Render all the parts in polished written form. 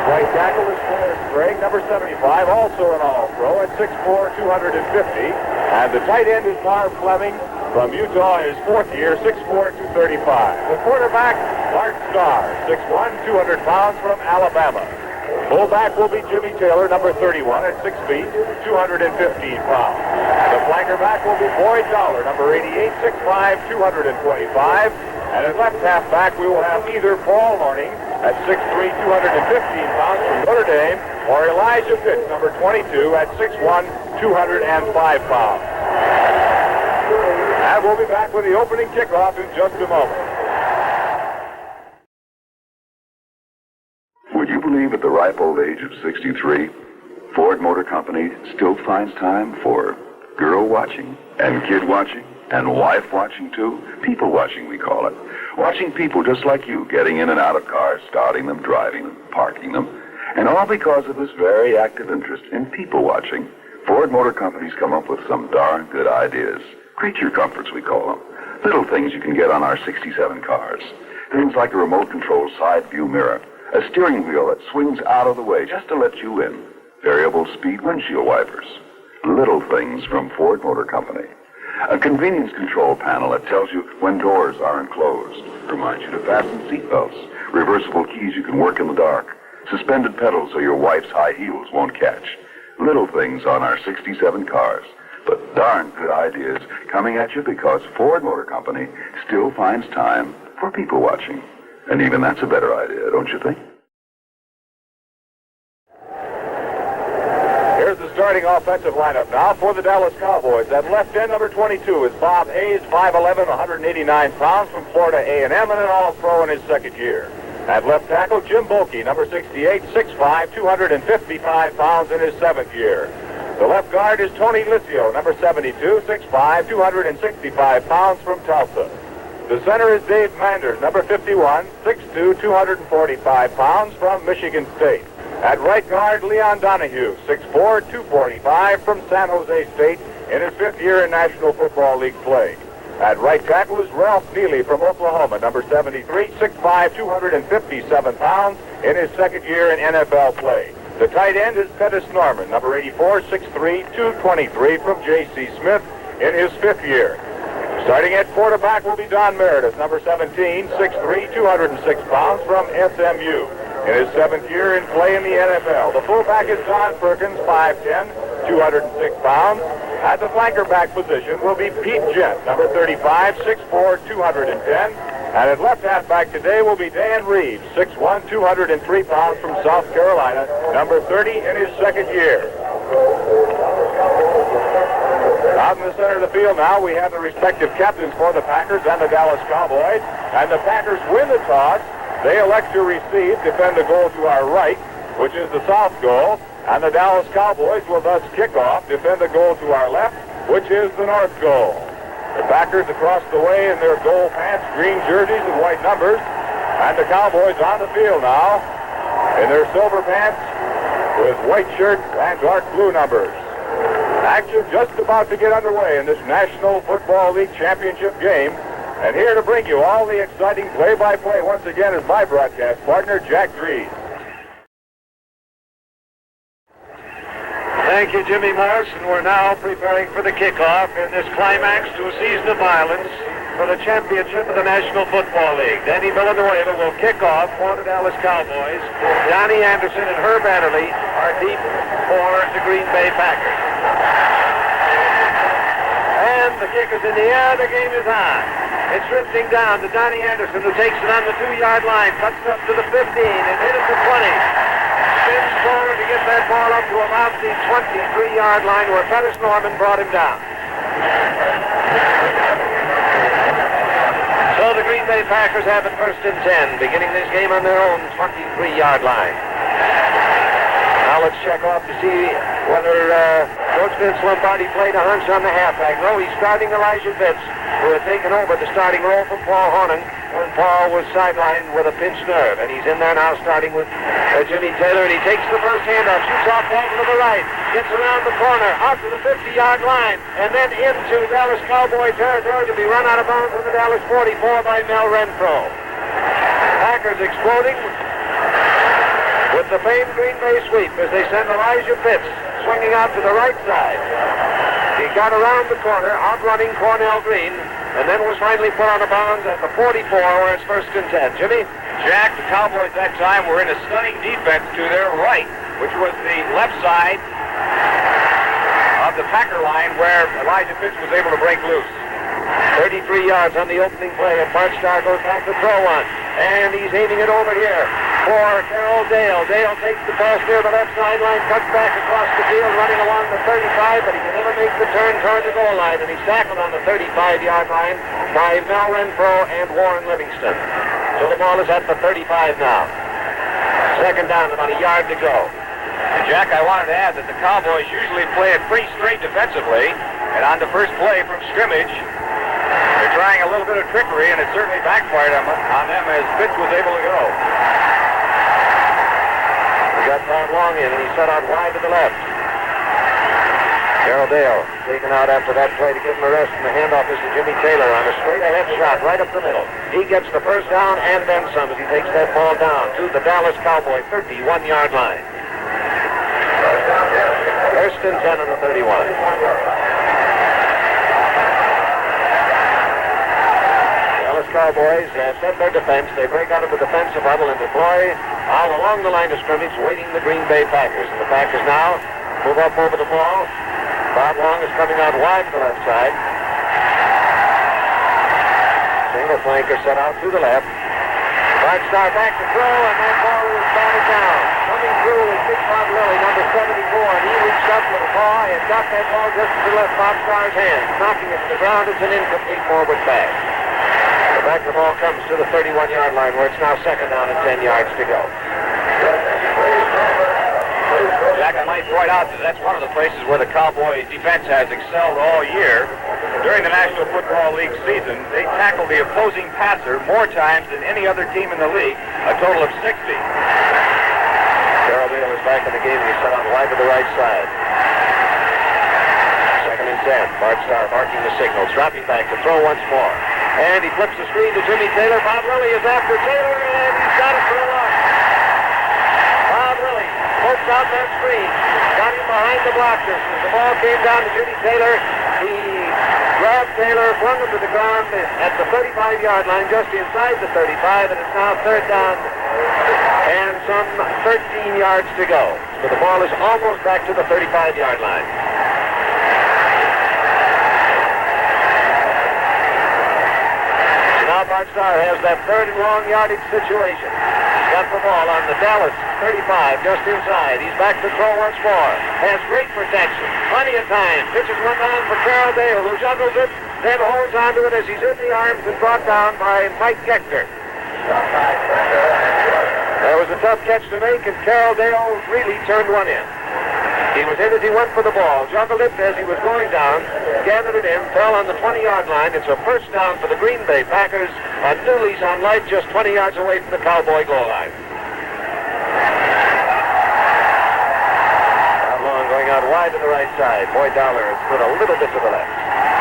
Right tackle is Forrest Gregg, number 75, also an All-Pro at 6'4", 250. And the tight end is Marv Fleming from Utah in his fourth year, 6'4", 235. The quarterback, Bart Starr, 6'1", 200 pounds from Alabama. Fullback will be Jimmy Taylor, number 31, at 6 feet, 215 pounds. The flanker back will be Boyd Dollar, number 88, 6'5", 225. And at left halfback, we will have either Paul Horning at 6'3", 215 pounds from Notre Dame, or Elijah Pitts, number 22, at 6'1", 205 pounds. And we'll be back with the opening kickoff in just a moment. Would you believe at the ripe old age of 63, Ford Motor Company still finds time for girl watching and kid watching and wife watching too? People watching, we call it. Watching people just like you getting in and out of cars, starting them, driving them, parking them. And all because of this very active interest in people watching, Ford Motor Company's come up with some darn good ideas. Creature comforts, we call them. Little things you can get on our 67 cars. Things like a remote control side view mirror, a steering wheel that swings out of the way just to let you in, variable speed windshield wipers. Little things from Ford Motor Company. A convenience control panel that tells you when doors aren't closed, reminds you to fasten seatbelts, reversible keys you can work in the dark, suspended pedals so your wife's high heels won't catch. Little things on our 67 cars, but darn good ideas coming at you because Ford Motor Company still finds time for people watching. And even that's a better idea, don't you think? Here's the starting offensive lineup now for the Dallas Cowboys. At left end, number 22 is Bob Hayes, 5'11", 189 pounds from Florida A&M and an All-Pro in his second year. At left tackle, Jim Bulkey, number 68, 6'5", 255 pounds in his seventh year. The left guard is Tony Licio, number 72, 6'5", 265 pounds from Tulsa. The center is Dave Manders, number 51, 6'2", 245 pounds from Michigan State. At right guard, Leon Donahue, 6'4", 245 from San Jose State in his fifth year in National Football League play. At right tackle is Ralph Neely from Oklahoma, number 73, 6'5", 257 pounds in his second year in NFL play. The tight end is Pettis Norman, number 84, 6'3", 223 from J.C. Smith in his fifth year. Starting at quarterback will be Don Meredith, number 17, 6'3", 206 pounds from SMU. In his seventh year in play in the NFL. The fullback is Don Perkins, 5'10", 206 pounds. At the flanker back position will be Pete Gent, number 35, 6'4", 210. And at left halfback today will be Dan Reeves, 6'1", 203 pounds from South Carolina, number 30 in his second year. Out in the center of the field now, we have the respective captains for the Packers and the Dallas Cowboys. And the Packers win the toss. They elect to receive, defend the goal to our right, which is the south goal. And the Dallas Cowboys will thus kick off, defend the goal to our left, which is the north goal. The Packers across the way in their gold pants, green jerseys, and white numbers. And the Cowboys on the field now in their silver pants with white shirts and dark blue numbers. Action just about to get underway in this National Football League Championship game. And here to bring you all the exciting play-by-play once again is my broadcast partner, Jack Reeves. Thank you, Jimmy Morris, and we're now preparing for the kickoff in this climax to a season of violence for the championship of the National Football League. Danny Villanueva will kick off for the Dallas Cowboys. Johnny Anderson and Herb Adderley are deep for the Green Bay Packers. And the kick is in the air, the game is on. It's drifting down to Donnie Anderson, who takes it on the 2-yard line, cuts it up to the 15, and hit it to 20. Spins forward to get that ball up to about the 23-yard line where Pettis Norman brought him down. So the Green Bay Packers have it 1st and 10, beginning this game on their own 23-yard line. Now let's check off to see whether Coach Vince Lombardi played a hunch on the halfback. No, he's starting Elijah Pitts, who had taken over the starting role from Paul Horning when Paul was sidelined with a pinched nerve. And he's in there now starting with Jimmy Taylor, and he takes the first handoff, shoots off ball to the right, gets around the corner, out to the 50-yard line, and then into Dallas Cowboy territory to be run out of bounds from the Dallas 44 by Mel Renfro. Packers exploding. with the famed Green Bay sweep as they send Elijah Pitts swinging out to the right side. He got around the corner, outrunning Cornell Green, and then was finally put on a bounds at the 44 where it's 1st and 10. Jimmy? Jack, the Cowboys that time were in a stunning defense to their right, which was the left side of the Packer line where Elijah Pitts was able to break loose. 33 yards on the opening play, and Bart Starr goes back to throw one. And he's aiming it over here for Carroll Dale. Dale takes the pass near the left sideline, cuts back across the field, running along the 35, but he can never make the turn toward the goal line, and he's tackled on the 35-yard line by Mel Renfro and Warren Livingston. So the ball is at the 35 now. 2nd down, about a yard to go. And Jack, I wanted to add that the Cowboys usually play it pretty straight defensively, and on the first play from scrimmage, they're trying a little bit of trickery, and it certainly backfired on them as Pitts was able to go. He got Bob Long in, and he set out wide to the left. Carroll Dale taken out after that play to give him a rest, and the handoff is to Jimmy Taylor on a straight-ahead shot right up the middle. He gets the first down and then some as he takes that ball down to the Dallas Cowboy 31-yard line. 1st and 10 on the 31. Dallas Cowboys have set their defense. They break out of the defensive huddle and deploy all along the line of scrimmage, waiting the Green Bay Packers. And the Packers now move up over the ball. Bob Long is coming out wide to the left side. Single flanker set out to the left. Bart Starr back to throw, and that ball is batted down. Coming through is Big Bob Lilly, number 74, and he reached up with a paw and got that ball just to the left Bob Starr's hand, knocking it to the ground. It's an incomplete forward pass. The back of the ball comes to the 31-yard line, where it's now 2nd down and 10 yards to go. Jack, I might point out that that's one of the places where the Cowboy defense has excelled all year. During the National Football League season, they tackled the opposing passer more times than any other team in the league, a total of 60. Carroll Dale is back in the game, and he's set out wide to the right side. 2nd and 10. Bart Starr barking the signals, dropping back to throw once more. And he flips the screen to Jimmy Taylor. Bob Lilly is after Taylor, and he's got it for a loss. Bob Lilly pokes out that screen, got him behind the blockers. As the ball came down to Jimmy Taylor, he grabbed Taylor, flung him to the ground at the 35-yard line, just inside the 35, and it's now 3rd down and some 13 yards to go. So the ball is almost back to the 35-yard line. So now Bart Starr has that 3rd and long yardage situation. He's got the ball on the Dallas 35, just inside. He's back to throw once more. Has great protection. Plenty of time. Pitches one down for Carroll Dale, who juggles it, then holds onto it as he's in the arms and brought down by Mike Gechter. That was a tough catch to make, and Carroll Dale really turned one in. He was in as he went for the ball, juggled it as he was going down, gathered it in, fell on the 20-yard line. It's a 1st down for the Green Bay Packers. A new lease on life just 20 yards away from the Cowboy goal line. Long going out wide to the right side. Boyd Dollar has put a little bit to the left.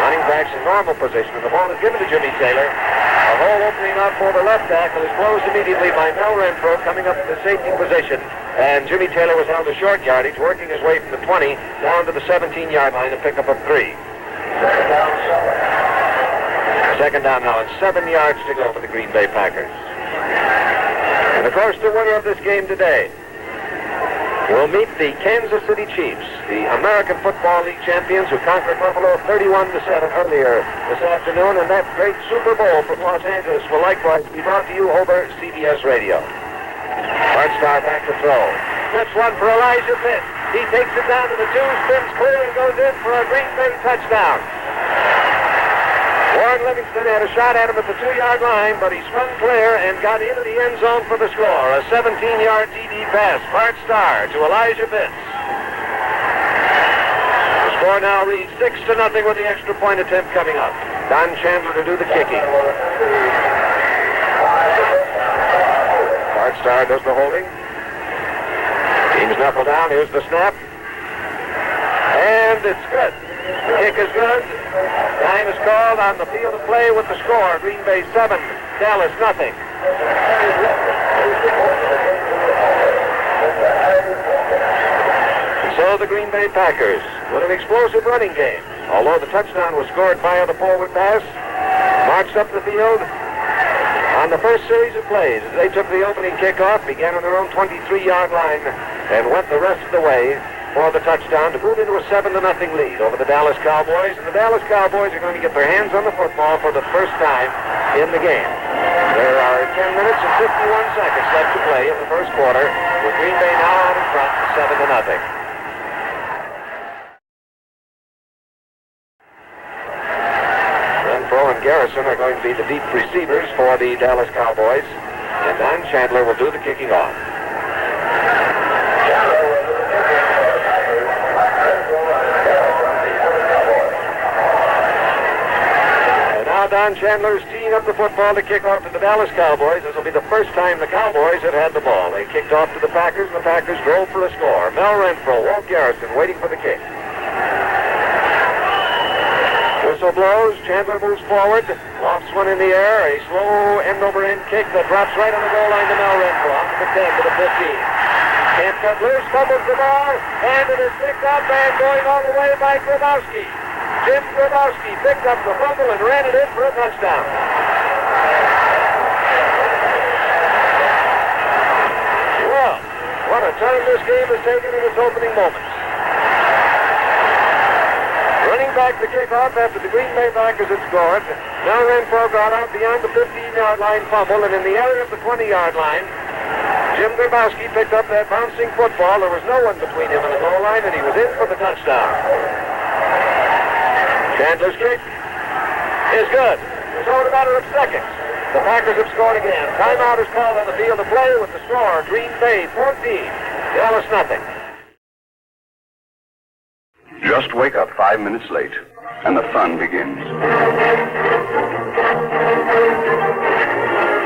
Running back's in normal position, and the ball is given to Jimmy Taylor. A hole opening up for the left tackle is closed immediately by Mel Renfro, coming up to the safety position. And Jimmy Taylor was held to short yardage, working his way from the 20 down to the 17-yard line to pick up a 3. 2nd down now, and 7 yards to go for the Green Bay Packers. And of course, the winner of this game today will meet the Kansas City Chiefs, the American Football League champions who conquered Buffalo 31-7 earlier this afternoon, and that great Super Bowl from Los Angeles will likewise be brought to you over CBS Radio. Bart Starr back to throw. Flips one for Elijah Pitts. He takes it down to the 2, spins clear, and goes in for a Green Bay touchdown. Warren Livingston had a shot at him at the 2-yard line, but he spun clear and got into the end zone for the score. A 17-yard TD pass. Bart Starr to Elijah Pitts. The score now reads 6-0 with the extra point attempt coming up. Don Chandler to do the kicking. Bart Starr does the holding. Team's knuckle down. Here's the snap. And it's good. The kick is good. Time is called on the field of play with the score. Green Bay 7, Dallas nothing. go the Green Bay Packers with an explosive running game. Although the touchdown was scored via the forward pass, marched up the field on the first series of plays. They took the opening kickoff, began on their own 23-yard line, and went the rest of the way for the touchdown to move into a 7-0 lead over the Dallas Cowboys. And the Dallas Cowboys are going to get their hands on the football for the first time in the game. There are 10 minutes and 51 seconds left to play in the first quarter, with Green Bay now out in front 7-0. Renfro and Garrison are going to be the deep receivers for the Dallas Cowboys, and Don Chandler will do the kicking off. Don Chandler is teeing up the football to kick off to the Dallas Cowboys. This will be the first time the Cowboys have had the ball. They kicked off to the Packers, and the Packers drove for a score. Mel Renfro, Walt Garrison waiting for the kick. Whistle blows. Chandler moves forward, lofts one in the air. A slow end-over-end kick that drops right on the goal line to Mel Renfro, off to the 10 to the 15. Can't cut loose, fumbles the ball, and it is picked up and going all the way by Grabowski. Jim Grabowski picked up the fumble and ran it in for a touchdown. Well, what a turn this game has taken in its opening moments. Running back the kickoff after the Green Bay Packers had scored, now Renfro got out beyond the 15-yard line fumble, and in the area of the 20-yard line, Jim Grabowski picked up that bouncing football. There was no one between him and the goal line, and he was in for the touchdown. Chandler's kick is good. So in a matter of seconds, the Packers have scored again. Timeout is called on the field of play with the score, Green Bay 14, Dallas nothing. Just wake up 5 minutes late, and the fun begins.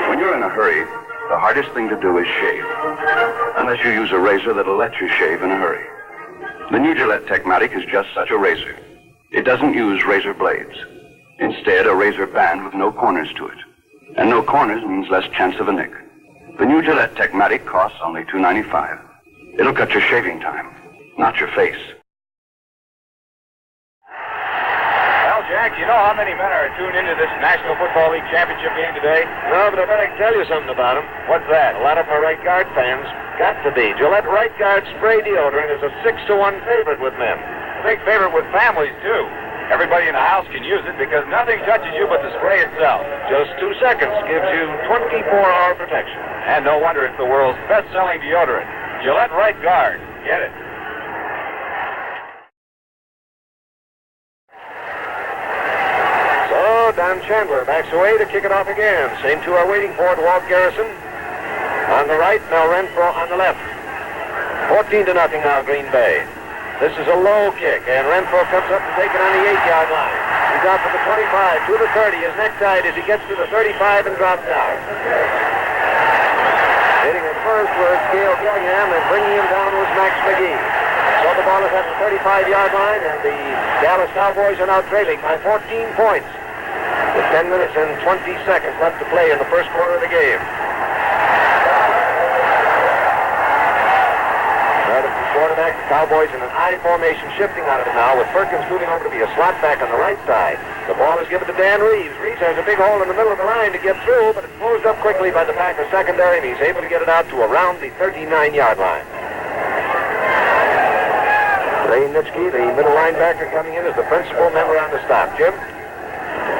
When you're in a hurry, the hardest thing to do is shave. Unless you use a razor that'll let you shave in a hurry. The new Gillette Techmatic is just such a razor. It doesn't use razor blades. Instead, a razor band with no corners to it. And no corners means less chance of a nick. The new Gillette Techmatic costs only $2.95. It'll cut your shaving time, not your face. Well, Jack, you know how many men are tuned into this National Football League Championship game today? No, but I bet I can tell you something about them. What's that? A lot of our right guard fans. Got to be. Gillette right guard spray deodorant is a 6-1 favorite with men. A big favorite with families, too. Everybody in the house can use it because nothing touches you but the spray itself. Just 2 seconds gives you 24-hour protection. And no wonder it's the world's best-selling deodorant. Gillette Right Guard. Get it. So Don Chandler backs away to kick it off again. Same two are waiting for it. Walt Garrison on the right, Mel Renfro on the left. 14-0 now, Green Bay. This is a low kick, and Renfro comes up to take it on the 8-yard line. He's out for the 25, to the 30. His neck tied as he gets to the 35 and drops down. Hitting him first was Gail Gillingham, and bringing him down was Max McGee. So the ball is at the 35-yard line, and the Dallas Cowboys are now trailing by 14 points. With 10 minutes and 20 seconds left to play in the first quarter of the game. Quarterback, the Cowboys in an I formation, shifting out of it now, with Perkins moving over to be a slot back on the right side. The ball is given to Dan Reeves. Reeves has a big hole in the middle of the line to get through, but it's closed up quickly by the Packers secondary, and he's able to get it out to around the 39-yard line. Ray Nitschke, the middle linebacker, coming in as the principal member on the stop. Jim?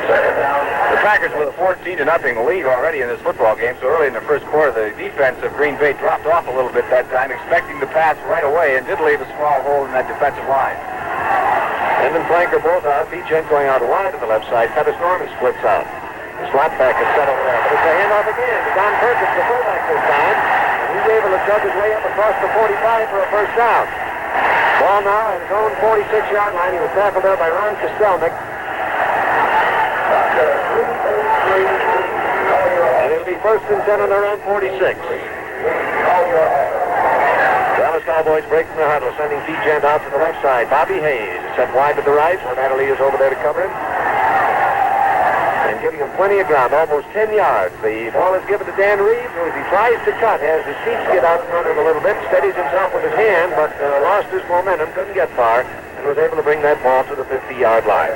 The Packers with a 14-0 lead already in this football game, so early in the first quarter, the defense of Green Bay dropped off a little bit that time, expecting to pass right away, and did leave a small hole in that defensive line. End and flank are both out. Beechend going out wide to the left side. Pettis Norman splits out. The slot back is set over there, but it's a handoff again to Don Perkins, the fullback this time. He's able to jump his way up across the 45 for a first down. Ball now at his own 46-yard line. He was tackled there by Ron Kostelnik. And it'll be first and 10 on their own 46. Dallas Cowboys break from the huddle, sending Beechend out to the left side. Bobby Hayes is set wide to the right, where Natalie is over there to cover him. and giving him plenty of ground, almost 10 yards. The ball is given to Dan Reeves, who, as he tries to cut, has his feet get out in front of him a little bit, steadies himself with his hand, but lost his momentum, couldn't get far, and was able to bring that ball to the 50-yard line.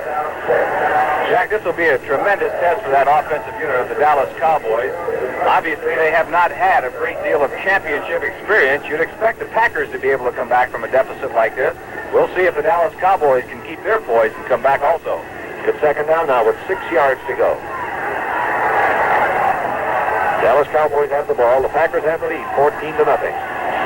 Jack, this will be a tremendous test for that offensive unit of the Dallas Cowboys. Obviously, they have not had a great deal of championship experience. You'd expect the Packers to be able to come back from a deficit like this. We'll see if the Dallas Cowboys can keep their poise and come back also. Good second down now with 6 yards to go. Dallas Cowboys have the ball. The Packers have the lead, 14-0.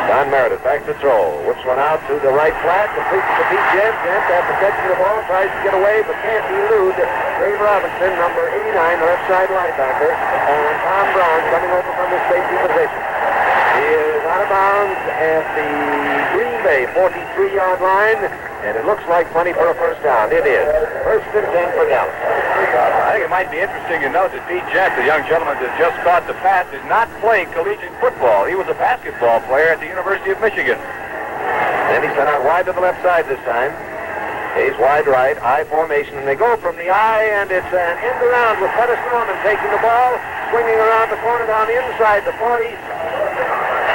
Don Meredith back to throw. Whips one out to the right flat. Completes to Pete Gent. Gent after catching the ball tries to get away but can't elude Dave Robinson, number 89, the left side linebacker, and Tom Brown coming over from the safety position. He is out of bounds at the Green Bay 43-yard line, and it looks like plenty for a first down. It is. First and 10 for Dallas. I think it might be interesting to note that Pete Gent, the young gentleman that just caught the pass, did not play collegiate football. He was a basketball player at the University of Michigan. Then he's sent out wide to the left side this time. Hayes wide right, I formation, and they go from the I, and it's an end around with Pettis Norman taking the ball, swinging around the corner down inside the 40,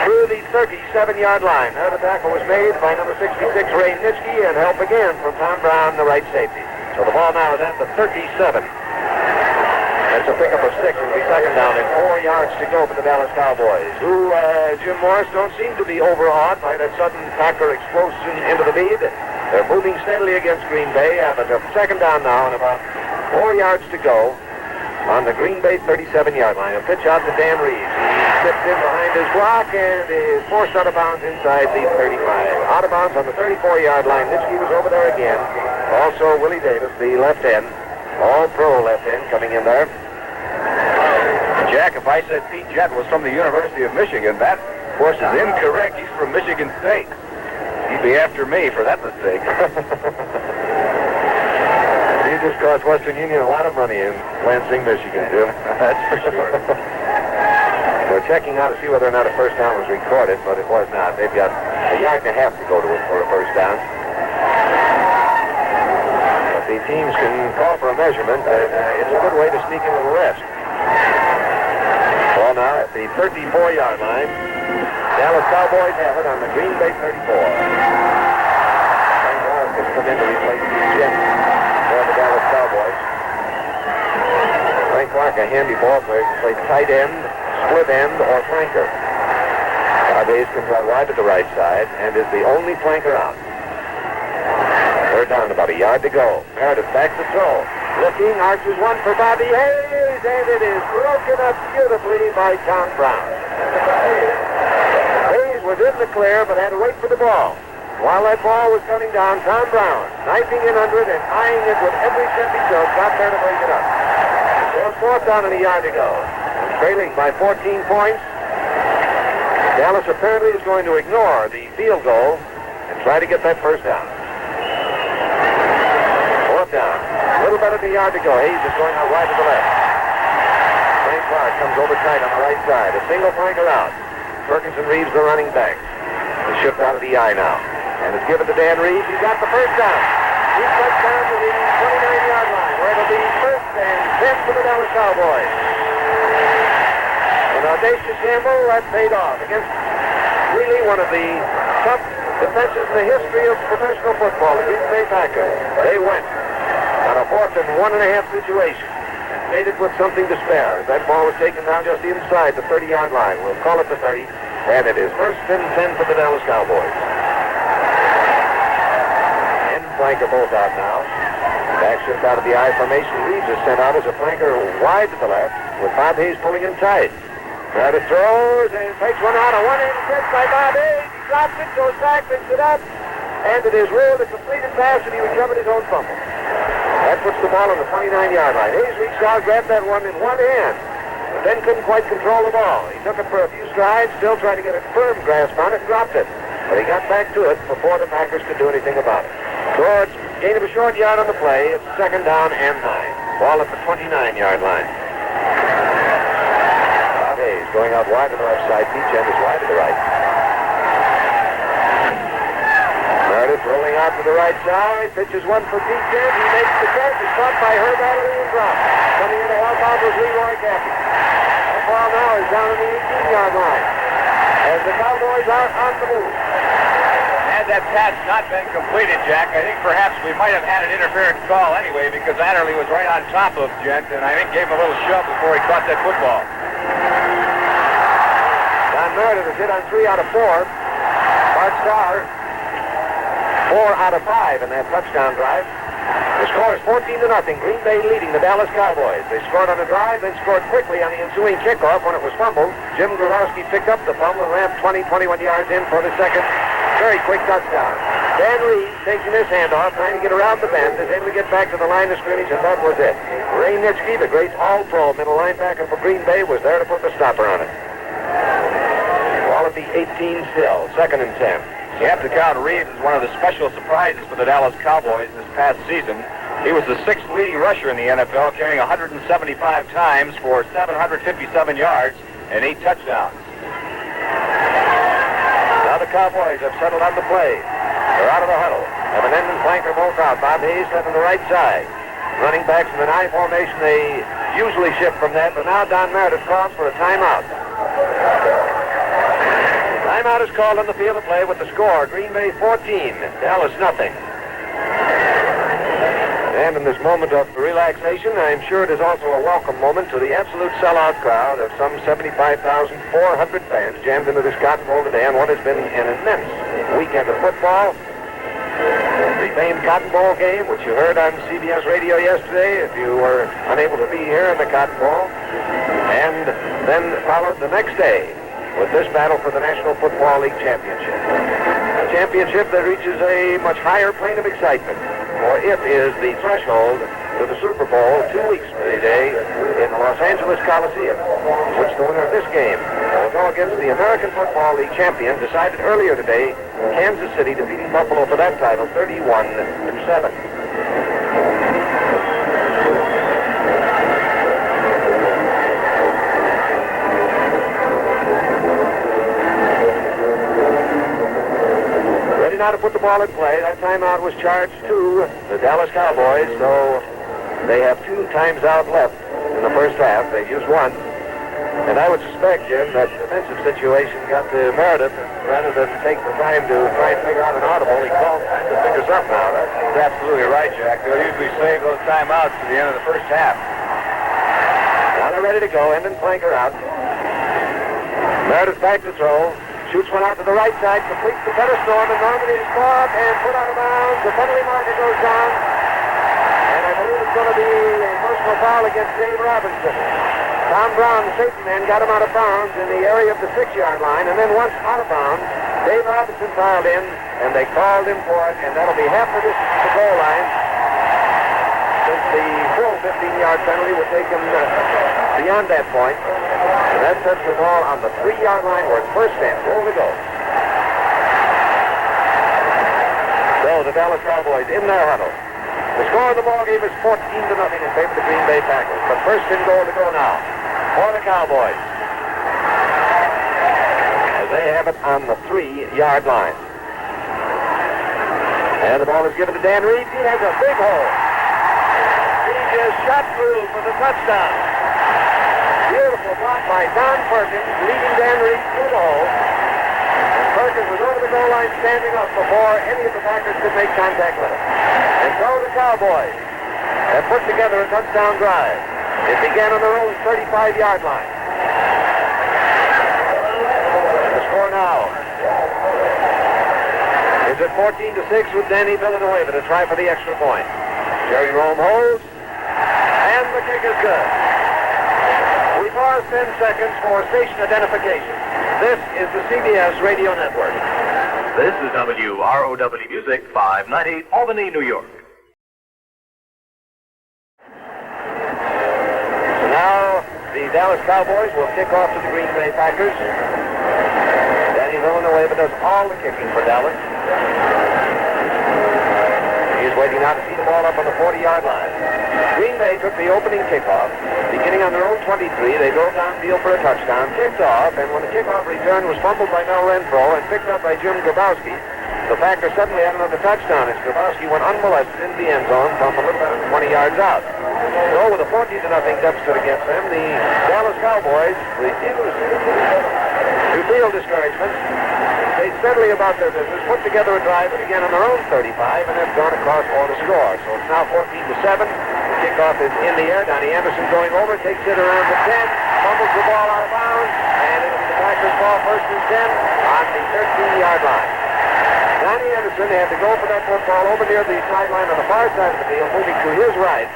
through the 37-yard line. Now the tackle was made by number 66, Ray Nitschke, and help again from Tom Brown, the right safety. So the ball now is at the 37. That's a pickup of 6. It'll be second down and 4 yards to go for the Dallas Cowboys, who, Jim Morris, don't seem to be overawed by that sudden Packer explosion into the lead. They're moving steadily against Green Bay, but a second down now and about 4 yards to go on the Green Bay 37-yard line. A pitch out to Dan Reeves. He slipped in behind his block and is forced out of bounds inside the 35. Out of bounds on the 34-yard line. Nitschke was over there again. Also, Willie Davis, the left end, all-pro left end, coming in there. Jack, if I said Pete Gent was from the University of Michigan, that, of course, is incorrect. He's from Michigan State. He'd be after me for that mistake. He just cost Western Union a lot of money in Lansing, Michigan, Jim. That's for sure. They're checking out to see whether or not a first down was recorded, but it was not. They've got a yard and a half to go to it for a first down. But the teams can call for a measurement. It's a good way to sneak in a little rest. Ball now at the 34-yard line. Dallas Cowboys have it on the Green Bay 34. Frank Morris has come in to replace Pete Gent for the Dallas Cowboys. Frank Clark, a handy ball player, can play tight end, split end, or flanker. Hayes comes out wide to the right side and is the only flanker out. Third down, about a yard to go. Meredith back to throw. Looking, arches one for Bobby Hayes, and it is broken up beautifully by Tom Brown. Hayes was in the clear, but had to wait for the ball. While that ball was coming down, Tom Brown, knifing in under it and eyeing it with every step he took, got there to break it up. So it's fourth down and a yard to go. And trailing by 14 points, Dallas apparently is going to ignore the field goal and try to get that first down. Fourth down. A little better than a yard to go. Hayes is going out wide to the left. Frank Clark comes over tight on the right side. A single flanker out. Perkins and Reeves, the running backs. The shift out of the eye now. And it's given to Dan Reeves. He's got the first down. He cuts down to the 29-yard line, where it'll be first and 10 for the Dallas Cowboys. An audacious gamble that paid off against really one of the top defenses in the history of professional football, the Green Bay Packers. They went on a 4th and 1.5 situation and made it with something to spare. That ball was taken down just inside the 30-yard line. We'll call it the 30, and it is first and 10 for the Dallas Cowboys. And flanker both out now. Back shift out of the I formation. Reeves is sent out as a flanker wide to the left, with Bob Hayes pulling him tight. Meredith throws and takes one out. A one-handed catch by Bob Hayes. He drops it, goes back, picks it up, and it is ruled a completed pass, and he recovered his own fumble. That puts the ball on the 29-yard line. Hayes reached out, grabbed that one in one hand, but then couldn't quite control the ball. He took it for a few strides, still trying to get a firm grasp on it, dropped it. But he got back to it before the Packers could do anything about it. So it's gain of a short yard on the play. It's second down and 9. Ball at the 29-yard line. Hayes going out wide to the left side. Pete Gent is wide to the right. Meredith rolling out to the right side. Pitches one for Pete Kent. He makes the catch. It's caught by Herb Adderley and dropped. Coming in to help out was Leroy Cappy. That ball now is down on the 18-yard line. As the Cowboys are on the move. Had that pass not been completed, Jack, I think perhaps we might have had an interference call anyway because Adderley was right on top of Gent, and I think gave him a little shove before he caught that football. Don Meredith has hit on 3 out of 4. Bart Starr, 4 out of 5 in that touchdown drive. The score is 14-0. Green Bay leading the Dallas Cowboys. They scored on a drive, then scored quickly on the ensuing kickoff when it was fumbled. Jim Grudowski picked up the fumble and ramped 20, 21 yards in for the second very quick touchdown. Dan Reeves taking this handoff, trying to get around the bend, is able to get back to the line of scrimmage, and that was it. Ray Nitschke, the great all-pro middle linebacker for Green Bay, was there to put the stopper on it. Ball at the 18 still, 2nd and 10. You have to count Reeves as one of the special surprises for the Dallas Cowboys this past season. He was the 6th leading rusher in the NFL, carrying 175 times for 757 yards and 8 touchdowns. Now the Cowboys have settled on the play. They're out of the huddle. Have an end and flanker both out. Bob Hayes set on the right side. Running backs in an I formation, they usually shift from that, but now Don Meredith calls for a timeout. Timeout is called on the field of play with the score, Green Bay 14, Dallas nothing. And in this moment of relaxation, I'm sure it is also a welcome moment to the absolute sellout crowd of some 75,400 fans jammed into this Cotton Bowl today on what has been an immense weekend of football. The famed Cotton Bowl game, which you heard on CBS radio yesterday, if you were unable to be here in the Cotton Bowl. And then followed the next day with this battle for the National Football League Championship. A championship that reaches a much higher plane of excitement, for it is the threshold to the Super Bowl 2 weeks from today in the Los Angeles Coliseum, which the winner of this game will go against the American Football League champion, decided earlier today, Kansas City defeating Buffalo for that title 31-7. Now to put the ball in play. That timeout was charged to the Dallas Cowboys, so they have 2 times out left in the first half. They've used 1. And I would suspect, Jim, that the defensive situation got to Meredith. Rather than take the time to try and figure out an audible, he called time to figure something out. That's absolutely right, Jack. They'll usually save those timeouts to the end of the first half. Now they're ready to go. End and flanker out. Meredith back to throw. Shoots one out to the right side, completes the cutter storm, and Norman is caught and put out of bounds. The penalty marker goes down, and I believe it's going to be a personal foul against Dave Robinson. Tom Brown, the safety man, got him out of bounds in the area of the 6-yard line, and then once out of bounds, Dave Robinson filed in, and they called him for it, and that'll be half the distance to the goal line, since the full 15-yard penalty was taken beyond that point. And that sets the ball on the 3-yard line where it's first and goal to go. So the Dallas Cowboys in their huddle. The score of the ball game is 14-0 in favor of the Green Bay Packers. But first and goal to go now for the Cowboys, as they have it on the 3-yard line. And the ball is given to Dan Reeves. He has a big hole. He just shot through for the touchdown. Beautiful block by Don Perkins, leading Dan Reeves through the hole. And Perkins was over the goal line standing up before any of the Packers could make contact with him. And so the Cowboys have put together a touchdown drive. It began on their own 35-yard line. And the score now is at 14-6 with Danny Villanueva to try for the extra point. Jerry Rome holds, and the kick is good. We pause 10 seconds for station identification. This is the CBS Radio Network. This is WROW Music, 590, Albany, New York. So now the Dallas Cowboys will kick off to the Green Bay Packers. Danny Villanueva does all the kicking for Dallas. He is waiting now to see the ball up on the 40-yard line. Green Bay took the opening kickoff. Beginning on their own 23, they drove downfield for a touchdown, kicked off, and when the kickoff return was fumbled by Mel Renfro and picked up by Jim Grabowski, the Packers suddenly had another touchdown as Grabowski went unmolested into the end zone from a little better than 20 yards out. So with a 14-0 deficit against them, the Dallas Cowboys refused to feel discouragement. They steadily about their business, put together a drive that began on their own 35, and have gone across for the score. So it's now 14-7. The kickoff is in the air. Donnie Anderson going over, takes it around the 10, fumbles the ball out of bounds, and it'll be the Packers' ball first and 10 on the 13-yard line. Donnie Anderson had to go for that football over near the sideline on the far side of the field, moving to his right.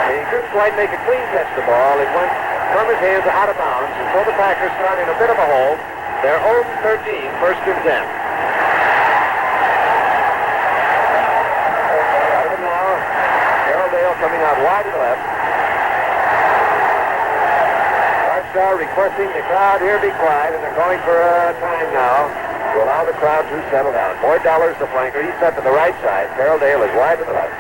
He couldn't quite make a clean catch the ball. It went from his hands out of bounds, and so the Packers start in a bit of a hole. Their own 13, first and 10. Right now, Carroll Dale coming out wide to the left. Bart Starr requesting the crowd here be quiet, and they're going for a time now to allow the crowd to settle down. Boyd Dollar's the flanker. He's set to the right side. Carroll Dale is wide to the left.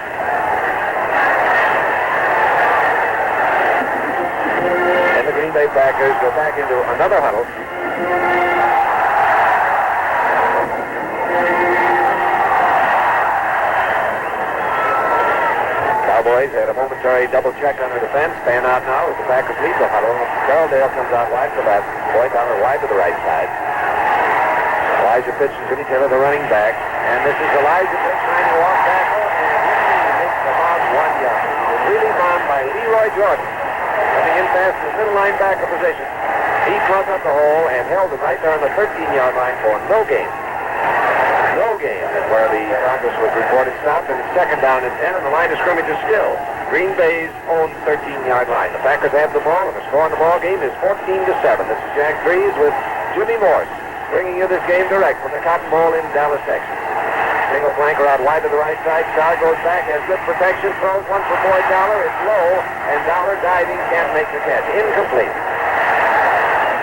And the Green Bay Packers go back into another huddle. Cowboys had a momentary double check on their defense. Fan out now as the Packers lead the huddle. Carroll Dale comes out wide to the left. Boyd Dollar wide to the right side. Elijah Pitts and Jimmy Taylor the running back. And this is Elijah Pitts trying to walk tackle, and he makes about 1 yard. He was really bound by Leroy Jordan. Coming in fast in the middle linebacker position. He plugged up the hole and held it right there on the 13-yard line for no gain. No gain is where the progress was reported stopped, and it's second down and 10, and the line of scrimmage is still Green Bay's own 13-yard line. The Packers have the ball, and the score in the ball game is 14-7. This is Jack Reeves with Jimmy Morse bringing you this game direct from the Cotton Bowl in Dallas, Texas. Single flanker out wide to the right side. Starr goes back, has good protection, throws one for Boyd Dollar. It's low, and Dollar diving can't make the catch. Incomplete.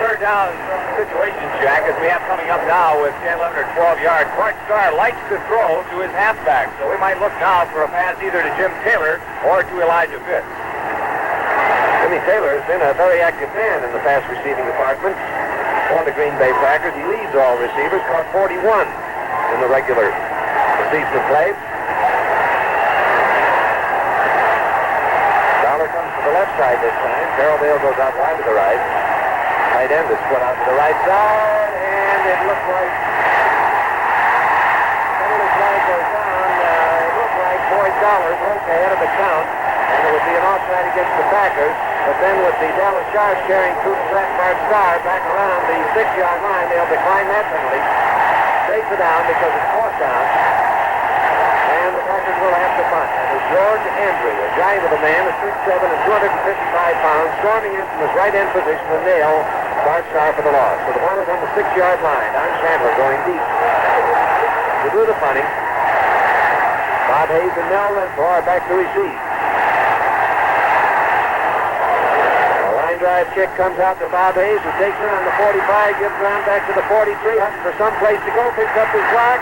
Third down situation, Jack, as we have coming up now with 10, 11, or 12 yards. Bart Starr likes to throw to his halfback, so we might look now for a pass either to Jim Taylor or to Elijah Pitts. Jimmy Taylor has been a very active man in the pass receiving department for the Green Bay Packers. He leads all receivers, caught 41 in the regular season of play. Dollar comes to the left side this time. Carroll Dale goes out wide to the right. Tight end is put out to the right side, and it looks like penalty flag goes down. It looked like Boyd Dollar broke ahead of the count, and it would be an offside against the Packers. But then with the Dallas Sharks carrying through the threat, Bart Starr back around the 6-yard line, they'll decline that penalty. Takes it down because it's fourth down. And the Packers will have to punt. And it's George Andrew, a giant of a man, a 6'7" and 255 pounds, storming in from his right end position to nail Bart Starr for the loss. So the ball is on the 6-yard line. Don Chandler going deep to do the punting. Bob Hayes and Mel Renfro are back to receive. Drive kick comes out to Bob Hayes, who takes it on the 45, gives ground back to the 43, hunting for some place to go, picks up his block,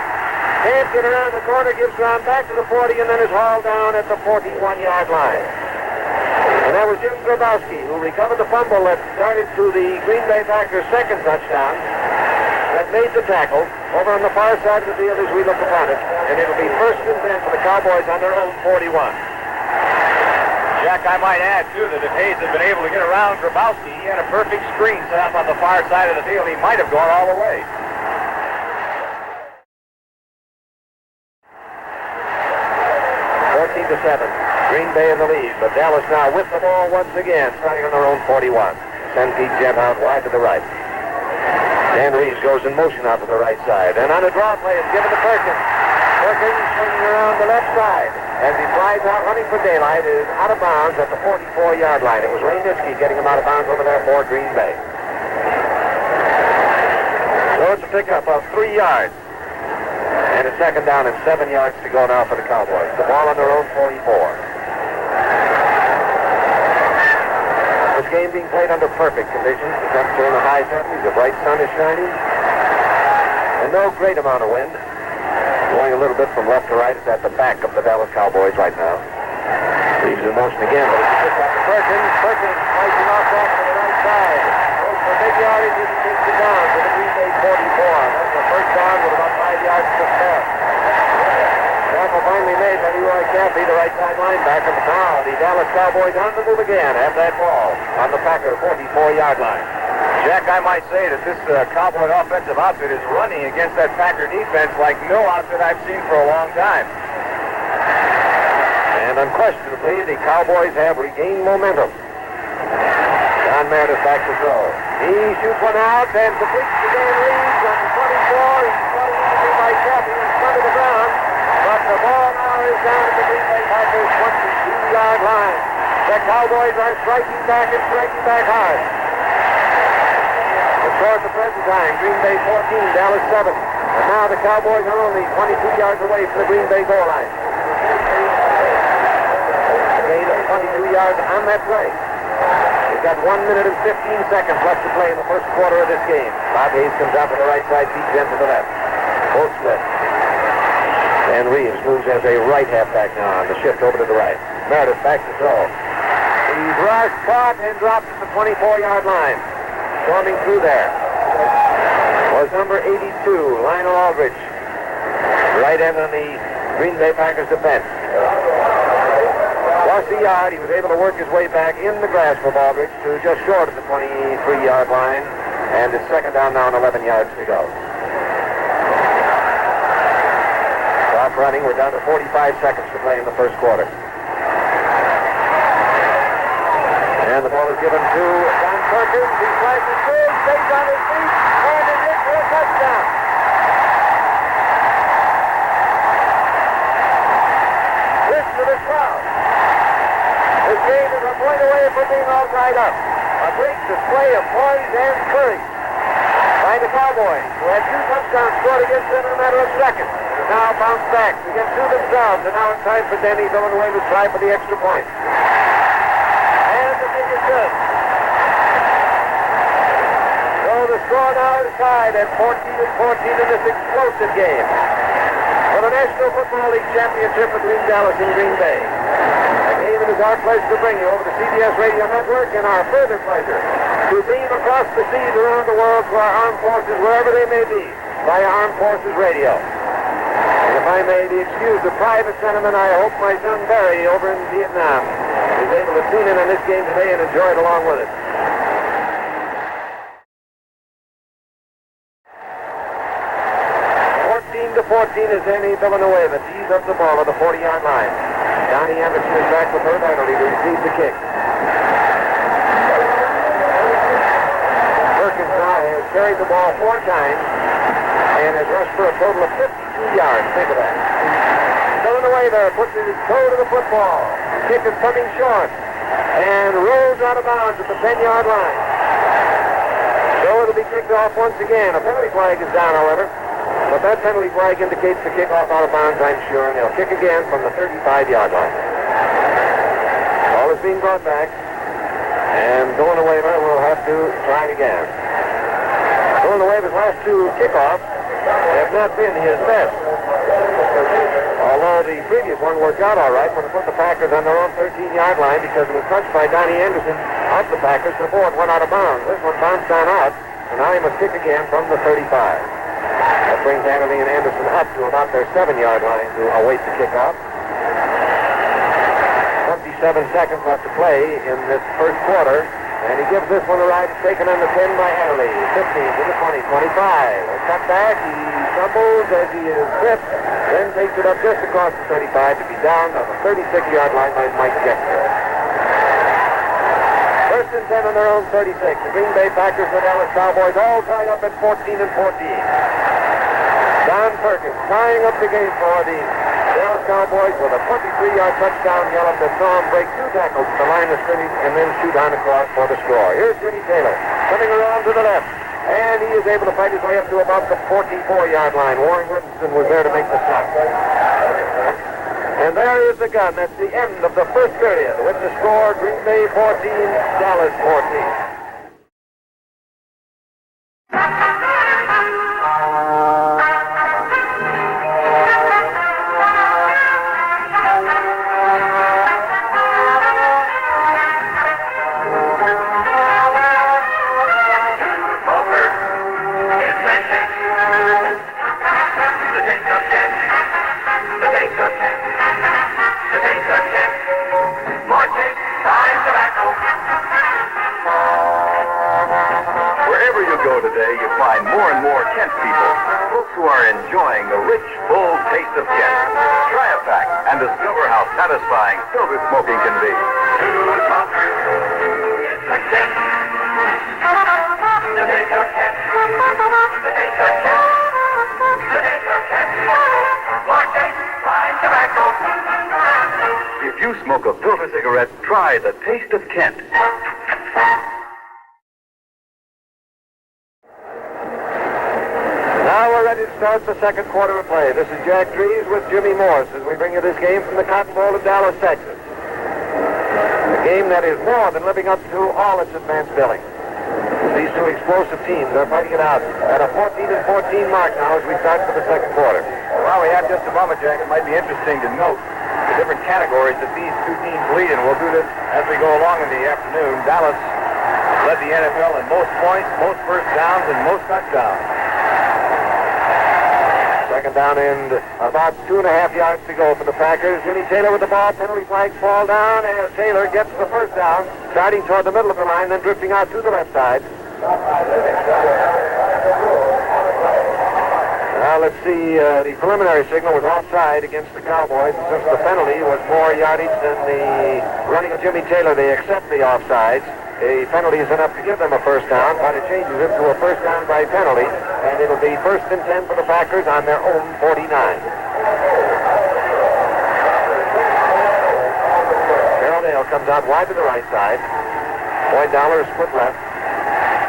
hands it around the corner, gives ground back to the 40, and then is hauled down at the 41-yard line. And that was Jim Grabowski, who recovered the fumble that started to the Green Bay Packers' second touchdown, that made the tackle over on the far side of the field as we look upon it, and it'll be first and 10 for the Cowboys on their own 41. Jack, I might add, too, that if Hayes had been able to get around Grabowski, he had a perfect screen set up on the far side of the field. He might have gone all the way. To 7. Green Bay in the lead, but Dallas now with the ball once again, starting on their own 41. Send Pete Jet out wide to the right. Dan Reeves goes in motion out to the right side, and on a draw play, it's given to Perkins. Perkins swinging around the left side as he flies out running for daylight, is out of bounds at the 44-yard line. It was Ray Nitschke getting him out of bounds over there for Green Bay. So it's a pickup of 3 yards. And it's second down and 7 yards to go now for the Cowboys. The ball on their own 44. This game being played under perfect conditions. The temperature in the high 70s. The bright sun is shining. And no great amount of wind. Going a little bit from left to right. It's at the back of the Dallas Cowboys right now. Reeves in motion again, but it's picked up to Perkins. Perkins slicing off back to the right side. Goes for a big yardage as he takes it down to the Green Bay 44. That's the first down with about 5 yards to spare. Tackle finally made by Leroy Caffey, the right side linebacker. Now the Dallas Cowboys on the move again. Have that ball on the Packer 44-yard line. Jack, I might say that this Cowboy offensive outfit is running against that Packer defense like no outfit I've seen for a long time. And unquestionably, the Cowboys have regained momentum. Don Meredith back to throw. He shoots one out and completes to Dan Reeves on the 24. He's caught immediately by Caffey in front of the ground. But the ball now is down at the Green Bay Packers 22-yard line. The Cowboys are striking back and striking back hard. The score at the present time, Green Bay 14, Dallas 7. And now the Cowboys are only 22 yards away from the Green Bay goal line. A gain of 22 yards on that play. We've got 1 minute and 15 seconds left to play in the first quarter of this game. Bob Hayes comes out to the right side, feeds in to the left. Both split. And Reeves moves as a right halfback now on the shift over to the right. Meredith back to throw. He's rushed, caught, and dropped at the 24-yard line. Storming through there was number 82, Lionel Aldridge. Right end on the Green Bay Packers defense. Lost the yard. He was able to work his way back in the grasp of Aldridge to just short of the 23-yard line. And it's second down now and 11 yards to go. Stop running. We're down to 45 seconds to play in the first quarter. And the ball is given to Don Perkins. He slices through, stays on his feet, and is in for a touchdown. Listen to this crowd. This game is a point away from being all tied up. A great display of poise and courage by the Cowboys, who had 2 touchdowns scored against them in a matter of seconds. Now bounce back to get through themselves, and now it's time for Denny Villanueva to try for the extra point. And the thing is good. So the score now is tied at 14-14 in this explosive game for the National Football League Championship between Dallas and Green Bay. A game it is our pleasure to bring you over the CBS Radio Network, and our further pleasure to beam across the seas around the world to our armed forces, wherever they may be, via Armed Forces Radio. And if I may be excused a private sentiment, I hope my son Barry over in Vietnam is able to tune in on this game today and enjoy it along with us. To 14 is Danny Villanueva. Tees up the ball at the 40-yard line. Donnie Anderson is back with her penalty to receive the kick. Perkins now has carried the ball 4 times and has rushed for a total of 52 yards. Think of that. Villanueva puts his toe to the football. Kick is coming short and rolls out of bounds at the 10-yard line. So it'll be kicked off once again. A penalty flag is down, however. But that penalty flag indicates the kickoff out of bounds, I'm sure, and they'll kick again from the 35-yard line. Ball is being brought back, and Villanueva will have to try it again. Villanueva's last 2 kickoffs have not been his best. Although the previous one worked out all right when it put the Packers on their own 13-yard line because it was touched by Donnie Anderson of the Packers before it went out of bounds. This one bounced on out, so now he must kick again from the 35. That brings Anderson and Anderson up to about their 7-yard line to await the kickoff. 27 seconds left to play in this first quarter, and he gives this one a ride taken on the 10 by Adderley. 15 to the 20, 25. A cut back, he stumbles as he is tripped, then takes it up just across the 35 to be down on the 36-yard line by Mike Jester. First and 10 on their own 36. The Green Bay Packers and the Dallas Cowboys all tied up at 14-14. Don Perkins tying up the game for the Dallas Cowboys with a 23-yard touchdown gallop that saw him break 2 tackles at the line of scrimmage and then shoot on across for the score. Here's Jimmy Taylor coming around to the left, and he is able to fight his way up to about the 44-yard line. Warren Woodson was there to make the stop. And there is the gun. That's the end of the first period with the score Green Bay 14, Dallas 14. Wherever you go today, you find more and more Kent people. Folks who are enjoying the rich, bold taste of Kent. Try a pack and discover how satisfying silver smoking can be. If you smoke a filter cigarette, try the taste of Kent. Now we're ready to start the second quarter of play. This is Jack Reeves with Jimmy Morse as we bring you this game from the Cotton Bowl of Dallas, Texas. A game that is more than living up to all its advanced billing. These two explosive teams are fighting it out at a 14-14 mark now as we start for the second quarter. Well, we have just a moment, Jack. It might be interesting to note the different categories that these two teams lead in. We'll do this as we go along in the afternoon. Dallas led the NFL in most points, most first downs, and most touchdowns. Second down and about 2.5 yards to go for the Packers. Jimmy Taylor with the ball. Penalty flags fall down, and Taylor gets the first down, starting toward the middle of the line, then drifting out to the left side. Now let's see, the preliminary signal was offside against the Cowboys. Since the penalty was more yardage than the running of Jimmy Taylor, they accept the offsides. A penalty is enough to give them a first down, but it changes it to a first down by penalty, and it'll be 1st and 10 for the Packers on their own 49. Carroll Dale comes out wide to the right side. Boyd Dollar split left.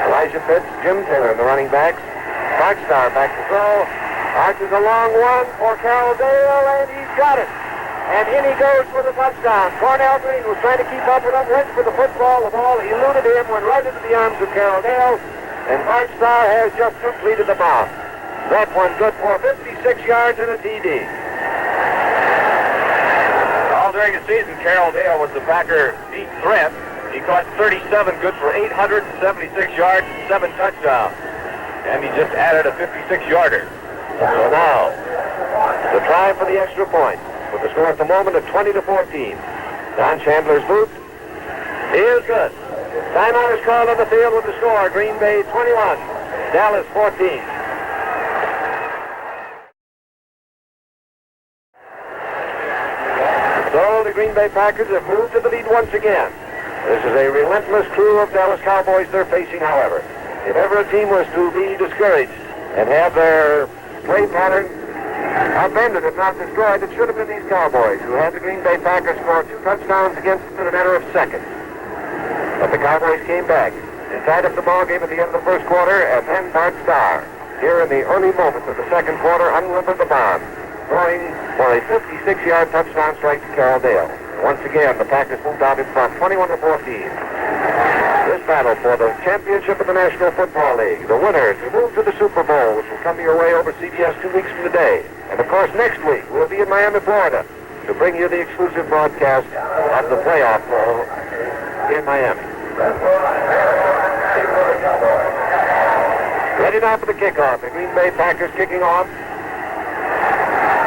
Elijah Pitts, Jim Taylor in the running backs. Bart Starr back to throw. Arches a long one for Carroll Dale, and he's got it. And in he goes for the touchdown. Cornell Green was trying to keep up with him, went for the football. The ball eluded him, went right into the arms of Carroll Dale, and Bart Starr has just completed the bound. That one good for 56 yards and a TD. All during the season, Carroll Dale was the Packer deep threat. He caught 37, good for 876 yards and 7 touchdowns. And he just added a 56-yarder. So now, the try for the extra point, with the score at the moment of 20-14. Don Chandler's boot is good. Timeout is called on the field with the score. Green Bay 21, Dallas 14. So the Green Bay Packers have moved to the lead once again. This is a relentless crew of Dallas Cowboys they're facing, however. If ever a team was to be discouraged and have their play pattern upended, if not destroyed, it should have been these Cowboys, who had the Green Bay Packers score 2 touchdowns against them in a matter of seconds. But the Cowboys came back and tied up the ball game at the end of the first quarter, and then Bart Starr, here in the early moments of the second quarter, unlimbered the bomb, throwing for a 56-yard touchdown strike to Carroll Dale. Once again, the Packers moved out in front, 21-14. This battle for the championship of the National Football League, the winners who move to the Super Bowl, which will come your way over CBS 2 weeks from today. And of course, next week we'll be in Miami, Florida, to bring you the exclusive broadcast of the playoff bowl in Miami. Ready now for the kickoff. The Green Bay Packers kicking off.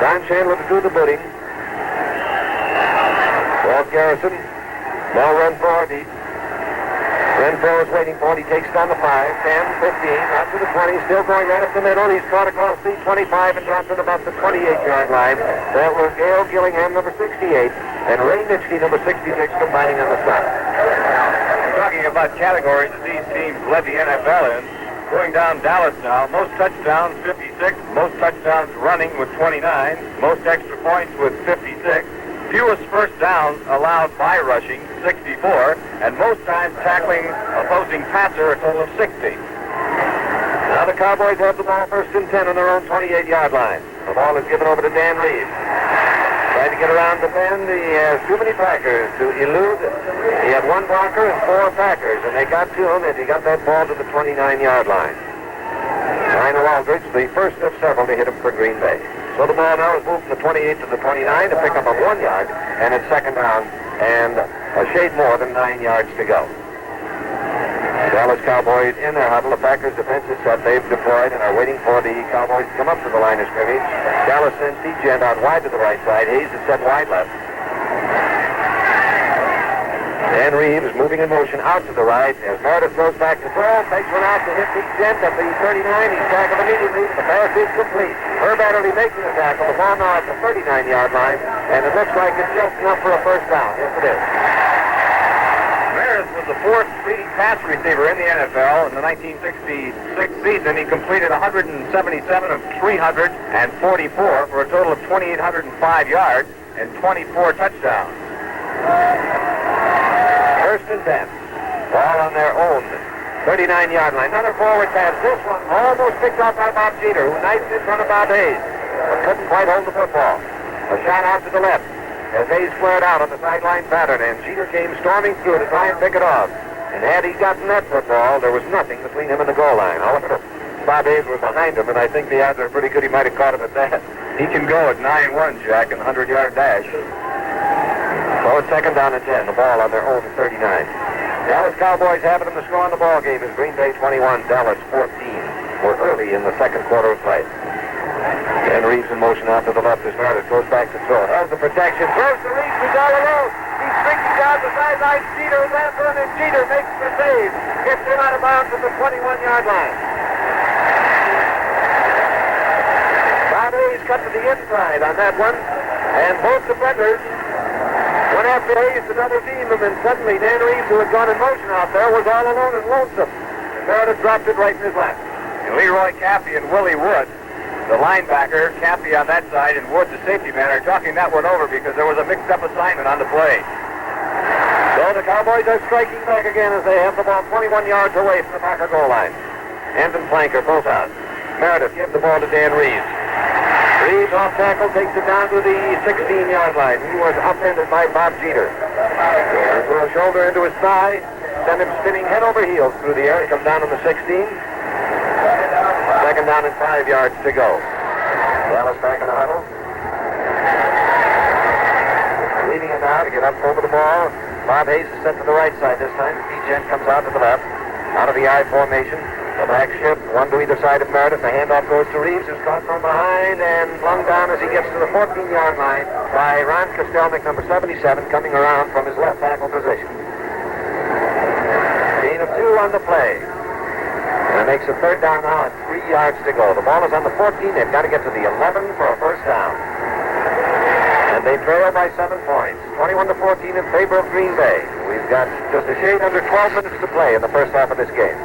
Don Chandler to do the bidding. Walt Garrison. Ball run for deep. Renfro is waiting for it. He takes it on the 5, 10, 15, out to the 20, still going right up the middle. He's caught across the 25 and dropped at about the 28-yard line. That was Gail Gillingham, number 68, and Ray Nitschke, number 66, combining on the side. Talking about categories that these teams led the NFL in. Going down Dallas now, most touchdowns 56, most touchdowns running with 29, most extra points with 56. Fewest first downs allowed by rushing, 64, and most times tackling opposing passer, a total of 60. Now the Cowboys have the ball 1st and 10 on their own 28-yard line. The ball is given over to Dan Reeves. Trying to get around the bend, he has too many Packers to elude. He had 1 blocker and 4 Packers, and they got to him, and he got that ball to the 29-yard line. Lionel Aldridge, the first of several to hit him for Green Bay. So the ball now is moved from the 28 to the 29 to pick up a 1 yard, and it's second down and a shade more than 9 yards to go. The Dallas Cowboys in their huddle. The Packers defense is set. They've deployed and are waiting for the Cowboys to come up to the line of scrimmage. Dallas sends Steve Gent out wide to the right side. Hayes is set wide left. Dan Reeves moving in motion out to the right as Meredith throws back to throw, takes one out to hit Pete Gent at the 39. He's tackled immediately. The pass is complete. Herb Adderley making the tackle. The ball now at the 39-yard line, and it looks like it's just enough for a first down. Yes, it is. Meredith was the fourth leading pass receiver in the NFL in the 1966 season. He completed 177 of 344 for a total of 2,805 yards and 24 touchdowns. First and 10. Ball on their own 39-yard line. Another forward pass. This one almost picked off by Bob Jeter, who knifed in front of Bob Hayes, but couldn't quite hold the football. A shot out to the left as Hayes flared out on the sideline pattern, and Jeter came storming through to try and pick it off. And had he gotten that football, there was nothing between him and the goal line. However, Bob Hayes was behind him, and I think the odds are pretty good he might have caught him at that. He can go at 9-1, Jack, in the 100-yard dash. So it's second down and 10. The ball on their own 39. Dallas Cowboys have it in the score on the ball game is Green Bay 21, Dallas 14. We're early in the second quarter of play. And Reeves in motion out to the left as Meredith goes back to throw. Has the protection. Throws to Reeves. He's all alone. He's streaking down the sideline. Jeter is after him, and Jeter makes the save. Gets him out of bounds at the 21-yard line. Bob Hayes cut to the inside on that one. And both defenders went after Hayes to double team him, and suddenly Dan Reeves, who had gone in motion out there, was all alone and lonesome. And Meredith dropped it right in his lap. And Leroy Caffey and Willie Wood, the linebacker, Caffey on that side, and Wood, the safety man, are talking that one over because there was a mixed-up assignment on the play. So the Cowboys are striking back again as they have the ball 21 yards away from the Packer goal line. Hand and flanker both out. Meredith gives the ball to Dan Reeves. Reeves off tackle, takes it down to the 16-yard line. He was upended by Bob Jeter. He threw a shoulder into his thigh, sent him spinning head over heels through the air. He comes down on the 16. Second down and 5 yards to go. Dallas back in the huddle. Leading it now to get up over the ball. Bob Hayes is set to the right side this time. Pete Gent comes out to the left. Out of the I formation. The back shift, one to either side of Meredith. The handoff goes to Reeves, who's caught from behind and flung down as he gets to the 14-yard line by Ron Kostelnik, number 77, coming around from his left tackle position. Gain of 2 on the play. And it makes a third down now at 3 yards to go. The ball is on the 14. They've got to get to the 11 for a first down. And they trail by 7 points. 21-14 in favor of Green Bay. We've got just a shade under 12 minutes to play in the first half of this game.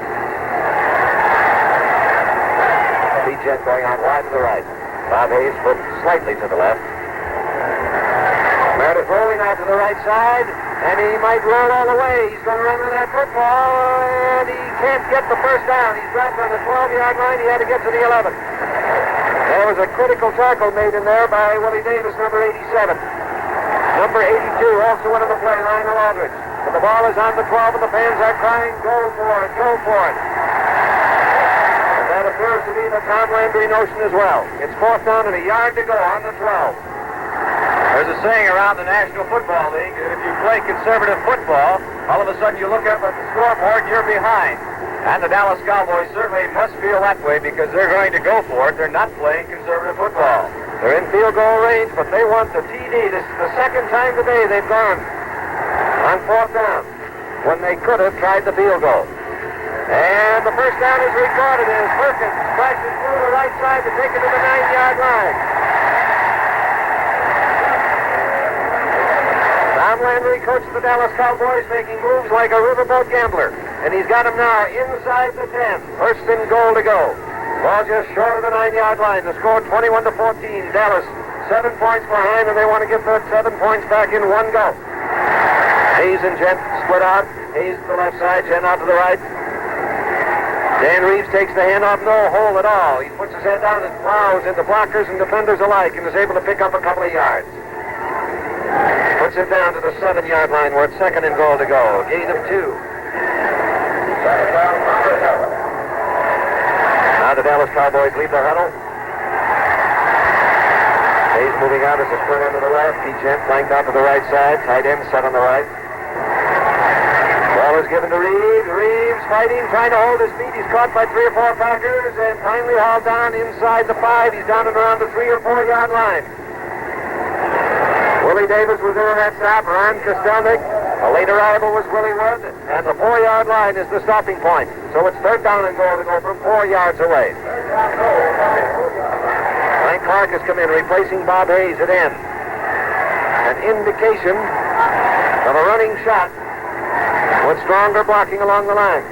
Jet going out wide to the right. Bob Hayes flipped slightly to the left. Meredith rolling out to the right side, and he might roll all the way. He's going to run with that football, and he can't get the first down. He's dropped on the 12-yard line. He had to get to the 11. There was a critical tackle made in there by Willie Davis, number 87. Number 82 also went on the play, Lionel Aldridge. But the ball is on the 12, and the fans are crying, go for it, go for it. That appears to be the Tom Landry notion as well. It's fourth down and a yard to go on the 12. There's a saying around the National Football League that if you play conservative football, all of a sudden you look up at the scoreboard, you're behind. And the Dallas Cowboys certainly must feel that way because they're going to go for it. They're not playing conservative football. They're in field goal range, but they want the TD. This is the second time today they've gone on fourth down when they could have tried the field goal. And the first down is recorded as Perkins crashes through the right side to take it to the 9-yard line. Tom Landry coached the Dallas Cowboys, making moves like a riverboat gambler. And he's got him now inside the 10. First and goal to go. Ball just short of the 9-yard line. The score 21-14. Dallas 7 points behind, and they want to get that 7 points back in one go. Hayes and Gent split out. Hayes to the left side, Gent out to the right. Dan Reeves takes the handoff, no hole at all. He puts his head down and plows into blockers and defenders alike and is able to pick up a couple of yards. Puts it down to the 7-yard line where it's second and goal to go. Gain of 2. Now the Dallas Cowboys leave their huddle. Hayes moving out as a sprint end to the left. Pete Gent flanked out to the right side. Tight end set on the right. Ball is given to Reeves. Reeves fighting, trying to hold his feet. He's caught by 3 or 4 Packers and finally hauled down inside the 5. He's down and around the 3 or 4 yard line. Willie Davis was in on that stop. Ron Kostelnik A late arrival was Willie Wood, and the 4-yard line is the stopping point. So it's third down and goal to go from 4 yards away. Frank Clark has come in, replacing Bob Hayes at end. An indication of a running shot with stronger blocking along the line.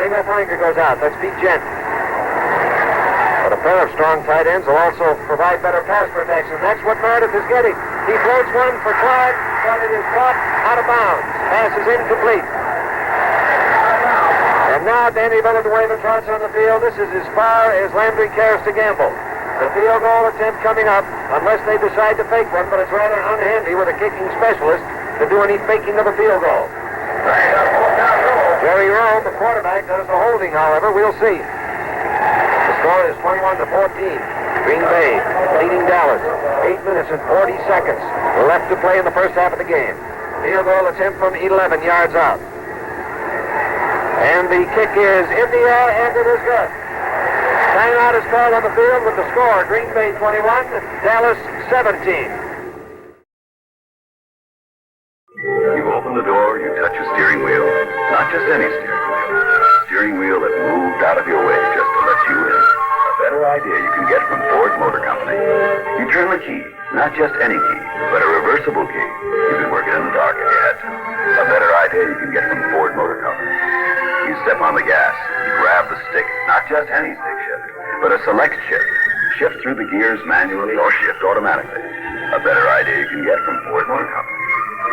Single flanker goes out. That's Pete Gent. But a pair of strong tight ends will also provide better pass protection. That's what Meredith is getting. He floats one for Clyde, but it is caught out of bounds. Pass is incomplete. And now Danny Miller to wave and trots on the field. This is as far as Landry cares to gamble. The field goal attempt coming up, unless they decide to fake one, but it's rather unhandy with a kicking specialist to do any faking of a field goal. Jerry Rome, the quarterback, does the holding, however. We'll see. The score is 21-14. Green Bay leading Dallas. 8 minutes and 40 seconds left to play in the first half of the game. Field goal attempt from 11 yards out. And the kick is in the air, and it is good. Timeout is called on the field with the score, Green Bay 21, Dallas 17. You open the door, you touch a steering wheel. Not just any steering wheel. A steering wheel that moved out of your way just to let you in. A better idea you can get from Ford Motor Company. You turn the key, not just any key, but a reversible key. You could work it in the dark if you had to. A better idea you can get from Ford Motor Company. You step on the gas, you grab the stick, not just any stick shift, but a select shift. Shift through the gears manually or shift automatically. A better idea you can get from Ford Motor Company.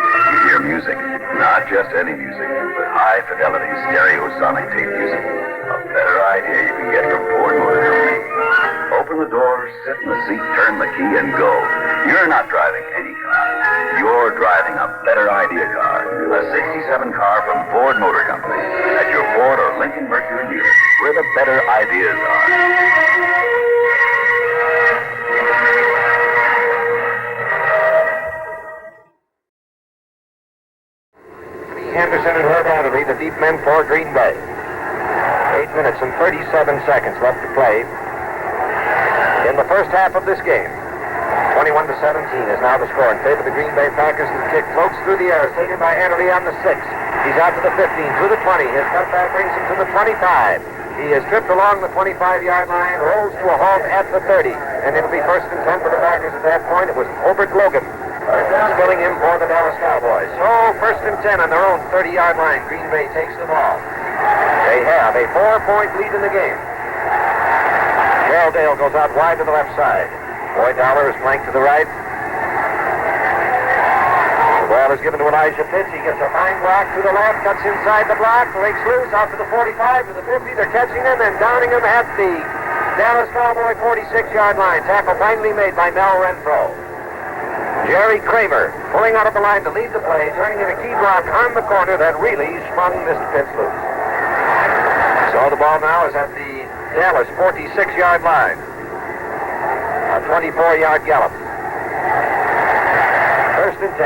You hear music, not just any music, but high-fidelity stereosonic tape music. A better idea you can get from Ford Motor Company. Open the door, sit in the seat, turn the key, and go. You're not driving any car. You're driving a better idea car. A 67 car from Ford Motor Company. At your Ford or Lincoln Mercury dealer, where the better ideas are. Henderson and Herb Adderley, the deep men for Green Bay. 8 minutes and 37 seconds left to play in the first half of this game. 21-17 is now the score in favor of the Green Bay Packers. The kick floats through the air, taken by Adderley on the 6. He's out to the 15, through the 20. His cutback brings him to the 25. He is tripped along the 25-yard line, rolls to a halt at the 30, and it'll be first and 10 for the Packers at that point. It was Obert Logan spilling him for the Dallas Cowboys. So first and 10 on their own 30-yard line. Green Bay takes the ball. They have a 4-point lead in the game. Dale goes out wide to the left side. Boyd Dollar is flanked to the right. The ball is given to Elijah Pitts. He gets a fine block to the left, cuts inside the block, breaks loose out to the 45, to the 50. They're catching him and downing him at the Dallas Cowboy 46-yard line. Tackle finally made by Mel Renfro. Jerry Kramer pulling out of the line to lead the play, turning in a key block on the corner that really spun Mr. Pitts loose. So the ball now is at the Dallas 46-yard line. A 24-yard gallop. First and 10.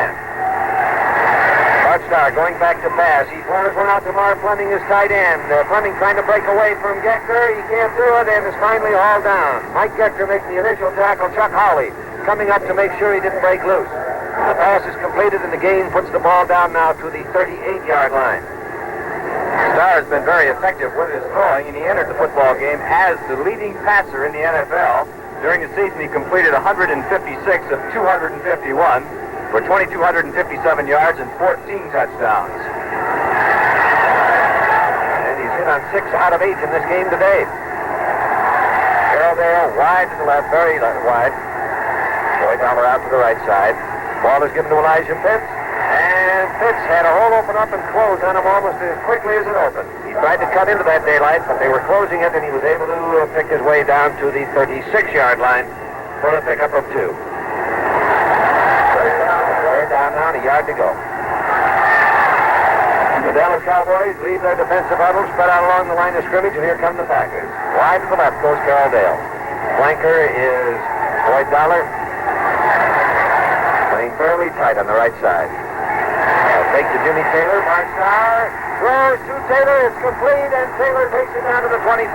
Bart Starr going back to pass. He fires one out to Marv Fleming, his tight end. Fleming trying to break away from Gechter. He can't do it and is finally hauled down. Mike Gechter makes the initial tackle. Chuck Hawley coming up to make sure he didn't break loose. The pass is completed and the game puts the ball down now to the 38-yard line. Starr has been very effective with his throwing, and he entered the football game as the leading passer in the NFL. During the season, he completed 156 of 251 for 2,257 yards and 14 touchdowns. And he's hit on 6 out of 8 in this game today. Carroll there, wide to the left, very wide. Boyd Dollar out to the right side. Ball is given to Elijah Pitts. And Pitts had a hole open up and close on him almost as quickly as it opened. He tried to cut into that daylight, but they were closing it, and he was able to pick his way down to the 36-yard line for a pickup of 2. They're down now, and a yard to go. The Dallas Cowboys leave their defensive huddle spread out along the line of scrimmage, and here come the Packers. Wide to the left goes Carroll Dale. Flanker is Boyd Dollar. Playing fairly tight on the right side. Fake to Jimmy Taylor. Bart Starr throws to Taylor. It's complete, and Taylor takes it down to the 25.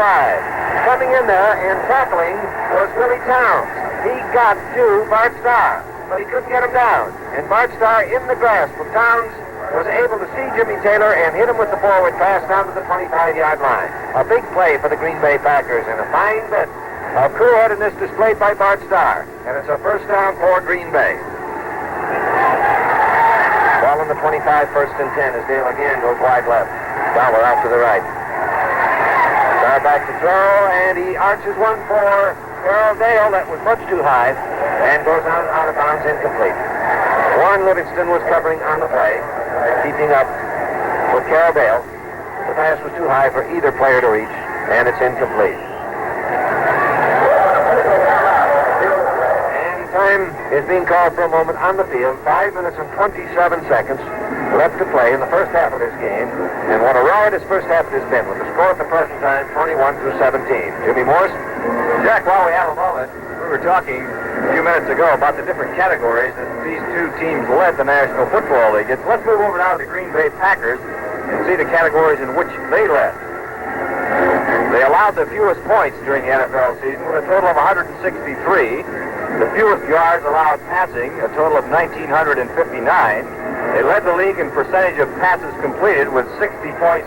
Coming in there and tackling was Willie Towns. He got to Bart Starr. but he couldn't get him down. And Bart Starr, in the grasp of Towns, was able to see Jimmy Taylor and hit him with the forward pass down to the 25-yard line. A big play for the Green Bay Packers and a fine bit of cool-headedness displayed by Bart Starr. And it's a first down for Green Bay. Ball on the 25, first and 10 as Dale again goes wide left. Dollar out to the right. Starr back to throw, and he arches one for Earl Dale. That was much too high and goes out of bounds, incomplete. Warren Livingston was covering on the play, keeping up with Carroll Dale. The pass was too high for either player to reach, and it's incomplete. And time is being called for a moment on the field. 5 minutes and 27 seconds left to play in the first half of this game. And what a riotous first half it has been, with the score at the present time 21-17. Jimmy Morse? Jack, while we have a moment, we were talking a few minutes ago about the different categories that these two teams led the National Football League. Let's move over now to the Green Bay Packers and see the categories in which they led. They allowed the fewest points during the NFL season with a total of 163. The fewest yards allowed passing, a total of 1,959. They led the league in percentage of passes completed with 60.7.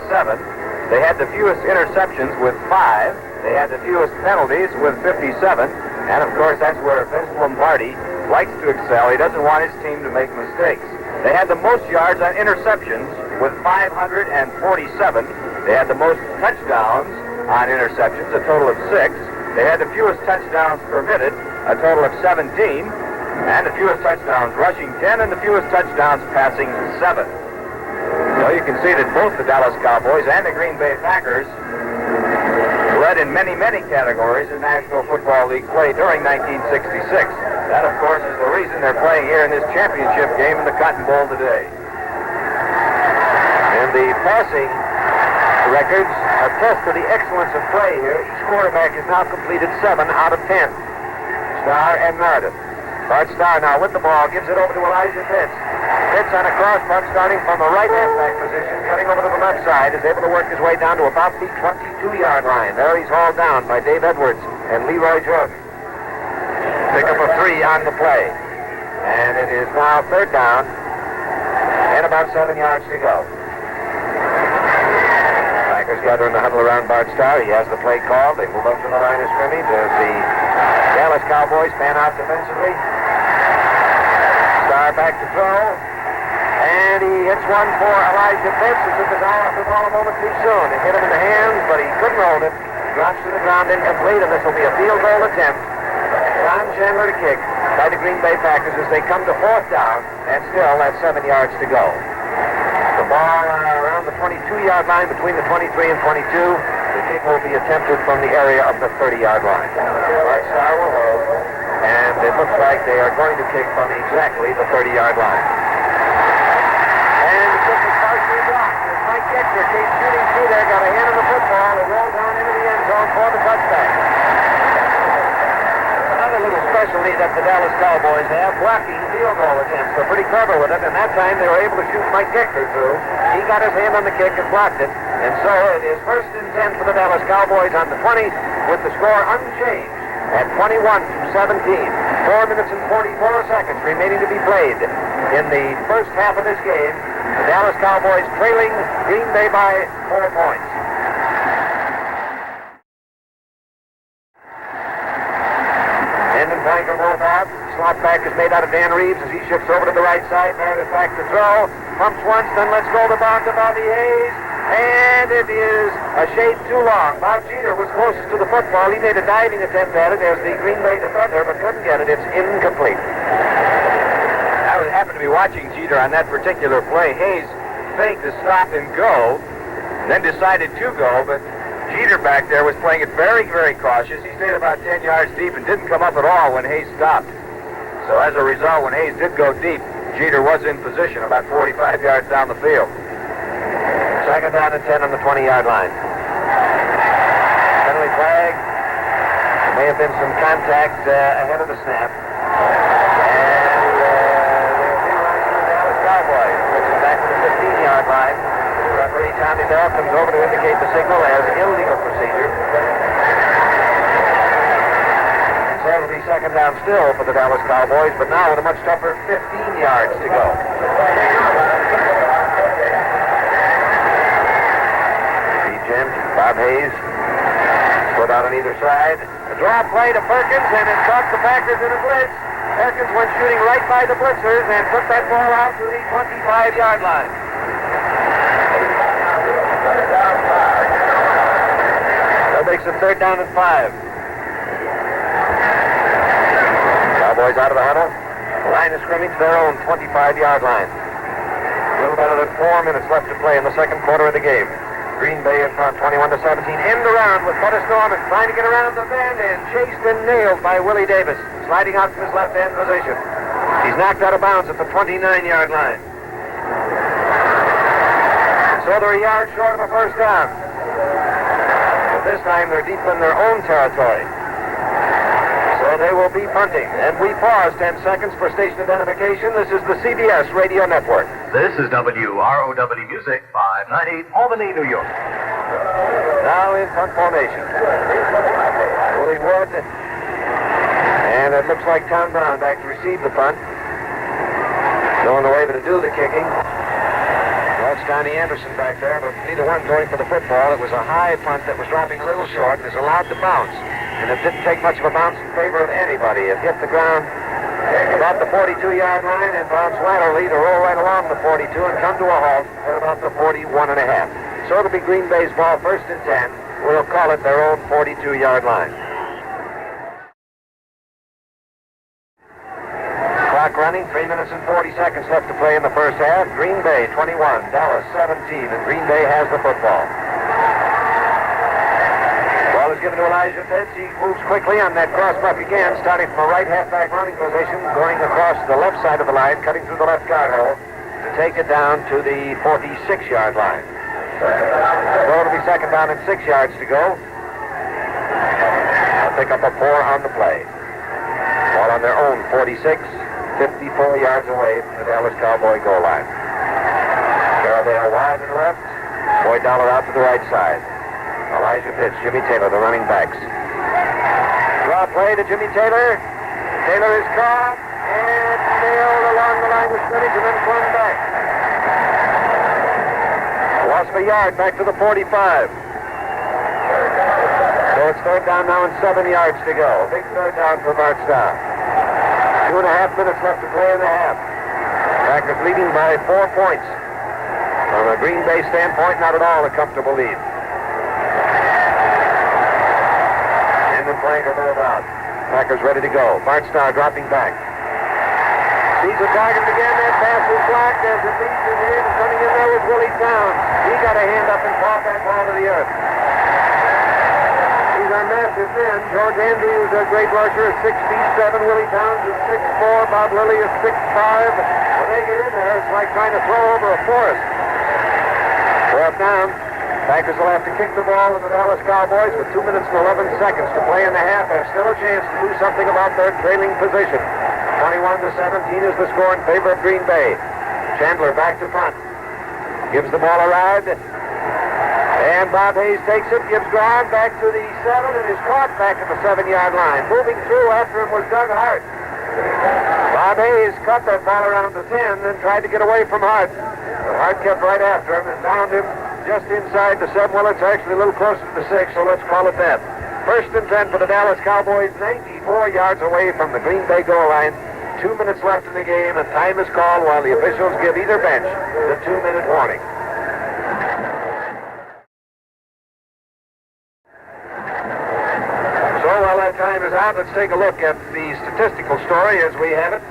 They had the fewest interceptions with 5. They had the fewest penalties with 57. And, of course, that's where Vince Lombardi likes to excel. He doesn't want his team to make mistakes. They had the most yards on interceptions with 547. They had the most touchdowns on interceptions, a total of 6. They had the fewest touchdowns permitted, a total of 17. And the fewest touchdowns rushing, 10, and the fewest touchdowns passing, 7. So you can see that both the Dallas Cowboys and the Green Bay Packers led in many, many categories in National Football League play during 1966. That, of course, is the reason they're playing here in this championship game in the Cotton Bowl today. And the passing records attest to the excellence of play here. Each quarterback has now completed 7 out of 10. Starr and Meredith. Bart Starr now with the ball, gives it over to Elijah Pitts. Pitts on a cross punt starting from the right halfback position, cutting over to the left side, is able to work his way down to about the 22-yard line. There he's hauled down by Dave Edwards and Leroy Jordan. Pick up a 3 on the play. And it is now third down and about 7 yards to go. Packers gather in the huddle around Bart Starr. He has the play called. They move up to the line of scrimmage as the Dallas Cowboys fan out defensively. Starr back to throw. And he hits one for Elijah Pitts, who took his eye off the ball a moment too soon. It hit him in the hands, but he couldn't hold it. Drops to the ground incomplete, and this will be a field goal attempt. Don Chandler to kick by the Green Bay Packers as they come to fourth down, and still that's 7 yards to go. The ball around the 22-yard line between the 23 and 22. The kick will be attempted from the area of the 30-yard line. Bart Starr will hold, and it looks like they are going to kick from exactly the 30-yard line. And the kick is partially blocked. As Mike Dexter came shooting through there, got a hand on the football, and rolled down into the end zone for the touchback. Another little specialty that the Dallas Cowboys have, blocking field goal attempts. They're pretty clever with it, and that time they were able to shoot Mike Dexter through. He got his hand on the kick and blocked it. And so it is first and 10 for the Dallas Cowboys on the 20, with the score unchanged at 21-17. 4 minutes and 44 seconds remaining to be played in the first half of this game. The Dallas Cowboys trailing Green Bay by 4 points. End and flank are both out. Slot back is made out of Dan Reeves as he shifts over to the right side. Meredith back to throw. Pumps once, then lets go the ball to Bobby Hayes. And it is a shade too long. Bob Jeter was closest to the football. He made a diving attempt at it as the Green Bay defender, but couldn't get it. It's incomplete. I happened to be watching Jeter on that particular play. Hayes faked to stop and go, and then decided to go, but Jeter back there was playing it very, very cautious. He stayed about 10 yards deep and didn't come up at all when Hayes stopped. So as a result, when Hayes did go deep, Jeter was in position about 45 yards down the field. Second down and 10 on the 20-yard line. Penalty flag. There may have been some contact ahead of the snap. And they'll be running to the Dallas Cowboys, which is back to the 15-yard line. Referee Tommy Bell comes over to indicate the signal as illegal procedure. And so it'll be second down still for the Dallas Cowboys, but now with a much tougher 15 yards to go. Jim, Bob Hayes, split out on either side. A draw play to Perkins, and it caught the Packers in a blitz. Perkins went shooting right by the blitzers and put that ball out to the 25-yard line. That makes it third down and 5. Cowboys out of the huddle. Line of scrimmage, their own 25-yard line. A little better than 4 minutes left to play in the second quarter of the game. Green Bay in front, 21-17. End around with Curtis Norman trying to get around the bend and chased and nailed by Willie Davis, sliding out from his left-hand position. He's knocked out of bounds at the 29-yard line. So they're a yard short of a first down. But this time they're deep in their own territory. So they will be punting. And we pause 10 seconds for station identification. This is the CBS Radio Network. This is WROW Music, 590, Albany, New York. Now in punt formation. Willie Wood. And it looks like Tom Brown back to receive the punt. Knowing the way to do the kicking. Well, it's Donnie Anderson back there, but neither one going for the football. It was a high punt that was dropping a little short and is allowed to bounce. And it didn't take much of a bounce in favor of anybody. It hit the ground about the 42-yard line and bounced laterally to roll right along the 42 and come to a halt at about the 41.5. So it'll be Green Bay's ball, first and 10. We'll call it their own 42-yard line. Clock running, 3 minutes and 40 seconds left to play in the first half. Green Bay 21, Dallas 17, and Green Bay has the football. Ball is given to Elijah Pitts. He moves quickly on that crossbuck again, starting from a right halfback running position, going across the left side of the line, cutting through the left guard hole to take it down to the 46-yard line. So it'll be second down and 6 yards to go. They'll pick up a 4 on the play. Ball on their own 46, 54 yards away from the Dallas Cowboy goal line. Garavale wide to the left. Boyd Dollar out to the right side. Elijah Pitts, Jimmy Taylor, the running backs. Draw play to Jimmy Taylor. Taylor is caught and nailed along the line of scrimmage and then flung back. Lost a yard back to the 45. So it's third down now and 7 yards to go. Big third down for Bart Starr. 2.5 minutes left to play in the half. Packers leading by 4 points. From a Green Bay standpoint, not at all a comfortable lead. Playing or thereabouts. Packers ready to go. Bart Starr dropping back. Sees a target again. That pass is blocked as it leads his in. Coming in there was Willie Towns. He got a hand up and caught that ball to the earth. These are massive men. George Andrews, a great rusher, is 6'7". Willie Towns is 6'4". Bob Lilly is 6'5". When they get in there, it's like trying to throw over a forest. Fourth down. Packers will have to kick the ball to the Dallas Cowboys with 2 minutes and 11 seconds to play in the half. Have still a chance to do something about their trailing position. 21-17 is the score in favor of Green Bay. Chandler back to punt. Gives the ball a ride. And Bob Hayes takes it, gives ground back to the 7 and is caught back at the 7-yard line. Moving through after him was Doug Hart. Bob Hayes cut that ball around the 10 and tried to get away from Hart. But Hart kept right after him and found him just inside the 7. Well, it's actually a little closer to the 6, so let's call it that. First and 10 for the Dallas Cowboys, 94 yards away from the Green Bay goal line. 2 minutes left in the game, and time is called while the officials give either bench the 2-minute warning. So while that time is out, let's take a look at the statistical story as we have it.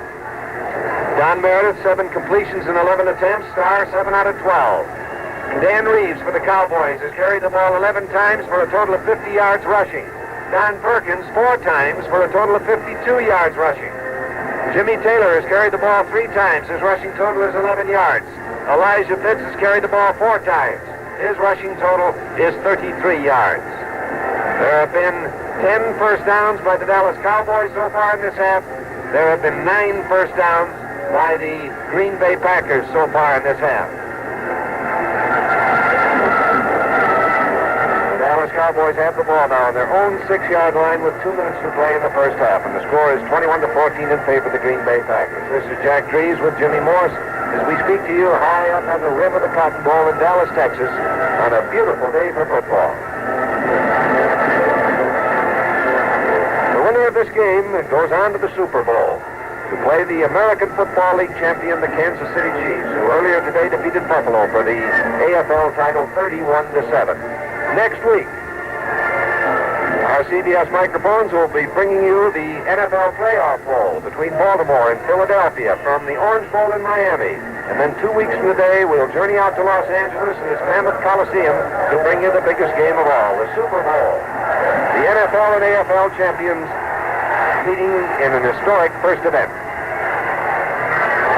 Don Meredith, 7 completions in 11 attempts. Starr, 7 out of 12. Dan Reeves for the Cowboys has carried the ball 11 times for a total of 50 yards rushing. Don Perkins 4 times for a total of 52 yards rushing. Jimmy Taylor has carried the ball 3 times. His rushing total is 11 yards. Elijah Pitts has carried the ball 4 times. His rushing total is 33 yards. There have been 10 first downs by the Dallas Cowboys so far in this half. There have been 9 first downs by the Green Bay Packers so far in this half. Cowboys have the ball now on their own 6-yard line with 2 minutes to play in the first half, and the score is 21-14 in favor of the Green Bay Packers. This is Jack Reeves with Jimmy Morse as we speak to you high up on the rim of the Cotton Bowl in Dallas, Texas, on a beautiful day for football. The winner of this game goes on to the Super Bowl to play the American Football League champion, the Kansas City Chiefs, who earlier today defeated Buffalo for the AFL title 31-7. Next week, our CBS microphones will be bringing you the NFL playoff bowl between Baltimore and Philadelphia from the Orange Bowl in Miami. And then 2 weeks from today, we'll journey out to Los Angeles in this mammoth Coliseum to bring you the biggest game of all, the Super Bowl. The NFL and AFL champions meeting in an historic first event.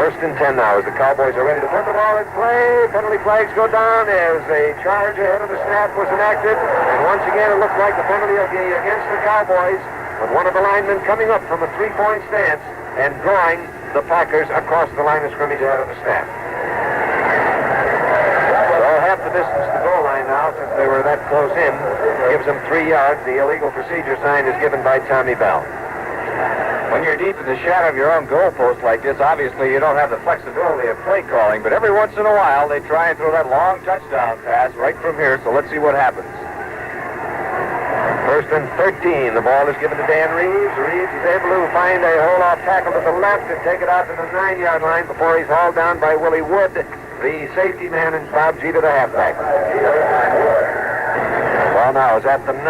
First and 10 now as the Cowboys are ready to put the ball in play. Penalty flags go down as a charge ahead of the snap was enacted. And once again, it looked like the penalty will be against the Cowboys, with one of the linemen coming up from a 3-point stance and drawing the Packers across the line of scrimmage ahead of the snap. So half the distance to the goal line now, since they were that close in, gives them 3 yards. The illegal procedure sign is given by Tommy Bell. When you're deep in the shadow of your own goalpost like this, obviously you don't have the flexibility of play calling, but every once in a while they try and throw that long touchdown pass right from here, so let's see what happens. First and 13, the ball is given to Dan Reeves. Reeves is able to find a hold-off tackle to the left and take it out to the 9-yard line before he's hauled down by Willie Wood, the safety man, and Bob Jeter, the halfback. The ball now is at the 9.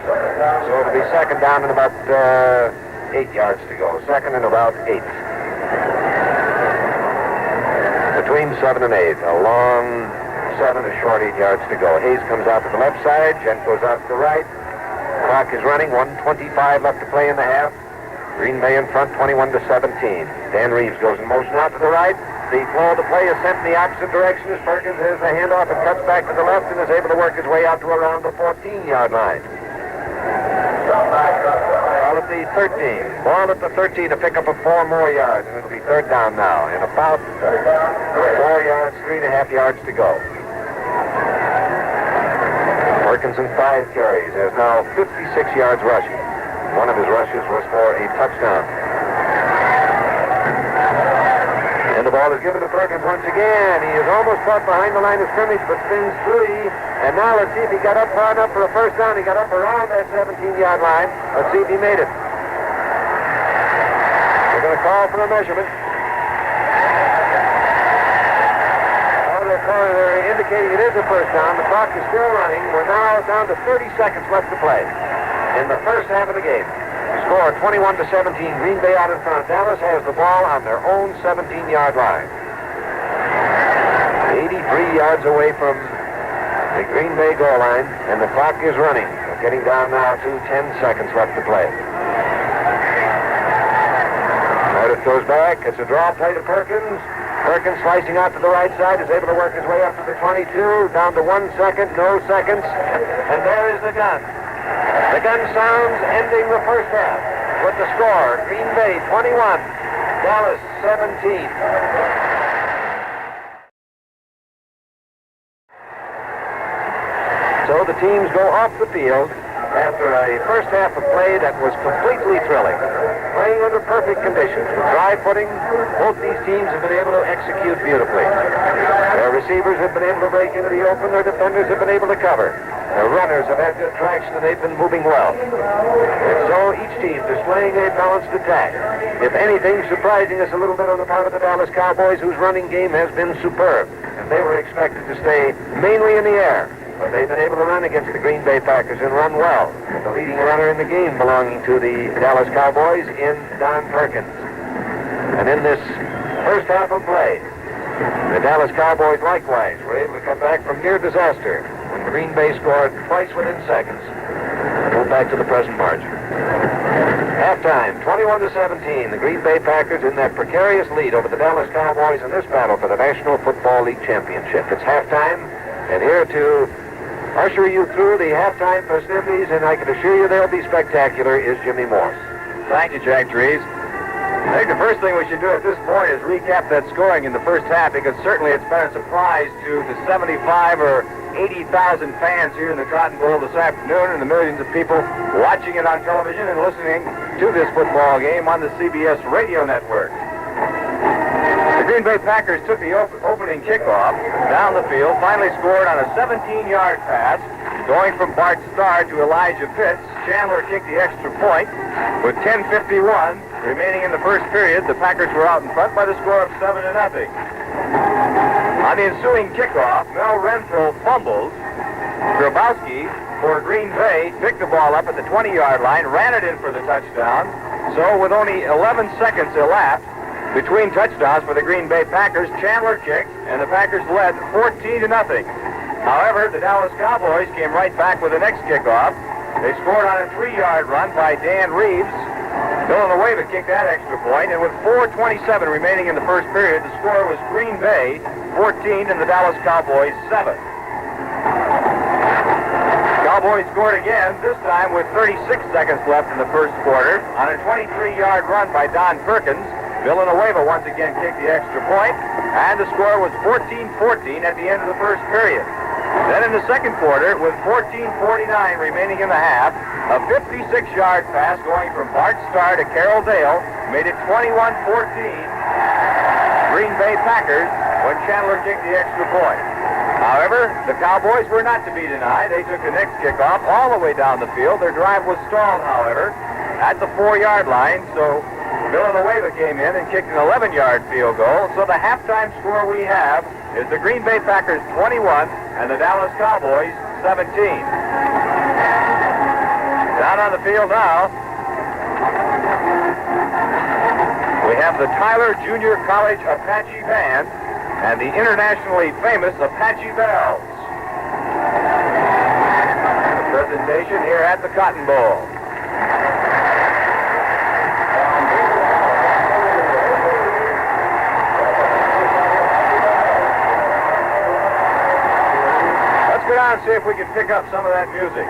So it'll be second down and about 8 yards to go. Second and about 8. Between 7 and 8. A long 7, a short 8 yards to go. Hayes comes out to the left side. Gent goes out to the right. Clock is running. 1:25 left to play in the half. Green Bay in front, 21-17. Dan Reeves goes in motion out to the right. The flow of the play is sent in the opposite direction as Perkins has the handoff and cuts back to the left and is able to work his way out to around the 14-yard line. Ball at the 13. Ball at the 13 to pick up 4 more yards, and it'll be third down now. And about 4 yards, 3.5 yards to go. Perkinson 5 carries. There's now 56 yards rushing. One of his rushes was for a touchdown. And the ball is given to Perkins once again. He is almost caught behind the line of scrimmage, but spins free. And now let's see if he got up far enough for a first down. He got up around that 17-yard line. Let's see if he made it. We're going to call for a measurement. They're indicating it is a first down. The clock is still running. We're now down to 30 seconds left to play in the first half of the game. The score 21-17. Green Bay out in front. Dallas has the ball on their own 17-yard line. 83 yards away from the Green Bay goal line, and the clock is running. We're getting down now to 10 seconds left to play. Meredith goes back. It's a draw play to Perkins. Perkins slicing out to the right side is able to work his way up to the 22, down to 1 second, no seconds, and there is the gun. The gun sounds, ending the first half with the score, Green Bay 21, Dallas 17. So the teams go off the field after a first half of play that was completely thrilling. Playing under perfect conditions. With dry footing, both these teams have been able to execute beautifully. Their receivers have been able to break into the open. Their defenders have been able to cover. Their runners have had good traction, and they've been moving well. And so each team displaying a balanced attack. If anything, surprising us a little bit on the part of the Dallas Cowboys, whose running game has been superb. And they were expected to stay mainly in the air. But they've been able to run against the Green Bay Packers and run well. The leading runner in the game belonging to the Dallas Cowboys in Don Perkins. And in this first half of play, the Dallas Cowboys likewise were able to come back from near disaster when Green Bay scored twice within seconds. Go back to the present margin. Halftime, 21-17. The Green Bay Packers in that precarious lead over the Dallas Cowboys in this battle for the National Football League Championship. It's halftime, and here to usher you through the halftime festivities, and I can assure you they'll be spectacular, is Jimmy Morse. Thank you, Jack Reeves. I think the first thing we should do at this point is recap that scoring in the first half, because certainly it's been a surprise to the 75 or 80,000 fans here in the Cotton Bowl this afternoon, and the millions of people watching it on television and listening to this football game on the CBS radio network. The Green Bay Packers took the opening kickoff down the field, finally scored on a 17-yard pass, going from Bart Starr to Elijah Pitts. Chandler kicked the extra point. With 10:51 remaining in the first period, the Packers were out in front by the score of 7-0. On the ensuing kickoff, Mel Renfro fumbles. Grabowski for Green Bay picked the ball up at the 20-yard line, ran it in for the touchdown. So with only 11 seconds elapsed between touchdowns for the Green Bay Packers, Chandler kicked, and the Packers led 14-0. However, the Dallas Cowboys came right back with the next kickoff. They scored on a 3-yard run by Dan Reeves. Villanueva kicked that extra point, and with 4:27 remaining in the first period, the score was Green Bay 14 and the Dallas Cowboys 7. Cowboys scored again, this time with 36 seconds left in the first quarter. On a 23-yard run by Don Perkins, Villanueva once again kicked the extra point, and the score was 14-14 at the end of the first period. Then in the second quarter, with 14:49 remaining in the half, a 56-yard pass going from Bart Starr to Carroll Dale made it 21-14 Green Bay Packers when Chandler kicked the extra point. However, the Cowboys were not to be denied. They took the next kickoff all the way down the field. Their drive was stalled, however, at the 4-yard line, so Villanueva came in and kicked an 11-yard field goal. So the halftime score we have is the Green Bay Packers 21 and the Dallas Cowboys 17. Down on the field now, we have the Tyler Junior College Apache Band and the internationally famous Apache Bells. The presentation here at the Cotton Bowl. Go down and see if we can pick up some of that music.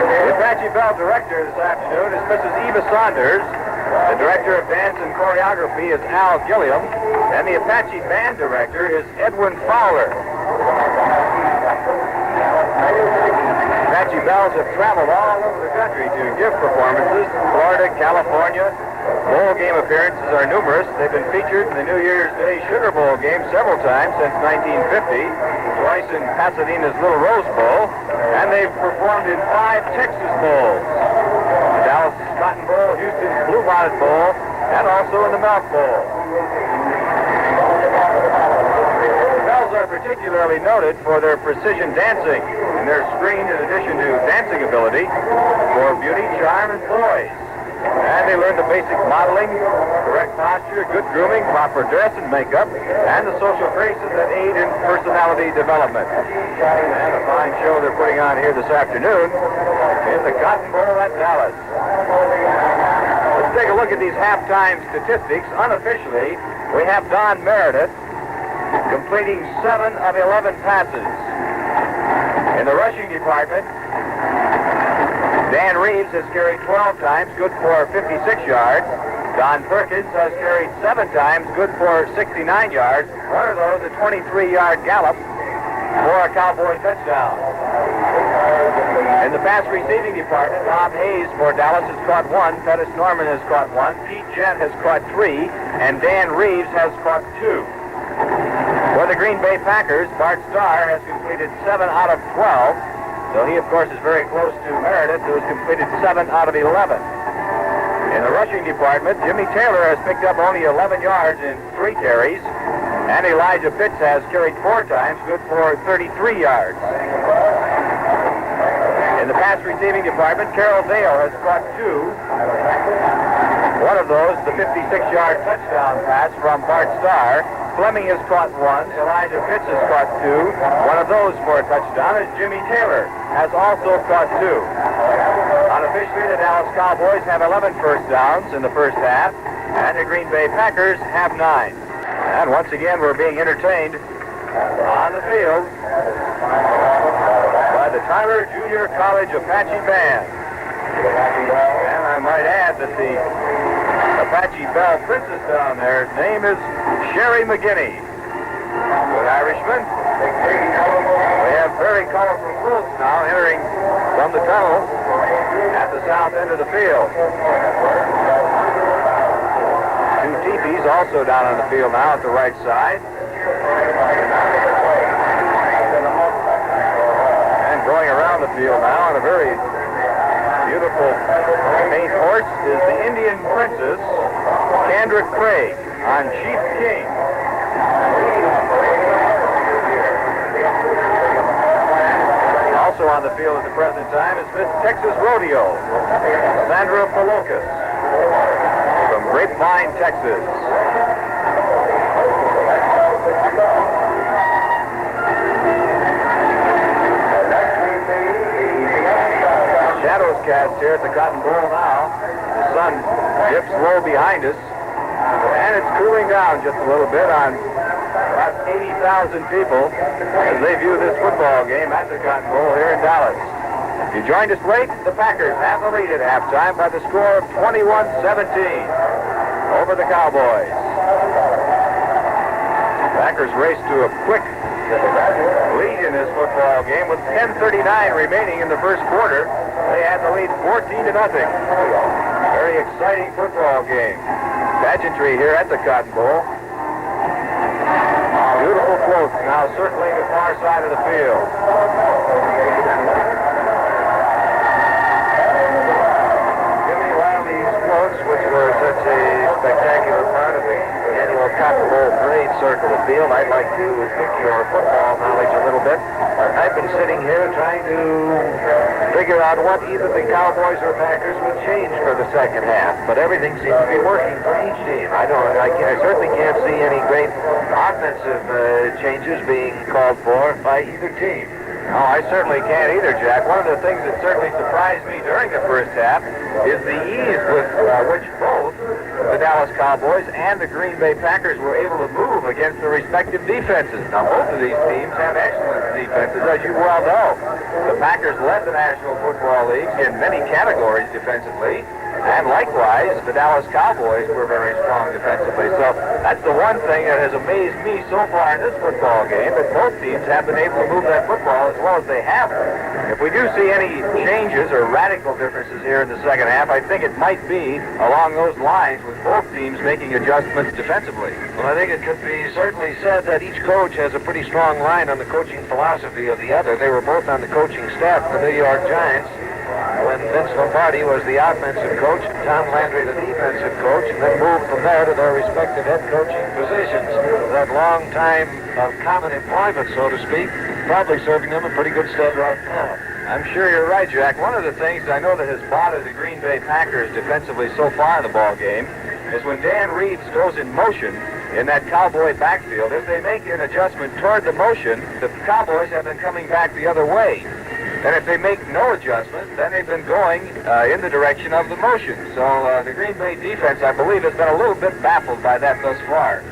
The Apache Bell director this afternoon is Mrs. Eva Saunders. The director of dance and choreography is Al Gilliam. And the Apache band director is Edwin Fowler. Apache Bells have traveled all over the country to give performances. Florida, California. Bowl game appearances are numerous. They've been featured in the New Year's Day Sugar Bowl game several times since 1950, twice in Pasadena's Little Rose Bowl, and they've performed in 5 Texas Bowls. The Dallas Cotton Bowl, Houston's Bluebonnet Bowl, and also in the Milk Bowl. Are particularly noted for their precision dancing, and they're screened in addition to dancing ability for beauty, charm, and poise. And they learn the basic modeling, correct posture, good grooming, proper dress and makeup, and the social graces that aid in personality development. And a fine show they're putting on here this afternoon in the Cotton Bowl at Dallas. Let's take a look at these halftime statistics. Unofficially, we have Don Meredith completing 7 of 11 passes. In the rushing department, Dan Reeves has carried 12 times, good for 56 yards. Don Perkins has carried 7 times, good for 69 yards. One of those, a 23-yard gallop for a Cowboy touchdown. In the pass receiving department, Bob Hayes for Dallas has caught 1, Pettis Norman has caught 1, Pete Gent has caught 3, and Dan Reeves has caught 2. For the Green Bay Packers, Bart Starr has completed 7 out of 12. So he, of course, is very close to Meredith, who has completed 7 out of 11. In the rushing department, Jimmy Taylor has picked up only 11 yards in 3 carries. And Elijah Pitts has carried 4 times, good for 33 yards. In the pass receiving department, Carroll Dale has caught 2. One of those, the 56-yard touchdown pass from Bart Starr. Fleming has caught 1. Elijah Pitts has caught 2. One of those for a touchdown is Jimmy Taylor has also caught 2. Unofficially, the Dallas Cowboys have 11 first downs in the first half, and the Green Bay Packers have 9. And once again, we're being entertained on the field the Tyler Junior College Apache Band. And I might add that the Apache Bell Princess down there, her name is Sherry McGinney. Good Irishman. We have very colorful floats now entering from the tunnel at the south end of the field. Two teepees also down on the field now at the right side. And going around the field now on a very beautiful paint horse is the Indian Princess, Kendrick Craig, on Chief King. Also on the field at the present time is Miss Texas Rodeo, Sandra Palokas, from Grapevine, Texas. Shadows cast here at the Cotton Bowl now. The sun dips low behind us, and it's cooling down just a little bit on about 80,000 people as they view this football game at the Cotton Bowl here in Dallas. If you joined us late, the Packers have the lead at halftime by the score of 21-17 over the Cowboys. Packers race to a quick lead in this football game with 10:39 remaining in the first quarter. They had the lead 14-0. Very exciting football game. Pageantry here at the Cotton Bowl. Beautiful floats now circling the far side of the field. Jimmy, while these floats, which were such a spectacular part of the annual Cotton Bowl parade, circle the field, I'd like to pick your football knowledge a little bit. I've been sitting here trying to figure out what either the Cowboys or Packers would change for the second half, but everything seems to be working for each team. I certainly can't see any great offensive changes being called for by either team. No, I certainly can't either, Jack. One of the things that certainly surprised me during the first half is the ease with which both the Dallas Cowboys and the Green Bay Packers were able to move against their respective defenses. Now, both of these teams have excellent defenses, as you well know. The Packers led the National Football League in many categories defensively, and likewise, the Dallas Cowboys were very strong defensively. So that's the one thing that has amazed me so far in this football game, that both teams have been able to move that football as well as they have. If we do see any changes or radical differences here in the second half, I think it might be along those lines, with both teams making adjustments defensively. Well, I think it could be certainly said that each coach has a pretty strong line on the coaching philosophy of the other. They were both on the coaching staff of the New York Giants when Vince Lombardi was the offensive coach and Tom Landry the defensive coach, and then moved from there to their respective head coaching positions. That long time of common employment, so to speak, probably serving them a pretty good stead right now. I'm sure you're right, Jack. One of the things I know that has bothered the Green Bay Packers defensively so far in the ball game is when Dan Reeves goes in motion in that Cowboy backfield. If they make an adjustment toward the motion, the Cowboys have been coming back the other way. And if they make no adjustment, then they've been going in the direction of the motion. So the Green Bay defense, I believe, has been a little bit baffled by that thus far.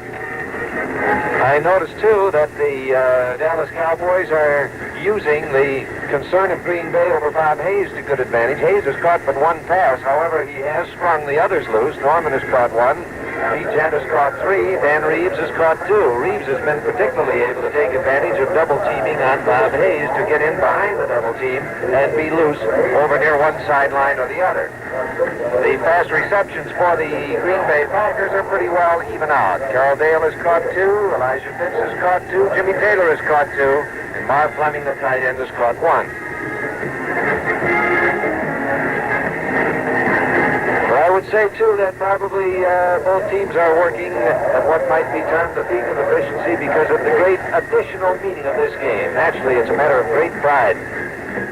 I noticed, too, that the Dallas Cowboys are using the concern of Green Bay over Bob Hayes to good advantage. Hayes has caught but one pass. However, he has sprung the others loose. Norman has caught one. Pete Gent has caught three. Dan Reeves has caught two. Reeves has been particularly able to take advantage of double teaming on Bob Hayes to get in behind the double team and be loose over near one sideline or the other. The pass receptions for the Green Bay Packers are pretty well even out. Carroll Dale has caught two. Elijah Pitts has caught two. Jimmy Taylor has caught two. And Marv Fleming, the tight end, has caught one. But I would say, too, that probably both teams are working at what might be termed the peak of efficiency because of the great additional meaning of this game. Naturally, it's a matter of great pride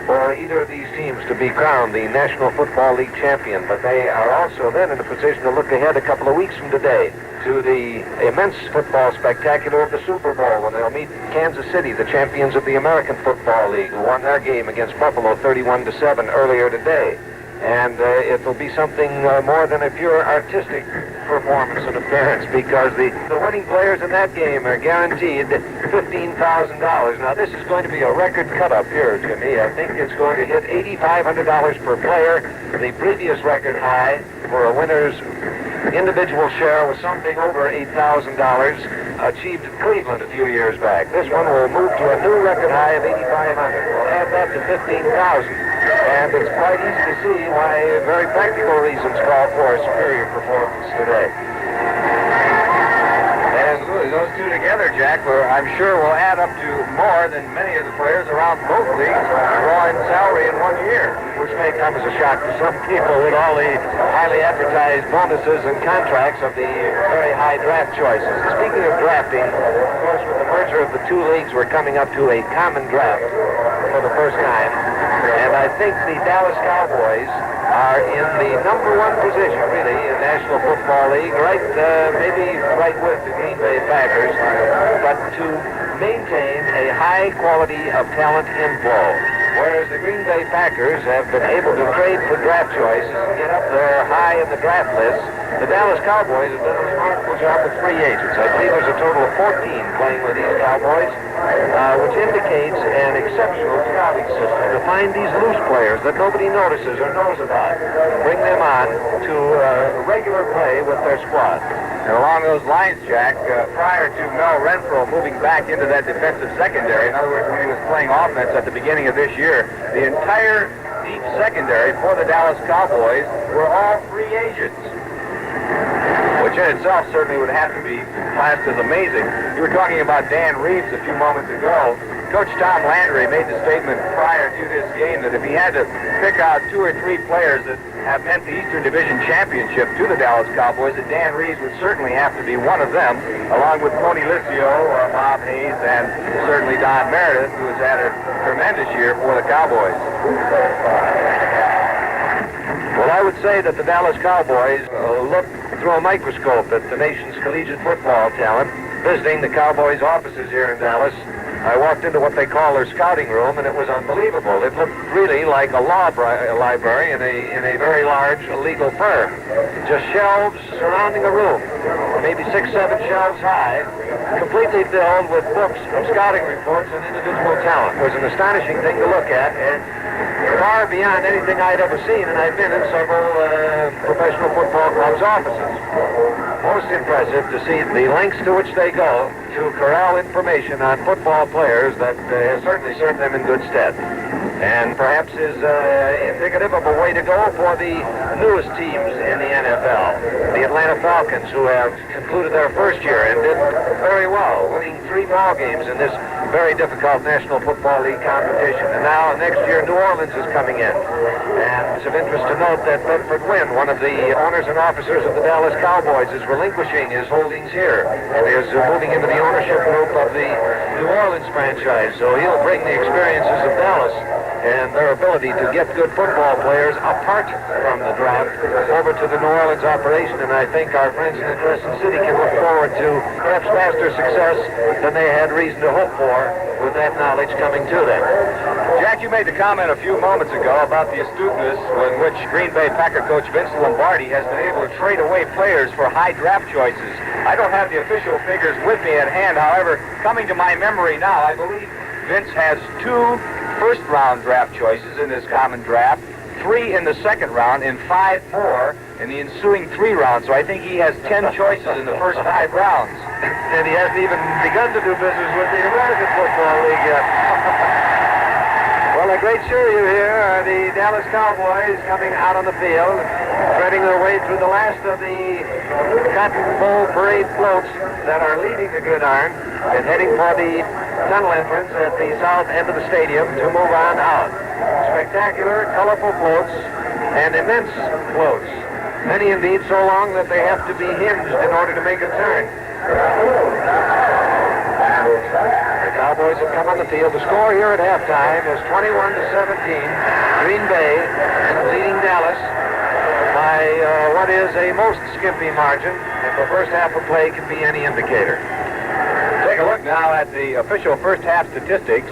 for either of these teams to be crowned the National Football League champion, but they are also then in a position to look ahead a couple of weeks from today to the immense football spectacular of the Super Bowl when they'll meet Kansas City, the champions of the American Football League, who won their game against Buffalo 31-7 earlier today. And it will be something more than a pure artistic performance and appearance, because the winning players in that game are guaranteed $15,000. Now, this is going to be a record cut-up here, Jimmy. I think it's going to hit $8,500 per player. The previous record high for a winner's individual share was something over $8,000, achieved in Cleveland a few years back. This one will move to a new record high of $8,500. We'll add that to $15,000. And it's quite easy to see why very practical reasons call for a superior performance today. And those two together, Jack, I'm sure will add up to more than many of the players around both leagues draw in salary in 1 year. Which may come as a shock to some people with all the highly advertised bonuses and contracts of the very high draft choices. Speaking of drafting, of course, with the merger of the two leagues, we're coming up to a common draft for the first time. And I think the Dallas Cowboys are in the number one position, really, in the National Football League, right, maybe right with the Green Bay Packers, but to maintain a high quality of talent inflow. Whereas the Green Bay Packers have been able to trade for draft choices and get up there high in the draft list, the Dallas Cowboys have done a remarkable job with free agents. I believe there's a total of 14 playing with these Cowboys, which indicates an exceptional scouting system to find these loose players that nobody notices or knows about, bring them on to regular play with their squad. And along those lines, Jack, prior to Mel Renfro moving back into that defensive secondary, in other words, when he was playing offense at the beginning of this year, the entire deep secondary for the Dallas Cowboys were all free agents, which in itself certainly would have to be classed as amazing. You were talking about Dan Reeves a few moments ago. Coach Tom Landry made the statement prior to this game that if he had to pick out 2 or 3 players that have meant the Eastern Division Championship to the Dallas Cowboys, that Dan Reeves would certainly have to be one of them, along with Tony Liscio, Bob Hayes, and certainly Don Meredith, who has had a tremendous year for the Cowboys. Well, I would say that the Dallas Cowboys look through a microscope at the nation's collegiate football talent. Visiting the Cowboys offices here in Dallas, I walked into what they call their scouting room, and it was unbelievable. It looked really like a law library in a very large legal firm. Just shelves surrounding a room, maybe 6, 7 shelves high, completely filled with books of scouting reports and individual talent. It was an astonishing thing to look at, and far beyond anything I'd ever seen, and I've been in several professional football clubs' offices. Most impressive to see the lengths to which they go to corral information on football players that has certainly served them in good stead. And perhaps is indicative of a way to go for the newest teams in the NFL. The Atlanta Falcons, who have concluded their first year and did very well, winning 3 ball games in this very difficult National Football League competition. And now, next year, New Orleans is coming in. And it's of interest to note that Bedford Wynn, one of the owners and officers of the Dallas Cowboys, is relinquishing his holdings here and is moving into the ownership group of the New Orleans franchise. So he'll bring the experiences of Dallas and their ability to get good football players apart from the draft over to the New Orleans operation, and I think our friends in the Crescent City can look forward to perhaps faster success than they had reason to hope for with that knowledge coming to them. Jack, you made the comment a few moments ago about the astuteness with which Green Bay Packer coach Vince Lombardi has been able to trade away players for high draft choices. I don't have the official figures with me at hand, however, coming to my memory now, I believe Vince has 2 first-round draft choices in this common draft, 3 in the second round, and 5 more in the ensuing 3 rounds. So I think he has 10 choices in the first 5 rounds. And he hasn't even begun to do business with the American Football League yet. Well, a great show you here are the Dallas Cowboys coming out on the field, threading their way through the last of the Cotton Bowl parade floats that are leaving the gridiron and heading for the tunnel entrance at the south end of the stadium to move on out. Spectacular, colorful floats and immense floats. Many indeed so long that they have to be hinged in order to make a turn. The Cowboys have come on the field. The score here at halftime is 21-17. Green Bay leading Dallas by what is a most skimpy margin, if the first half of play can be any indicator. Take a look now at the official first half statistics.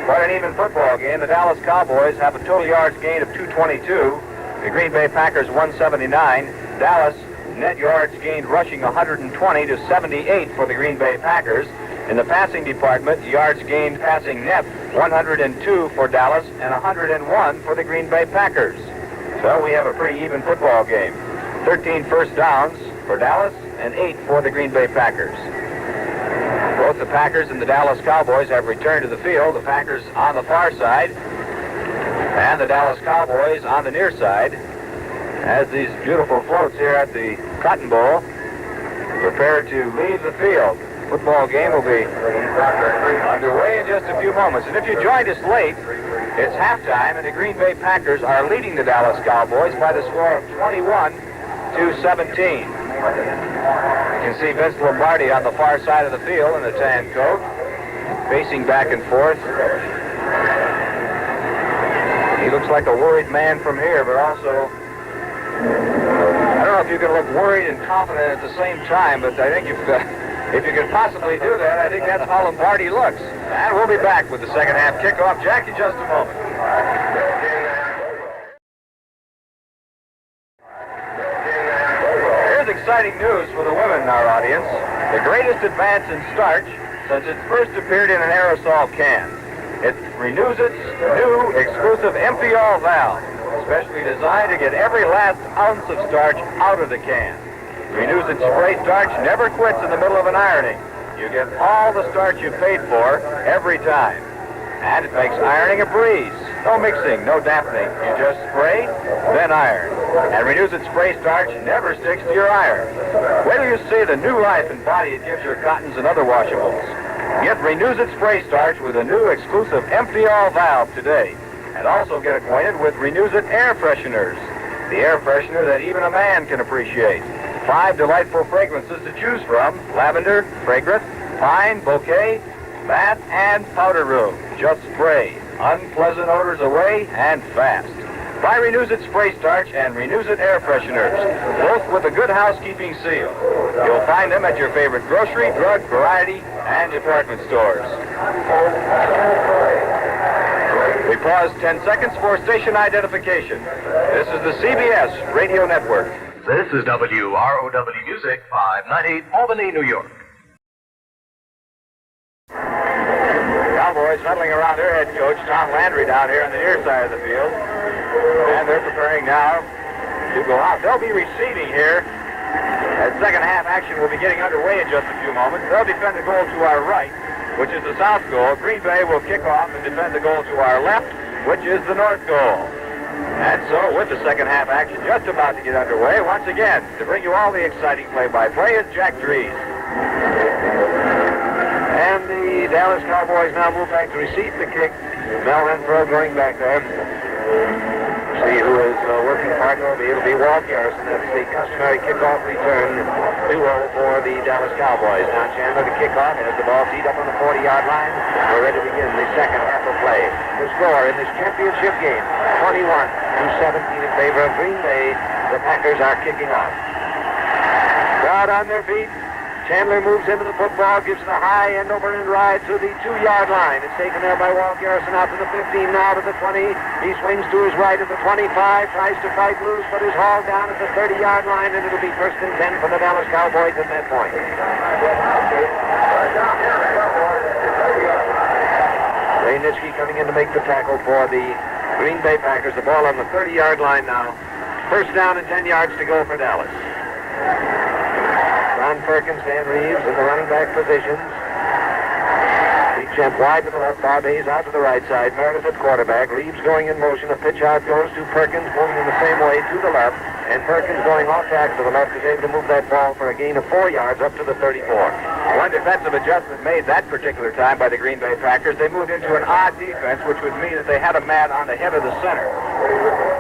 Quite an even football game. The Dallas Cowboys have a total yards gain of 222. The Green Bay Packers 179. Dallas net yards gained rushing 120 to 78 for the Green Bay Packers. In the passing department, yards gained passing net 102 for Dallas and 101 for the Green Bay Packers. So we have a pretty even football game. 13 first downs for Dallas and 8 for the Green Bay Packers. Both the Packers and the Dallas Cowboys have returned to the field. The Packers on the far side and the Dallas Cowboys on the near side, as these beautiful floats here at the Cotton Bowl prepare to leave the field. Football game will be underway in just a few moments. And if you joined us late, it's halftime, and the Green Bay Packers are leading the Dallas Cowboys by the score of 21-17. You can see Vince Lombardi on the far side of the field in the tan coat, pacing back and forth. He looks like a worried man from here, but also, I don't know if you can look worried and confident at the same time, but I think if you can possibly do that, I think that's how Lombardi looks. And we'll be back with the second half kickoff. Jack, in just a moment. Here's exciting news for the women in our audience. The greatest advance in starch since it first appeared in an aerosol can. It renews its new exclusive empty-all valve, specially designed to get every last ounce of starch out of the can. Renews its spray starch never quits in the middle of an ironing. You get all the starch you paid for every time. And it makes ironing a breeze. No mixing, no dampening. You just spray, then iron. And Renews its spray starch never sticks to your iron. Wait till you see the new life and body it gives your cottons and other washables. Get Renews its spray starch with a new exclusive empty-all valve today. And also get acquainted with Renews it air fresheners. The air freshener that even a man can appreciate. 5 delightful fragrances to choose from: lavender, fragrant, pine, bouquet, bath, and powder room. Just spray. Unpleasant odors away and fast. Buy Renews It spray starch and Renews It air fresheners, both with a good housekeeping seal. You'll find them at your favorite grocery, drug, variety, and department stores. We pause 10 seconds for station identification. This is the CBS Radio Network. This is WROW Music, 590 Albany, New York. Cowboys huddling around their head coach, Tom Landry, down here on the near side of the field. And they're preparing now to go out. They'll be receiving here. That second half action will be getting underway in just a few moments. They'll defend the goal to our right, which is the south goal. Green Bay will kick off and defend the goal to our left, which is the north goal. And so, with the second half action just about to get underway, once again, to bring you all the exciting play-by-play is Jack Reeves. And the Dallas Cowboys now move back to receive the kick. Mel Renfro going back there. See who is working partner. It'll be Walt Garrison. That's the customary kickoff return duo for the Dallas Cowboys. Now Chandler to kick off has the ball teed up on the 40-yard line. We're ready to begin the second half of play. The score in this championship game, 21-17 in favor of Green Bay. The Packers are kicking off. Crowd on their feet. Chandler moves into the football, gives it a high end-over-end ride to the 2-yard line. It's taken there by Walt Garrison out to the 15, now to the 20. He swings to his right at the 25, tries to fight loose, but is hauled down at the 30-yard line, and it'll be 1st and 10 for the Dallas Cowboys at that point. Ray Nitschke coming in to make the tackle for the Green Bay Packers. The ball on the 30-yard line now. 1st down and 10 yards to go for Dallas. Don Perkins, Dan Reeves in the running back positions. Big Champ wide to the left, Bob Hayes out to the right side. Meredith at quarterback. Reeves going in motion. A pitch out goes to Perkins, moving in the same way to the left. And Perkins going off tack to the left is able to move that ball for a gain of 4 yards up to the 34. One defensive adjustment made that particular time by the Green Bay Packers. They moved into an odd defense, which would mean that they had a man on the head of the center.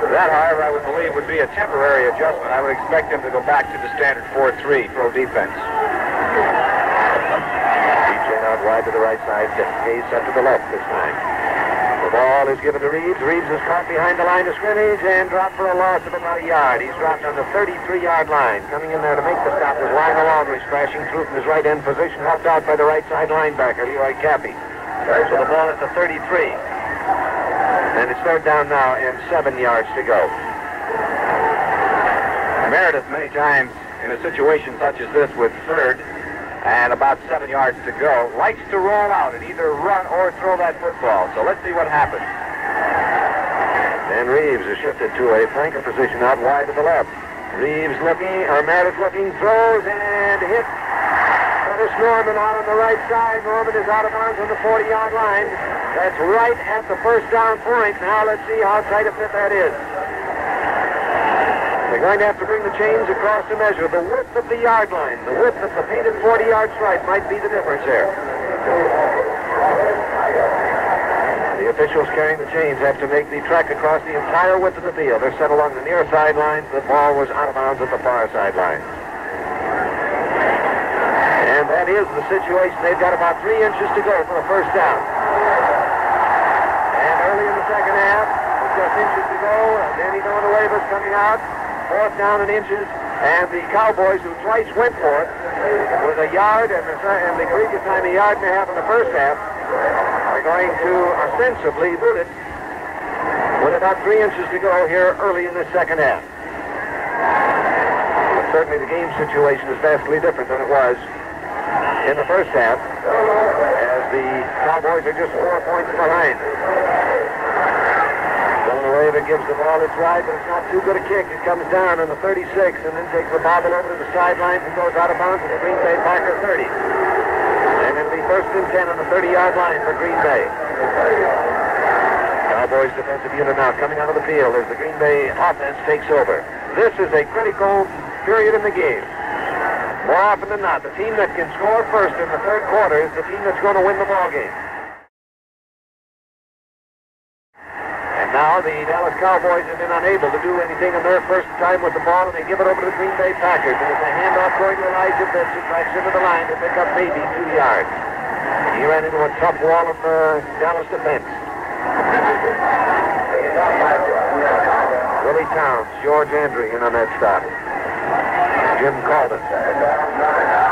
That, however, I would believe would be a temporary adjustment. I would expect them to go back to the standard 4-3 pro defense. Chain out wide to the right side. Hayes set to the left this time. The ball is given to Reeves. Reeves is caught behind the line of scrimmage and dropped for a loss of about a yard. He's dropped on the 33-yard line. Coming in there to make the stop is Lionel Aldridge, crashing through from his right end position, helped out by the right side linebacker, Leroy Cappy. So the ball at the 33. And it's 3rd down now and 7 yards to go. Meredith, many times in a situation such as this with third and about 7 yards to go, likes to roll out and either run or throw that football. So let's see what happens. And Reeves is shifted to a flanker position out wide to the left. Reeves looking, or Meredith looking, throws and hits. Curtis Norman out on the right side. Norman is out of bounds on the 40-yard line. That's right at the first down point. Now let's see how tight a fit that is. They're going to have to bring the chains across to measure the width of the yard line. The width of the painted 40-yard stripe might be the difference there. The officials carrying the chains have to make the track across the entire width of the field. They're set along the near sideline. The ball was out of bounds at the far sideline. And that is the situation. They've got about 3 inches to go for a first down. And early in the second half, with just inches to go, Danny Villanueva's coming out. Fourth down and inches. And the Cowboys, who twice went for it, with a yard and the previous time a yard and a half in the first half, are going to ostensibly boot it with about 3 inches to go here early in the second half. But certainly the game situation is vastly different than it was in the first half, as the Cowboys are just 4 points behind. Villanueva gives the ball its ride, but it's not too good a kick. It comes down on the 36 and then takes the bobble over to the sidelines and goes out of bounds at the Green Bay Packer 30. And it'll be first and 10 on the 30-yard line for Green Bay. Cowboys defensive unit now coming out of the field as the Green Bay offense takes over. This is a critical period in the game. More often than not, the team that can score first in the third quarter is the team that's going to win the ball game. And now the Dallas Cowboys have been unable to do anything on their first time with the ball, and they give it over to the Green Bay Packers. And it's a handoff going to Elijah Pitts, who tracks into the line to pick up maybe 2 yards. He ran into a tough wall of the Dallas defense. Willie Towns, George Andrew in on that stop. Jim Calden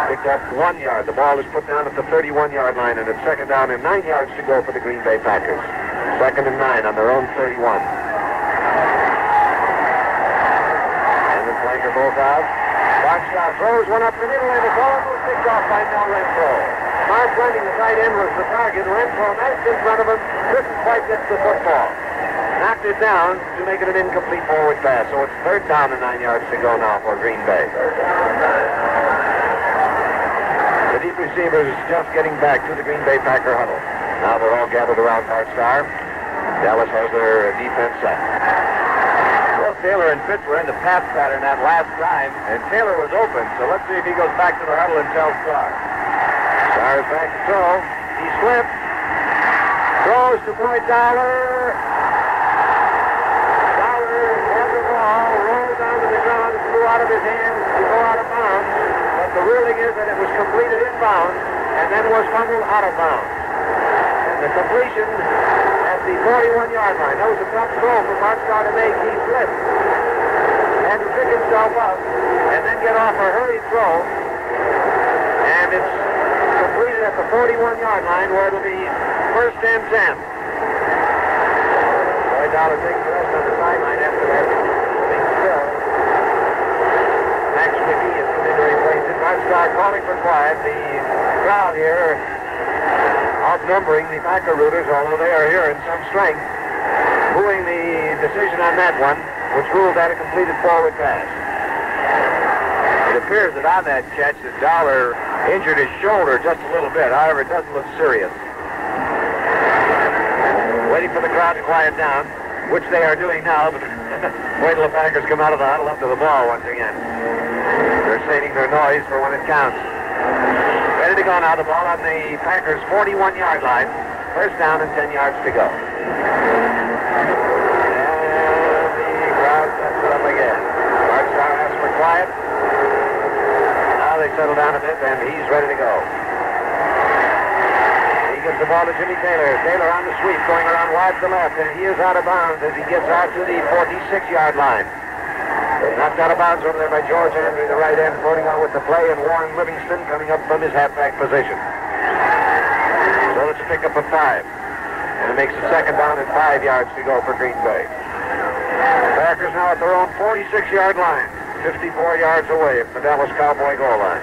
picked up 1 yard. The ball is put down at the 31-yard line, and it's second down and 9 yards to go for the Green Bay Packers. Second and 9 on their own 31. And the flanker both out. Bart Starr throws one up the middle, and it's almost picked off by Mel Renfro. Mark Running, the tight end, was the target. Renfro matched in front of him, couldn't quite get the football. Knocked it down to make it an incomplete forward pass. So it's third down and 9 yards to go now for Green Bay. The deep receivers just getting back to the Green Bay Packer huddle. Now they're all gathered around Bart Starr. Dallas has their defense set. Well, Taylor and Pitts were in the pass pattern that last time, and Taylor was open. So let's see if he goes back to the huddle and tells Starr. Starr is back to throw. He slipped. Throws to Boyd Dollar. Out of his hands to go out of bounds, but the ruling is that it was completed in bounds and then was fumbled out of bounds. And the completion at the 41-yard line. That was a tough throw for Bart Starr to make. He slipped. He had to pick himself up and then get off a hurried throw. And it's completed at the 41-yard line where it'll be first and 10. Boyd Dollar takes the rest on the sideline after that. Big spill. Max McGee is coming to replace it. Bart Starr calling for quiet. The crowd here outnumbering the Packer rooters, although they are here in some strength, booing the decision on that one, which ruled that a completed forward pass. It appears that on that catch, that Dollar injured his shoulder just a little bit. However, it doesn't look serious. Waiting for the crowd to quiet down, which they are doing now, but wait till the Packers come out of the huddle up to the ball once again. They're saving their noise for when it counts. Ready to go now, the ball on the Packers' 41-yard line. First down and 10 yards to go. And the crowd sets it up again. Bart Starr asks for quiet. Now they settle down a bit, and he's ready to go. He gives the ball to Jimmy Taylor. Taylor on the sweep, going around wide to the left, and he is out of bounds as he gets out to the 46-yard line. Knocked out of bounds over there by George Andrew, the right end, floating out with the play, and Warren Livingston coming up from his halfback position. So it's a pickup of 5. And it makes it second down and 5 yards to go for Green Bay. Packers now at their own 46-yard line. 54 yards away from the Dallas Cowboy goal line.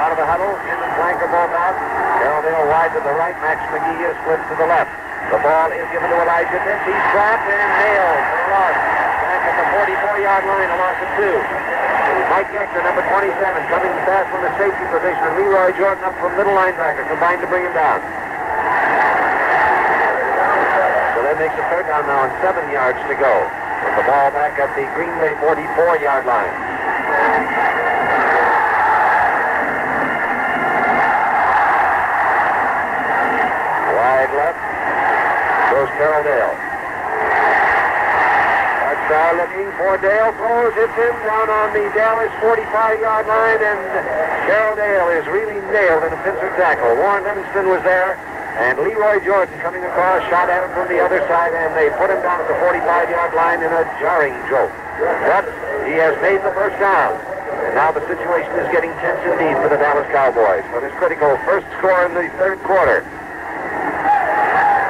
Out of the huddle, in the flanker both out. Carroll wide to the right. Max McGee is flipped to the left. The ball is given to Elijah Pitts. He's trapped and nailed for a loss. Back at the 44-yard line, a loss of 2. Mike Yechter, number 27, coming fast from the safety position. And Leroy Jordan up from middle linebacker, combined to bring him down. So that makes a third down now and 7 yards to go. With the ball back at the Green Bay 44-yard line. Wide left goes Carroll Dale. Bart Starr looking for Dale. Throws, hits him down on the Dallas 45-yard line, and Carroll Dale is really nailed in a pincer tackle. Warren Livingston was there, and Leroy Jordan coming across, shot at him from the other side, and they put him down at the 45-yard line in a jarring jolt. But he has made the first down. And now the situation is getting tense indeed for the Dallas Cowboys. For this critical first score in the third quarter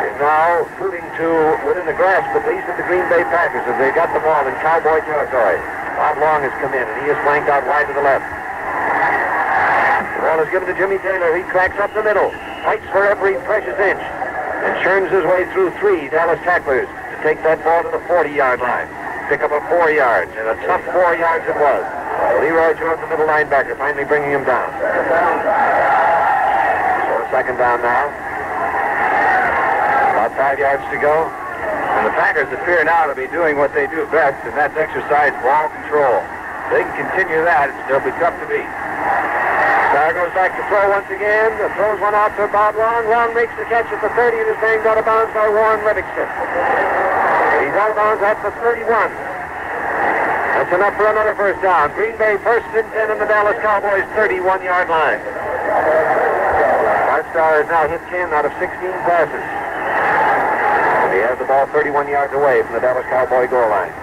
is now moving to within the grasp, at least, of the Green Bay Packers as they've got the ball in Cowboy territory. Bob Long has come in, and he is flanked out wide to the left. The ball is given to Jimmy Taylor. He cracks up the middle, fights for every precious inch, and churns his way through 3 Dallas tacklers to take that ball to the 40-yard line. Pick up a 4 yards, and a tough 4 yards it was. Leroy Jordan, the middle linebacker, finally bringing him down. So a second down now. About 5 yards to go. And the Packers appear now to be doing what they do best, and that's exercise ball control. If they can continue that, they'll be tough to beat. Starr goes back to throw once again. Throws one out to Bob Long. Long makes the catch at the 30 and is banged out of bounds by Warren Livingston. He's out of bounds at the 31. That's enough for another first down. Green Bay first and 10 on the Dallas Cowboys 31-yard line. Bart Starr has now hit 10 out of 16 passes. And he has the ball 31 yards away from the Dallas Cowboy goal line.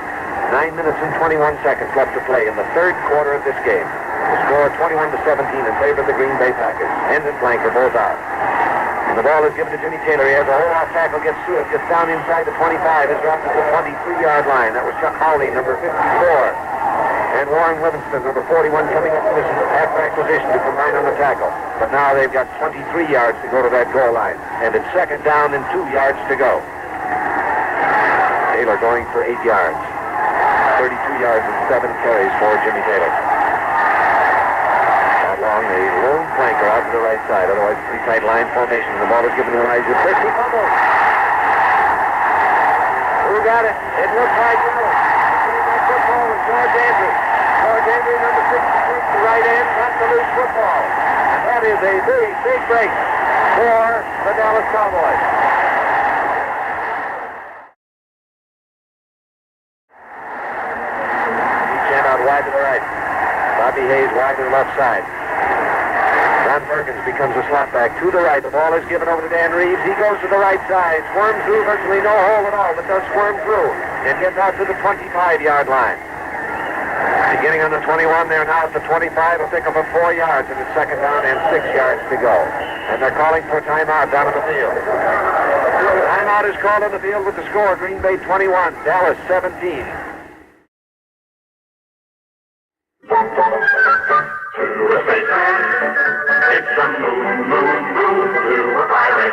9 minutes and 21 seconds left to play in the third quarter of this game. The score 21-17 in favor of the Green Bay Packers. End and flanker both out. And the ball is given to Jimmy Taylor. He has a whole off tackle, gets through it, gets down inside the 25, is dropped at the 23-yard line. That was Chuck Hawley, number 54. And Warren Livingston, number 41, coming up from his halfback position to combine on the tackle. But now they've got 23 yards to go to that goal line. And it's second down and 2 yards to go. Taylor going for 8 yards. 32 yards and 7 carries for Jimmy Taylor. Long, a lone flanker out to the right side. Otherwise, pretty tight line formation. The ball is given to Elijah Pitts. He fumbles. Who got it? It looks like that football was George Andrews. George Andrews, number 66, the right end, got the loose football. And that is a big, big break for the Dallas Cowboys. He came out wide to the right. Bobby Hayes wide to the left side. Don Perkins becomes a slapback to the right. The ball is given over to Dan Reeves. He goes to the right side, squirms through, virtually no hole at all, but does squirm through and gets out to the 25-yard line. Beginning on the 21, they're now at the 25, a pickup of 4 yards, and it's second down and 6 yards to go. And they're calling for a timeout down on the field. Timeout is called on the field with the score, Green Bay 21, Dallas 17. It's a moon, moon, moon to a pirate.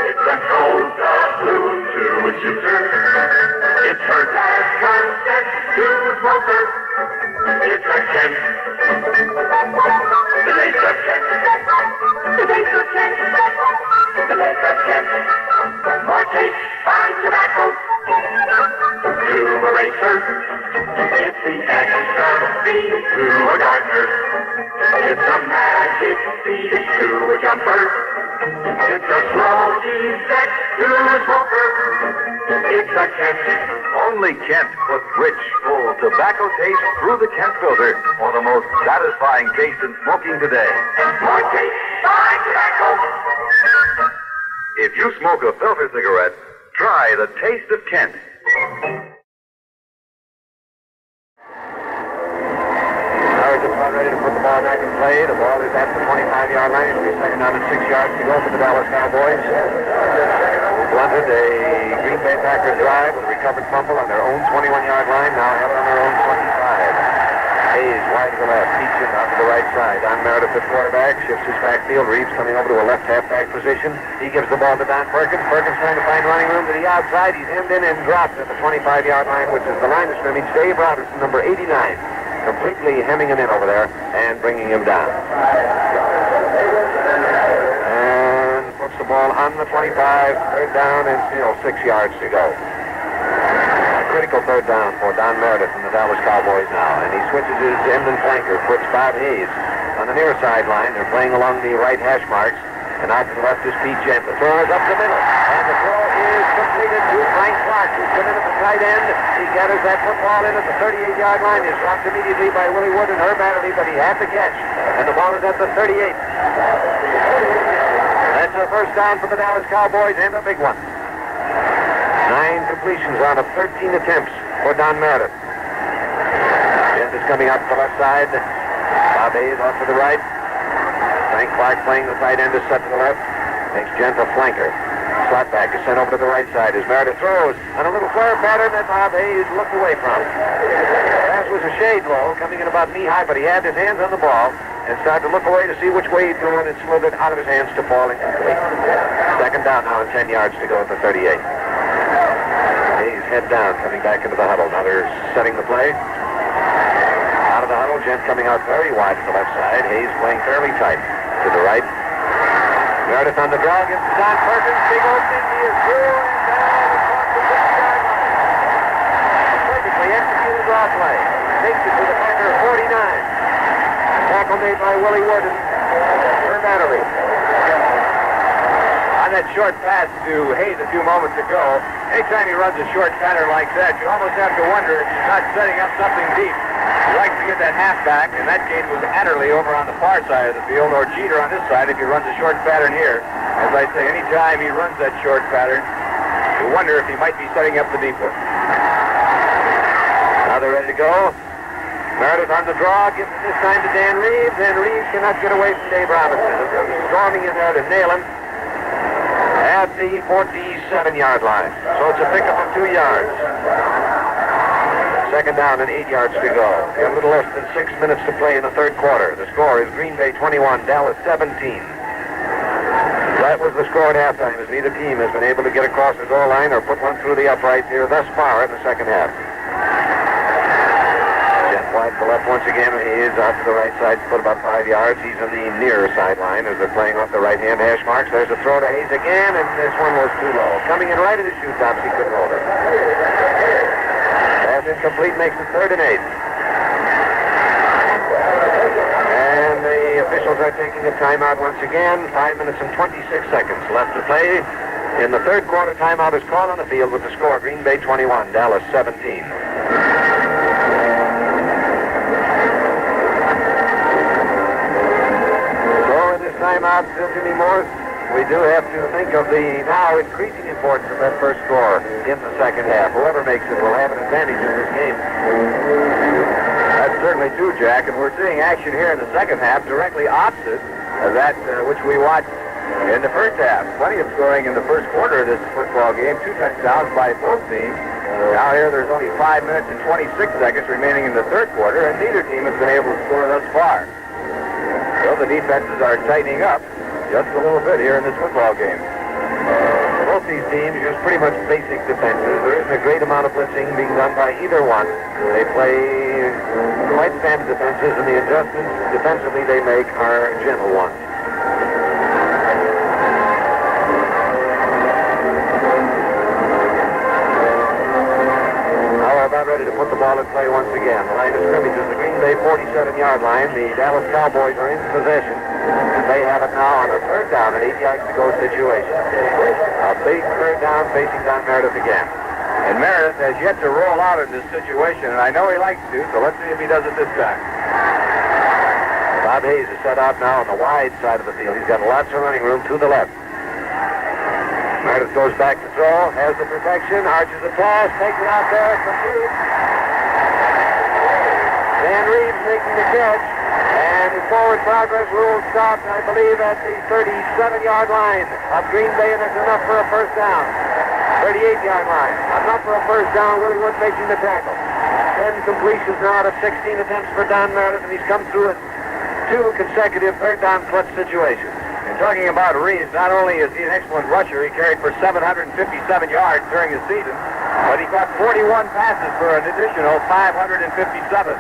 It's a cold doubloon to a shooter. It's her dad consent to a smoker. It's a Kent. The lace of Kent. The lace of Kent. The lace of Kent. More taste, fine tobacco. To a racer. It's the extra feed to a gardener. It's a magic feed to a jumper. It's a slow G-set to a smoker. It's a Kent. Only Kent puts rich, full tobacco taste through the Kent filter for the most satisfying taste in smoking today. More taste, fine tobacco. If you smoke a filter cigarette, try the taste of Kent. Ready to put the ball back in play. The ball is at the 25-yard line. It'll be second down and 6 yards to go for the Dallas Cowboys. blunted a Green Bay Packers drive with a recovered fumble on their own 21-yard line, now held on their own 25. Hayes wide to the left, Peachin out to the right side. Don Meredith at quarterback, shifts his backfield. Reeves coming over to a left halfback position. He gives the ball to Don Perkins. Perkins trying to find running room to the outside. He's hemmed in and dropped at the 25-yard line, which is the line of scrimmage. Dave Robertson, number 89, completely hemming him in over there and bringing him down. And puts the ball on the 25, third down, and still 6 yards to go. Critical third down for Don Meredith and the Dallas Cowboys now. And he switches his end and flanker, puts Bob Hayes on the near sideline. They're playing along the right hash marks. And out to the left is Pete Gent. The throw is up the middle. And the throw is completed to Frank Clark, who's come in at the tight end. He gathers that football in at the 38-yard line. Is dropped immediately by Willie Wood and Herb Adderley, but he had the catch. And the ball is at the 38. That's a first down for the Dallas Cowboys, and a big one. 9 completions out of 13 attempts for Don Meredith. Gent is coming out to the left side. Bob Hayes off to the right. Frank Clark playing the tight end is set to the left. Makes Gent a flanker. Slot back is sent over to the right side as Meredith throws on a little flare pattern that Bob Hayes looked away from. Pass was a shade low, coming in about knee-high, but he had his hands on the ball and started to look away to see which way he'd go, and it slithered out of his hands to fall incomplete. Second down now and 10 yards to go at the 38. Hayes head down, coming back into the huddle. Now they're setting the play. Out of the huddle, Gent coming out very wide to the left side. Hayes playing fairly tight to the right. Meredith on the draw, gets to Don Perkins. Big opening, he is through and down across the 50-yard line. A perfectly executed draw play. Takes it to the Packer 49. Tackle made by Willie Wood and Herb Adderley. That short pass to Hayes a few moments ago, anytime he runs a short pattern like that, you almost have to wonder if he's not setting up something deep. He likes to get that halfback. In that case, was Adderley over on the far side of the field, or Jeter on this side if he runs a short pattern here. As I say, anytime he runs that short pattern, you wonder if he might be setting up the deep one. Now they're ready to go. Meredith on the draw, gives it this time to Dan Reeves, and Reeves cannot get away from Dave Robinson. He's storming in there to nail him at the 47-yard line. So it's a pickup of 2 yards. Second down and 8 yards to go. We have a little less than 6 minutes to play in the third quarter. The score is Green Bay 21, Dallas 17. That was the score at halftime, as neither team has been able to get across the goal line or put one through the upright here thus far in the second half. Wide to the left once again. He is out to the right side, put about 5 yards. He's on the near sideline as they're playing off the right-hand hash marks. There's a throw to Hayes again, and this one was too low. Coming in right at his shoe tops, he couldn't hold it. Pass incomplete, makes it 3rd and 8. And the officials are taking a timeout once again. 5 minutes and 26 seconds left to play. In the third quarter, timeout is called on the field with the score Green Bay 21, Dallas 17. Timeout, still Jimmy Morris. We do have to think of the now increasing importance of that first score in the second half. Whoever makes it will have an advantage in this game. That's certainly true, Jack, and we're seeing action here in the second half directly opposite of that which we watched in the first half. Plenty of scoring in the first quarter of this football game. 2 touchdowns by both teams. Now here there's only 5 minutes and 26 seconds remaining in the third quarter, and neither team has been able to score thus far. So the defenses are tightening up just a little bit here in this football game. Both these teams use pretty much basic defenses. There isn't a great amount of blitzing being done by either one. They play quite standard defenses, and the adjustments defensively they make are gentle ones. About ready to put the ball in play once again. The line of scrimmage is the Green Bay 47-yard line. The Dallas Cowboys are in possession. They have it now on a third down and 8 yards to go situation. A big third down facing Don Meredith again. And Meredith has yet to roll out in this situation, and I know he likes to, so let's see if he does it this time. Bob Hayes is set out now on the wide side of the field. He's got lots of running room to the left. Meredith goes back to throw, has the protection, arches the pass, takes it out there, complete. Dan Reeves making the catch, and forward progress rule stopped, I believe, at the 37-yard line of Green Bay, and that's enough for a first down. 38-yard line. Enough for a first down. Willie Wood making the tackle. 10 completions now out of 16 attempts for Don Meredith, and he's come through it 2 consecutive third down clutch situations. And talking about Reeves, not only is he an excellent rusher, he carried for 757 yards during his season, but he caught 41 passes for an additional 557.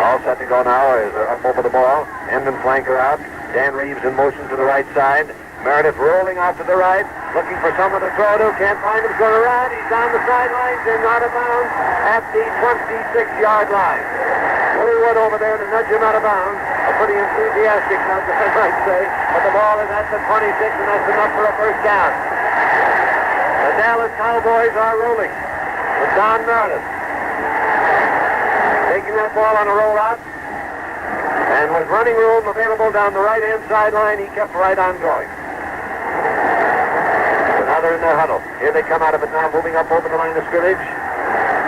All set to go now as they're up over the ball. End and flanker out. Dan Reeves in motion to the right side. Meredith rolling out to the right, looking for someone to throw to. Can't find him. He's going to run. He's down the sidelines and out of bounds at the 26-yard line. Willie Wood over there to nudge him out of bounds. A pretty enthusiastic nudge, I might say. But the ball is at the 26, and that's enough for a first down. The Dallas Cowboys are rolling with Don Meredith taking that ball on a rollout. And with running room available down the right-hand sideline, he kept right on going. Now they're in their huddle. Here they come out of it now, moving up over the line of scrimmage.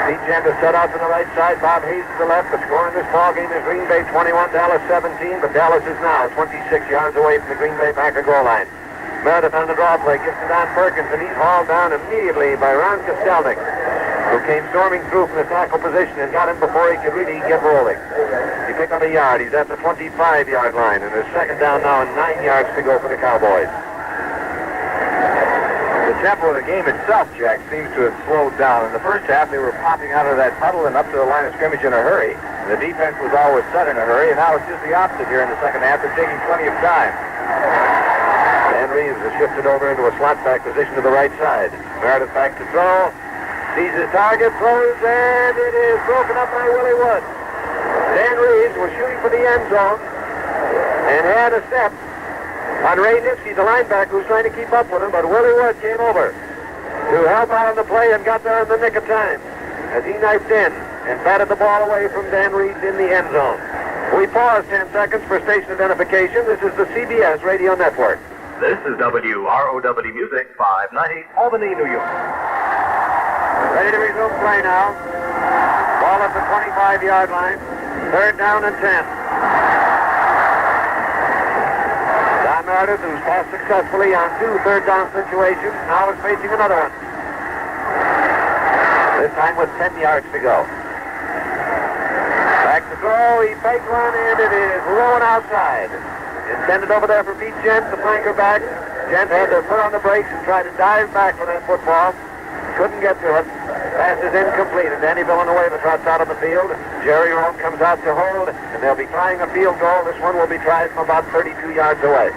Pete Gent is set out to the right side. Bob Hayes to the left. The score in this ball game is Green Bay 21, Dallas 17. But Dallas is now 26 yards away from the Green Bay Packer goal line. Meredith on the draw play gives to Don Perkins, and he's hauled down immediately by Ron Kostelnik, who came storming through from the tackle position and got him before he could really get rolling. He picked up a yard. He's at the 25-yard line, and there's second down now and 9 yards to go for the Cowboys. The tempo of the game itself, Jack, seems to have slowed down. In the first half, they were popping out of that huddle and up to the line of scrimmage in a hurry. And the defense was always set in a hurry, and now it's just the opposite here in the second half. They're taking plenty of time. Dan Reeves has shifted over into a slot back position to the right side. Meredith back to throw. Sees his target, throws, and it is broken up by Willie Wood. Dan Reeves was shooting for the end zone and had a step on Ray Nipsey, the linebacker, who's trying to keep up with him, but Willie Wood came over to help out on the play and got there in the nick of time as he knifed in and batted the ball away from Dan Reeves in the end zone. We pause 10 seconds for station identification. This is the CBS Radio Network. This is WROW Music 590, Albany, New York. Ready to resume play now. Ball at the 25-yard line. Third down and 10. Don Meredith, who's passed successfully on 2 third down situations, now is facing another one. This time with 10 yards to go. Back to throw. He faked one, and it is low and outside. Intended over there for Pete Gent, the flanker back. Gent had to put on the brakes and try to dive back for that football. Couldn't get to it. Pass is incomplete, and Danny Villanueva trots out on the field. Jerry Rome comes out to hold, and they'll be trying a field goal. This one will be tried from about 32 yards away.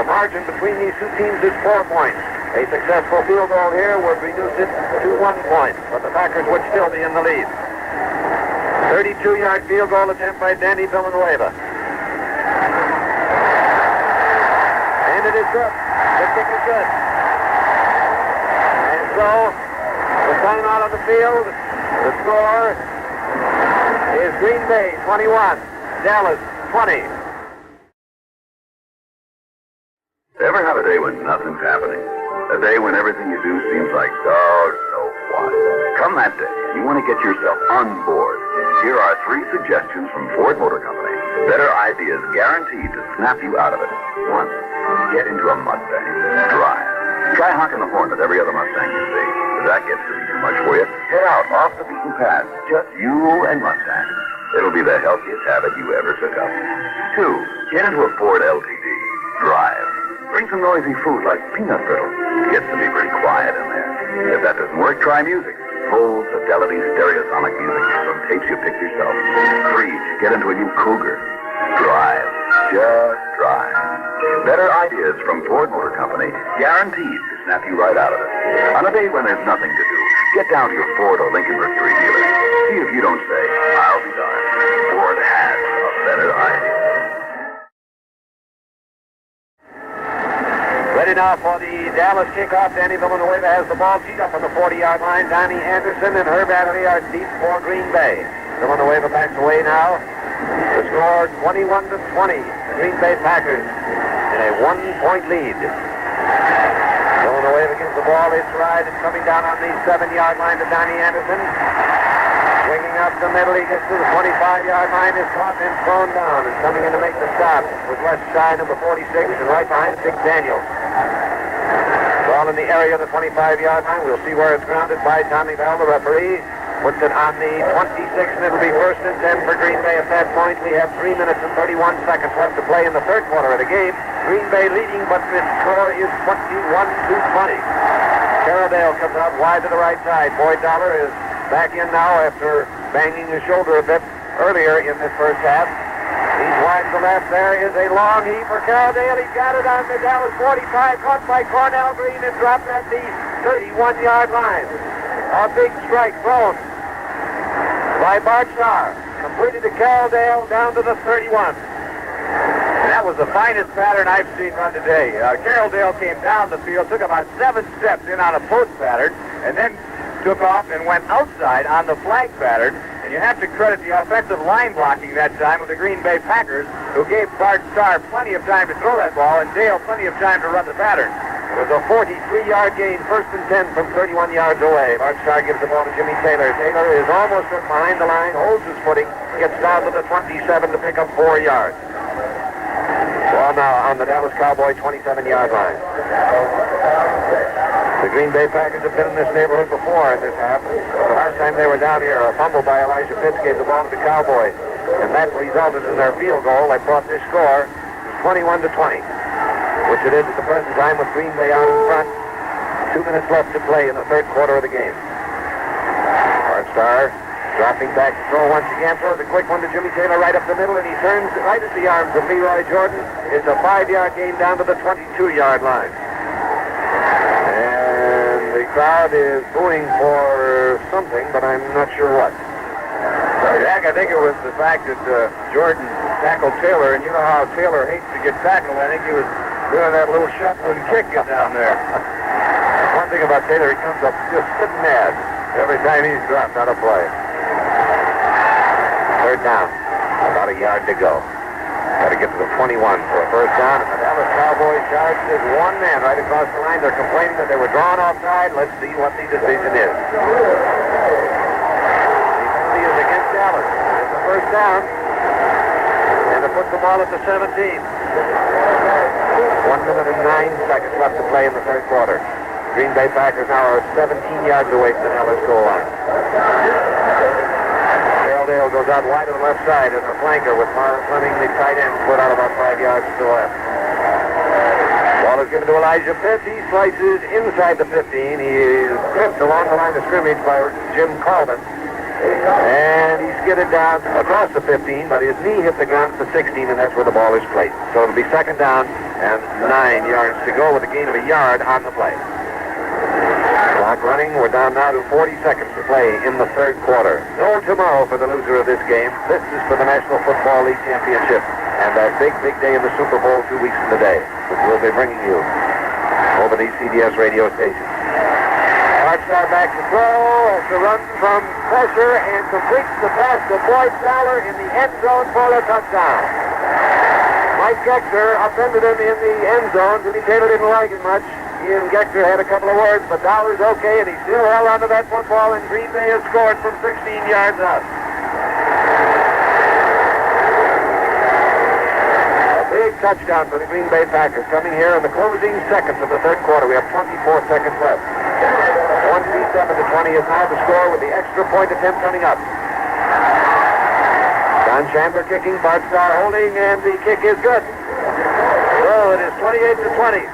The margin between these two teams is 4 points. A successful field goal here would reduce it to 1 point, but the Packers would still be in the lead. 32-yard field goal attempt by Danny Villanueva. And it is good. The kick is good. And so, the timeout on the field, the score is Green Bay 21, Dallas 20. Ever have a day when nothing's happening? A day when everything you do seems like, oh, so what? Come that day, and you want to get yourself on board. Here are 3 suggestions from Ford Motor Company. Better ideas guaranteed to snap you out of it. 1, get into a Mustang. Drive. Try honking the horn at every other Mustang you see. If that gets to be too much for you, get out off the beaten path. Just you and Mustang. It'll be the healthiest habit you ever took up. 2, get into a Ford LTD. Drive. Bring some noisy food like peanut brittle. It gets to be pretty quiet in there. If that doesn't work, try music. Full fidelity stereosonic music from tapes you picked yourself. 3, get into a new Cougar. Drive. Just drive. Better ideas from Ford Motor Company, guaranteed to snap you right out of it. On a day when there's nothing to do, get down to your Ford or Lincoln Mercury dealer. See if you don't say, I'll be darned. Ford has a better idea. Ready now for the Dallas kickoff. Danny Villanueva has the ball teed up on the 40-yard line. Donnie Anderson and Herb Adderley are deep for Green Bay. Villanueva backs away now. The score 21-20. The Green Bay Packers in a 1-point lead. Villanueva gives the ball its ride and coming down on the 7-yard line to Donnie Anderson. Swinging up the middle, he gets to the 25-yard line, is caught and thrown down, and coming in to make the stop was left side number 46 and right behind Dick Daniels. So Ball in the area of the 25-yard line. We'll see where it's grounded by Tommy Bell, the referee. Puts it on the 26, and it'll be 1st and 10 for Green Bay. At that point, we have 3 minutes and 31 seconds left to play in the third quarter of the game. Green Bay leading, but the score is 21-20. Carroldale comes out wide to the right side. Boyd Dollar is back in now after banging his shoulder a bit earlier in this first half. He's wide to the left. There is a long heave for Carroldale. He's got it on the Dallas 45, caught by Cornell Green and dropped at the 31-yard line. A big strike thrown by Bart Starr. Completed to Carroldale down to the 31. And that was the finest pattern I've seen run today. Carroldale came down the field, took about 7 steps in on a post pattern, and then took off and went outside on the flag pattern. And you have to credit the offensive line blocking that time of the Green Bay Packers, who gave Bart Starr plenty of time to throw that ball and Dale plenty of time to run the pattern. It was a 43-yard gain, 1st and 10 from 31 yards away. Bart Starr gives the ball to Jimmy Taylor. Taylor is almost from behind the line, holds his footing, gets down to the 27 to pick up 4 yards. Ball now on the Dallas Cowboy 27-yard line. The Green Bay Packers have been in this neighborhood before in this half. The last time they were down here, a fumble by Elijah Pitts gave the ball to the Cowboys, and that resulted in their field goal. They brought this score 21-20, which it is at the present time with Green Bay out in front. 2 minutes left to play in the third quarter of the game. Bart Starr dropping back to throw once again. Throws a quick one to Jimmy Taylor right up the middle, and he turns right at the arms of Leroy Jordan. It's a 5-yard gain down to the 22-yard line. And the crowd is booing for something, but I'm not sure what. Jack, I think it was the fact that Jordan tackled Taylor, and you know how Taylor hates to get tackled. I think he was doing that little shuffling kick down there. One thing about Taylor, he comes up just sitting mad every time he's dropped on a play. Third down, about a yard to go. Got to get to the 21 for a first down, and the Dallas Cowboys charged as one man right across the line. They're complaining that they were drawn offside. Let's see what the decision is. The penalty is against Dallas. It's a first down, and it puts the ball at the 17. 1 minute and 9 seconds left to play in the third quarter. Green Bay Packers now are 17 yards away from the Dallas goal line. Carroldale goes out wide to the left side as a flanker with Marlon Fleming, the tight end, split out about 5 yards to the left. Ball is given to Elijah Pitts. He slices inside the 15. He is tripped along the line of scrimmage by Jim Colvin. And he skidded down across the 15, but his knee hit the ground at the 16, and that's where the ball is placed. So it'll be second down and 9 yards to go with a gain of a yard on the play. Clock running. We're down now to 40 seconds to play in the third quarter. No tomorrow for the loser of this game. This is for the National Football League Championship and that big, big day in the Super Bowl 2 weeks from today, which we'll be bringing you over these CBS radio stations. Bart Starr back to throw as the run from pressure and completes the pass to Boyd Dollar in the end zone for a touchdown. Mike Gexter offended him in the end zone. Jimmy Taylor didn't like it much. He and Gexter had a couple of words, but Dollar's okay, and he still held onto that football, and Green Bay has scored from 16 yards out. A big touchdown for the Green Bay Packers coming here in the closing seconds of the third quarter. We have 24 seconds left. 27-20 is now the score with the extra point attempt coming up. Don Chandler kicking, Bart Starr holding, and the kick is good. So it is 28-20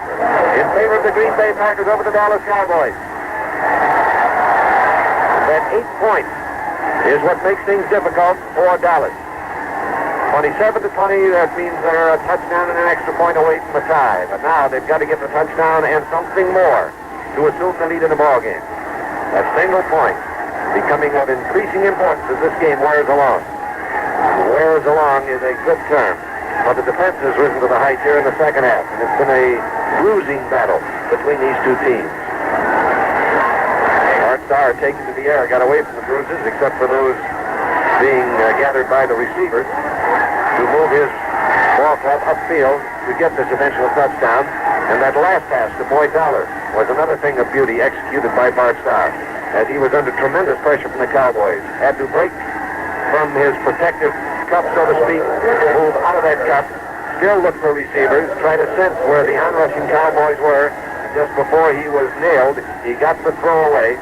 in favor of the Green Bay Packers over the Dallas Cowboys. That 8 points is what makes things difficult for Dallas. 27-20, that means they're a touchdown and an extra point away from a tie. But now they've got to get the touchdown and something more to assume the lead in the ballgame. A single point becoming of increasing importance as this game wears along. Wears along is a good term, but the defense has risen to the height here in the second half, and it's been a bruising battle between these two teams. Bart Starr taken to the air, got away from the bruises, except for those being gathered by the receivers to move his ball club upfield to get this eventual touchdown. And that last pass to Boyd Dollar was another thing of beauty executed by Bart Starr, as he was under tremendous pressure from the Cowboys. Had to break from his protective cup, so to speak, move out of that cup, still look for receivers, try to sense where the onrushing Cowboys were, just before he was nailed, he got the throw away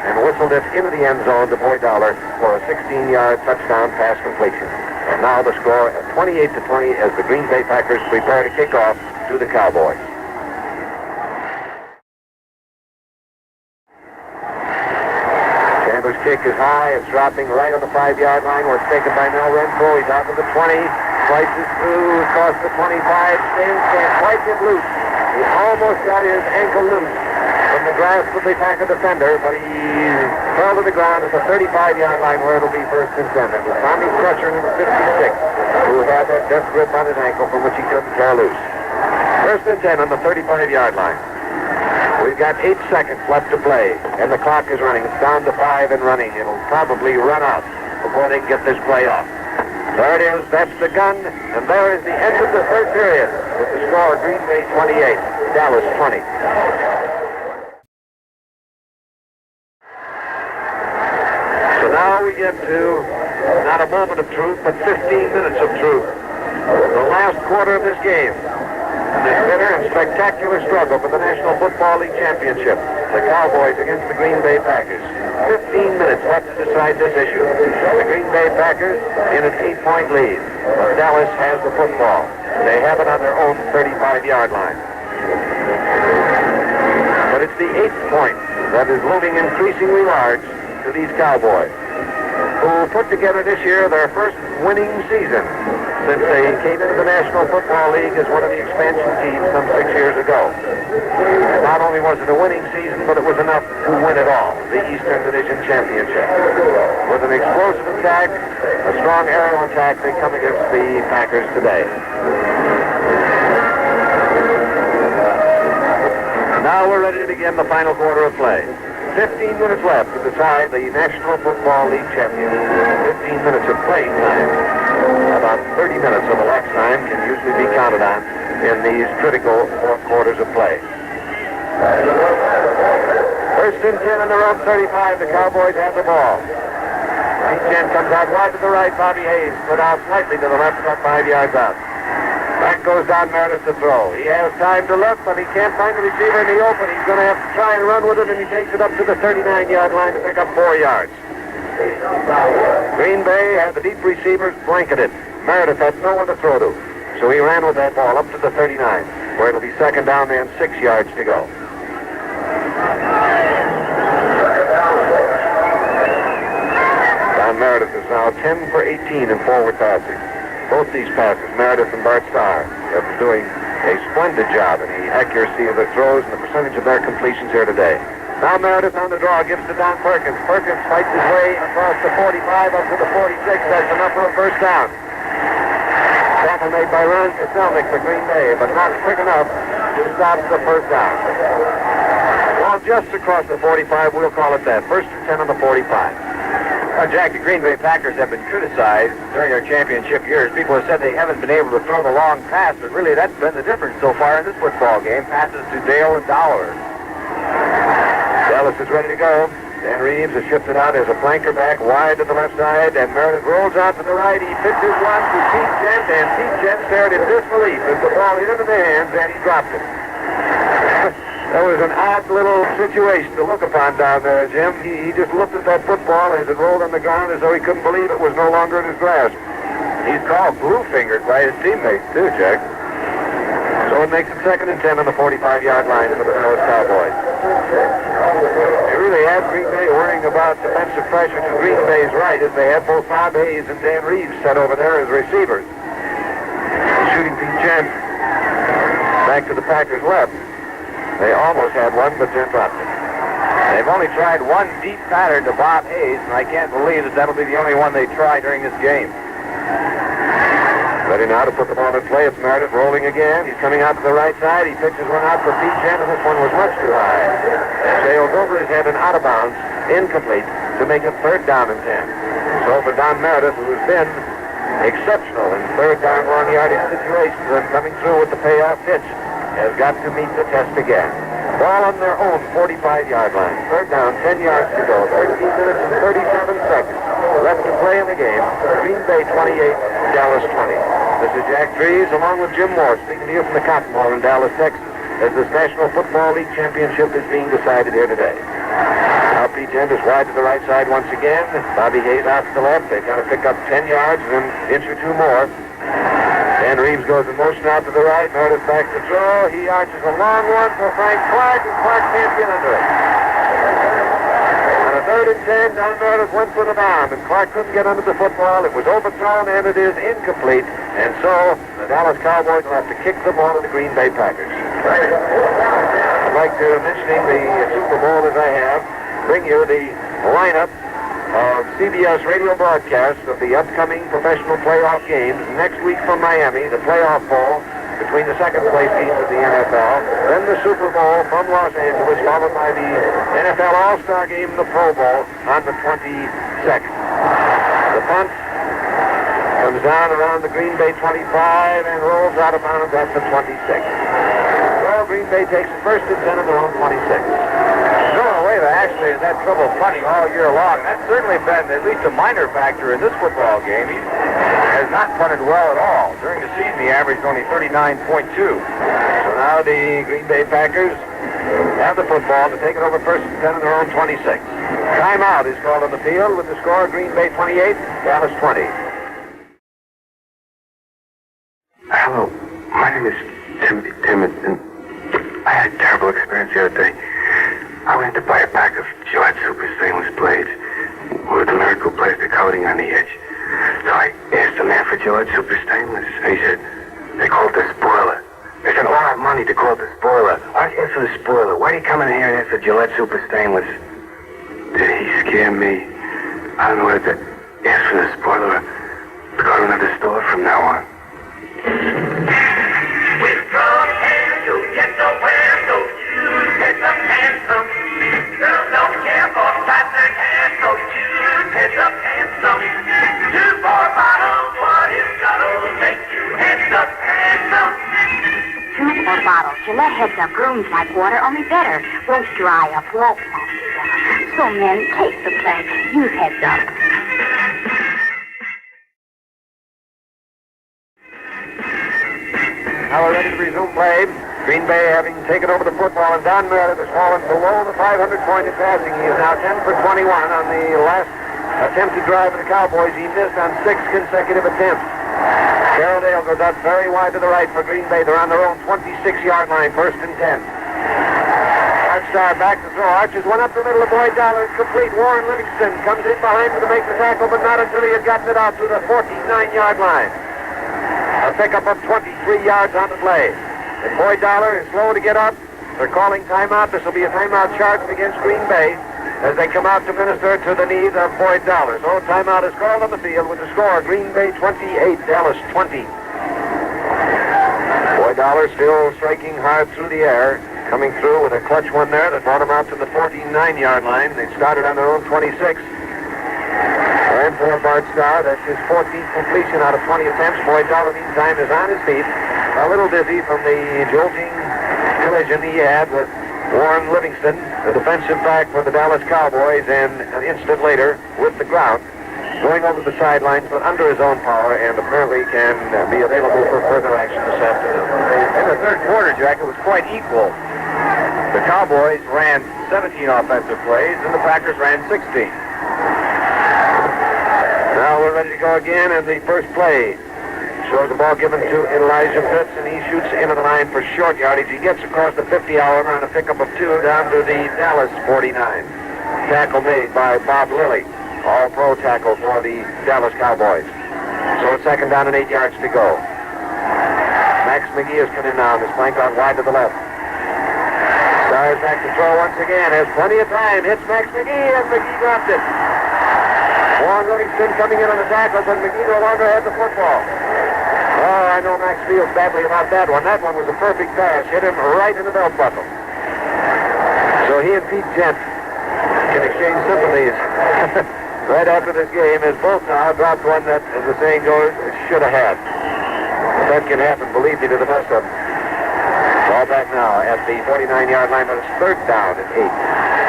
and whistled it into the end zone to Boy Dollar for a 16-yard touchdown pass completion. And now the score at 28-20 as the Green Bay Packers prepare to kick off to the Cowboys. Chandler's kick is high. It's dropping right on the 5-yard line where it's taken by Mel Renfro. He's out to the 20. Slices through across the 25. Spins, can't quite get loose. He almost got his ankle loose from the grasp of the Packer defender, but he fell to the ground at the 35-yard line where it'll be first and 10. It was Tommy Crutcher, number 56, who had that death grip on his ankle from which he couldn't tear loose. First and 10 on the 35-yard line. We've got 8 seconds left to play, and the clock is running. It's down to 5 and running. It'll probably run out before they can get this play off. There it is. That's the gun, and there is the end of the third period with the score: Green Bay 28, Dallas 20. So now we get to not a moment of truth, but 15 minutes of truth. The last quarter of this game. This bitter and spectacular struggle for the National Football League Championship. The Cowboys against the Green Bay Packers. 15 minutes left to decide this issue. The Green Bay Packers in an 8-point lead. But Dallas has the football. They have it on their own 35-yard line. But it's the 8th point that is looming increasingly large to these Cowboys, who put together this year their first winning season since they came into the National Football League as one of the expansion teams some 6 years ago. And not only was it a winning season, but it was enough to win it all, the Eastern Division Championship. With an explosive attack, a strong aerial attack, they come against the Packers today. Now we're ready to begin the final quarter of play. 15 minutes left to decide the National Football League champion. 15 minutes of playing time. About 30 minutes of elapsed time can usually be counted on in these critical fourth quarters of play. First and 10 on their own 35. The Cowboys have the ball. Pete Jen comes out wide to the right. Bobby Hayes put out slightly to the left, about 5 yards out. Back goes Don Meredith to throw. He has time to look, but he can't find the receiver in the open. He's going to have to try and run with it, and he takes it up to the 39-yard line to pick up 4 yards. Green Bay had the deep receivers blanketed. Meredith had no one to throw to, so he ran with that ball up to the 39, where it'll be second down and 6 yards to go. Don Meredith is now 10 for 18 in forward passing. Both these passes, Meredith and Bart Starr, have been doing a splendid job in the accuracy of their throws and the percentage of their completions here today. Now Meredith on the draw, gives to Don Perkins. Perkins fights his way across the 45 up to the 46. That's enough for a first down. Tackle made by Ron Koselnik for Green Bay, but not quick enough to stop the first down. Well, just across the 45, we'll call it that. First and 10 on the 45. Jack, the Green Bay Packers have been criticized during their championship years. People have said they haven't been able to throw the long pass, but really that's been the difference so far in this football game. Passes to Dale and Dollar. Dallas is ready to go. Dan Reeves is shifted out as a flanker back wide to the left side, and Meredith rolls out to the right. He pitches one to Pete Gent, and Pete Gent stared in disbelief as the ball hit him in the hands, and he dropped it. That was an odd little situation to look upon down there, Jim. He just looked at that football as it rolled on the ground as though he couldn't believe it was no longer in his grasp. He's called blue-fingered by his teammates, too, Jack. So it makes it second and 10 on the 45-yard line for the Dallas Cowboys. They really had Green Bay worrying about defensive pressure to Green Bay's right as they had both Bob Hayes and Dan Reeves set over there as receivers. Shooting Pete Jen back to the Packers' left. They almost had one, but then dropped it. They've only tried one deep pattern to Bob Hayes, and I can't believe that that'll be the only one they try during this game. Ready now to put the ball in play. It's Meredith rolling again. He's coming out to the right side. He pitches one out for Pete Jen, and this one was much too high. Sails over his head and out of bounds, incomplete, to make it third down and 10. So for Don Meredith, who has been exceptional in third down long yardage situations and coming through with the payoff pitch, has got to meet the test again. Ball on their own 45-yard line. Third down, 10 yards to go. 13 minutes and 37 seconds left to play in the game. Green Bay 28, Dallas 20. This is Jack Trees along with Jim Moore speaking to you from the Cotton Bowl in Dallas, Texas. as this National Football League championship is being decided here today. Now Pete Gent is wide to the right side once again. Bobby Hayes out to the left. They've got to pick up 10 yards and an inch or two more. And Reeves goes in motion out to the right. Meredith back to throw. He arches a long one for Frank Clark, and Clark can't get under it. On a 3rd and 10, Don Meredith went for the bomb, and Clark couldn't get under the football. It was overthrown, and it is incomplete. And so the Dallas Cowboys will have to kick the ball to the Green Bay Packers. I'd like to, mentioning the Super Bowl as I have, bring you the lineup of CBS radio broadcasts of the upcoming professional playoff games. Next week from Miami, the playoff bowl between the second-place teams of the NFL. Then the Super Bowl from Los Angeles, followed by the NFL All-Star Game and the Pro Bowl on the 22nd. The punt comes down around the Green Bay 25 and rolls out of bounds at the 26. So Green Bay takes the 1st and 10 on their own 26. That actually has had trouble punting all year long. That's certainly been at least a minor factor in this football game. He has not punted well at all. During the season, he averaged only 39.2. So now the Green Bay Packers have the football to take it over 1st and 10 on their own 26. Timeout is called on the field with the score Green Bay 28, Dallas 20. Hello, my name is Timothy Timmons, and I had a terrible experience the other day. I went to buy a pack of Gillette Super Stainless blades with the miracle plastic coating on the edge. So I asked the man for Gillette Super Stainless, and he said, they call it the spoiler. They said, a lot of money to call it the spoiler. Why don't you ask for the spoiler? Why do you come in here and ask for Gillette Super Stainless? Did he scare me? I don't know whether to ask for the spoiler or to go to another store from now on. With strong hands, you'll get nowhere, so you get up handsome. Girls don't care for plastic hands, so you get up handsome. 2 for a bottle, what is gonna make you heads up handsome? 2 for a bottle. Gillette heads up grooms like water, only better. Won't dry up, won't plastic up. So men, take the pledge. Use heads up. Now we're ready to resume play. Green Bay having taken over the football, and Don Meredith has fallen below the 500-point in passing. He is now 10 for 21 on the last attempted drive of the Cowboys. He missed on 6 consecutive attempts. Carroll Dale goes out very wide to the right for Green Bay. They're on their own 26-yard line, 1st and 10. Bart Starr back to throw. Arches one up the middle of Boyd Dollar. It's complete. Warren Livingston comes in behind him to make the tackle, but not until he had gotten it out to the 49-yard line. A pickup of 23 yards on the play. And Boyd Dollar is slow to get up. They're calling timeout. This will be a timeout charged against Green Bay as they come out to minister to the needs of Boyd Dollar. So timeout is called on the field with the score Green Bay 28, Dallas 20. Boyd Dollar still striking hard through the air, coming through with a clutch one there that brought him out to the 49-yard line. They started on their own 26. And for Bart Starr, that's his 14th completion out of 20 attempts. Boyd Dollar, meantime, is on his feet, a little dizzy from the jolting collision he had with Warren Livingston, the defensive back for the Dallas Cowboys, and an instant later with the ground, going over the sidelines, but under his own power, and apparently can be available for further action this afternoon. In the 3rd quarter, Jack, it was quite equal. The Cowboys ran 17 offensive plays, and the Packers ran 16. Now we're ready to go again, and the first play shows the ball given to Elijah Pitts, and he shoots into the line for short yardage. He gets across the 50, however, on a pickup of 2 down to the Dallas 49. Tackle made by Bob Lilly. All-pro tackle for the Dallas Cowboys. So it's 2nd down and 8 yards to go. Max McGee has come in now and is flanked out wide to the left. Starr back to throw once again. Has plenty of time. Hits Max McGee, and McGee dropped it. Warren Livingston coming in on the tackle, but McGee no longer had the football. Oh, I know Max feels badly about that one. That one was a perfect pass. Hit him right in the belt buckle. So he and Pete Gent can exchange sympathies right after this game, as both now dropped one that, as the saying goes, should have had. That can happen, believe me, to the best of them. Ball back now at the 49-yard line, but it's 3rd down and 8.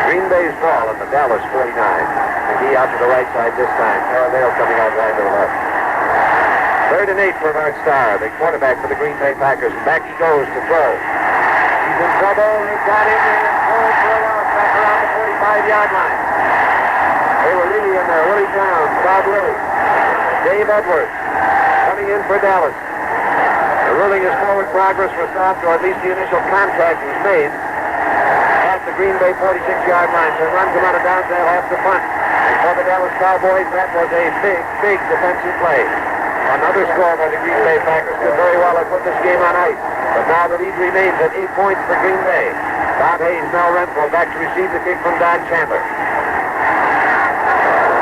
Green Bay's ball at the Dallas 49. McGee out to the right side this time. Carroll Dale coming out wide to the left. 3rd and 8 for Bart Starr, the quarterback for the Green Bay Packers. Back he goes to throw. He's in trouble. They got him in and pulled for a loss back around the 45-yard line. They were really in there. Willie Towns, Bob Lilly, Dave Edwards coming in for Dallas. The ruling is forward progress was stopped, or at least the initial contact was made at the Green Bay 46-yard line. So it runs them out of bounds. They'll have to punt. And for the Dallas Cowboys, that was a big, big defensive play. Another score by the Green Bay Packers could very well have put this game on ice. But now the lead remains at 8 points for Green Bay. Bob Hayes, Mel Renfro back to receive the kick from Don Chandler.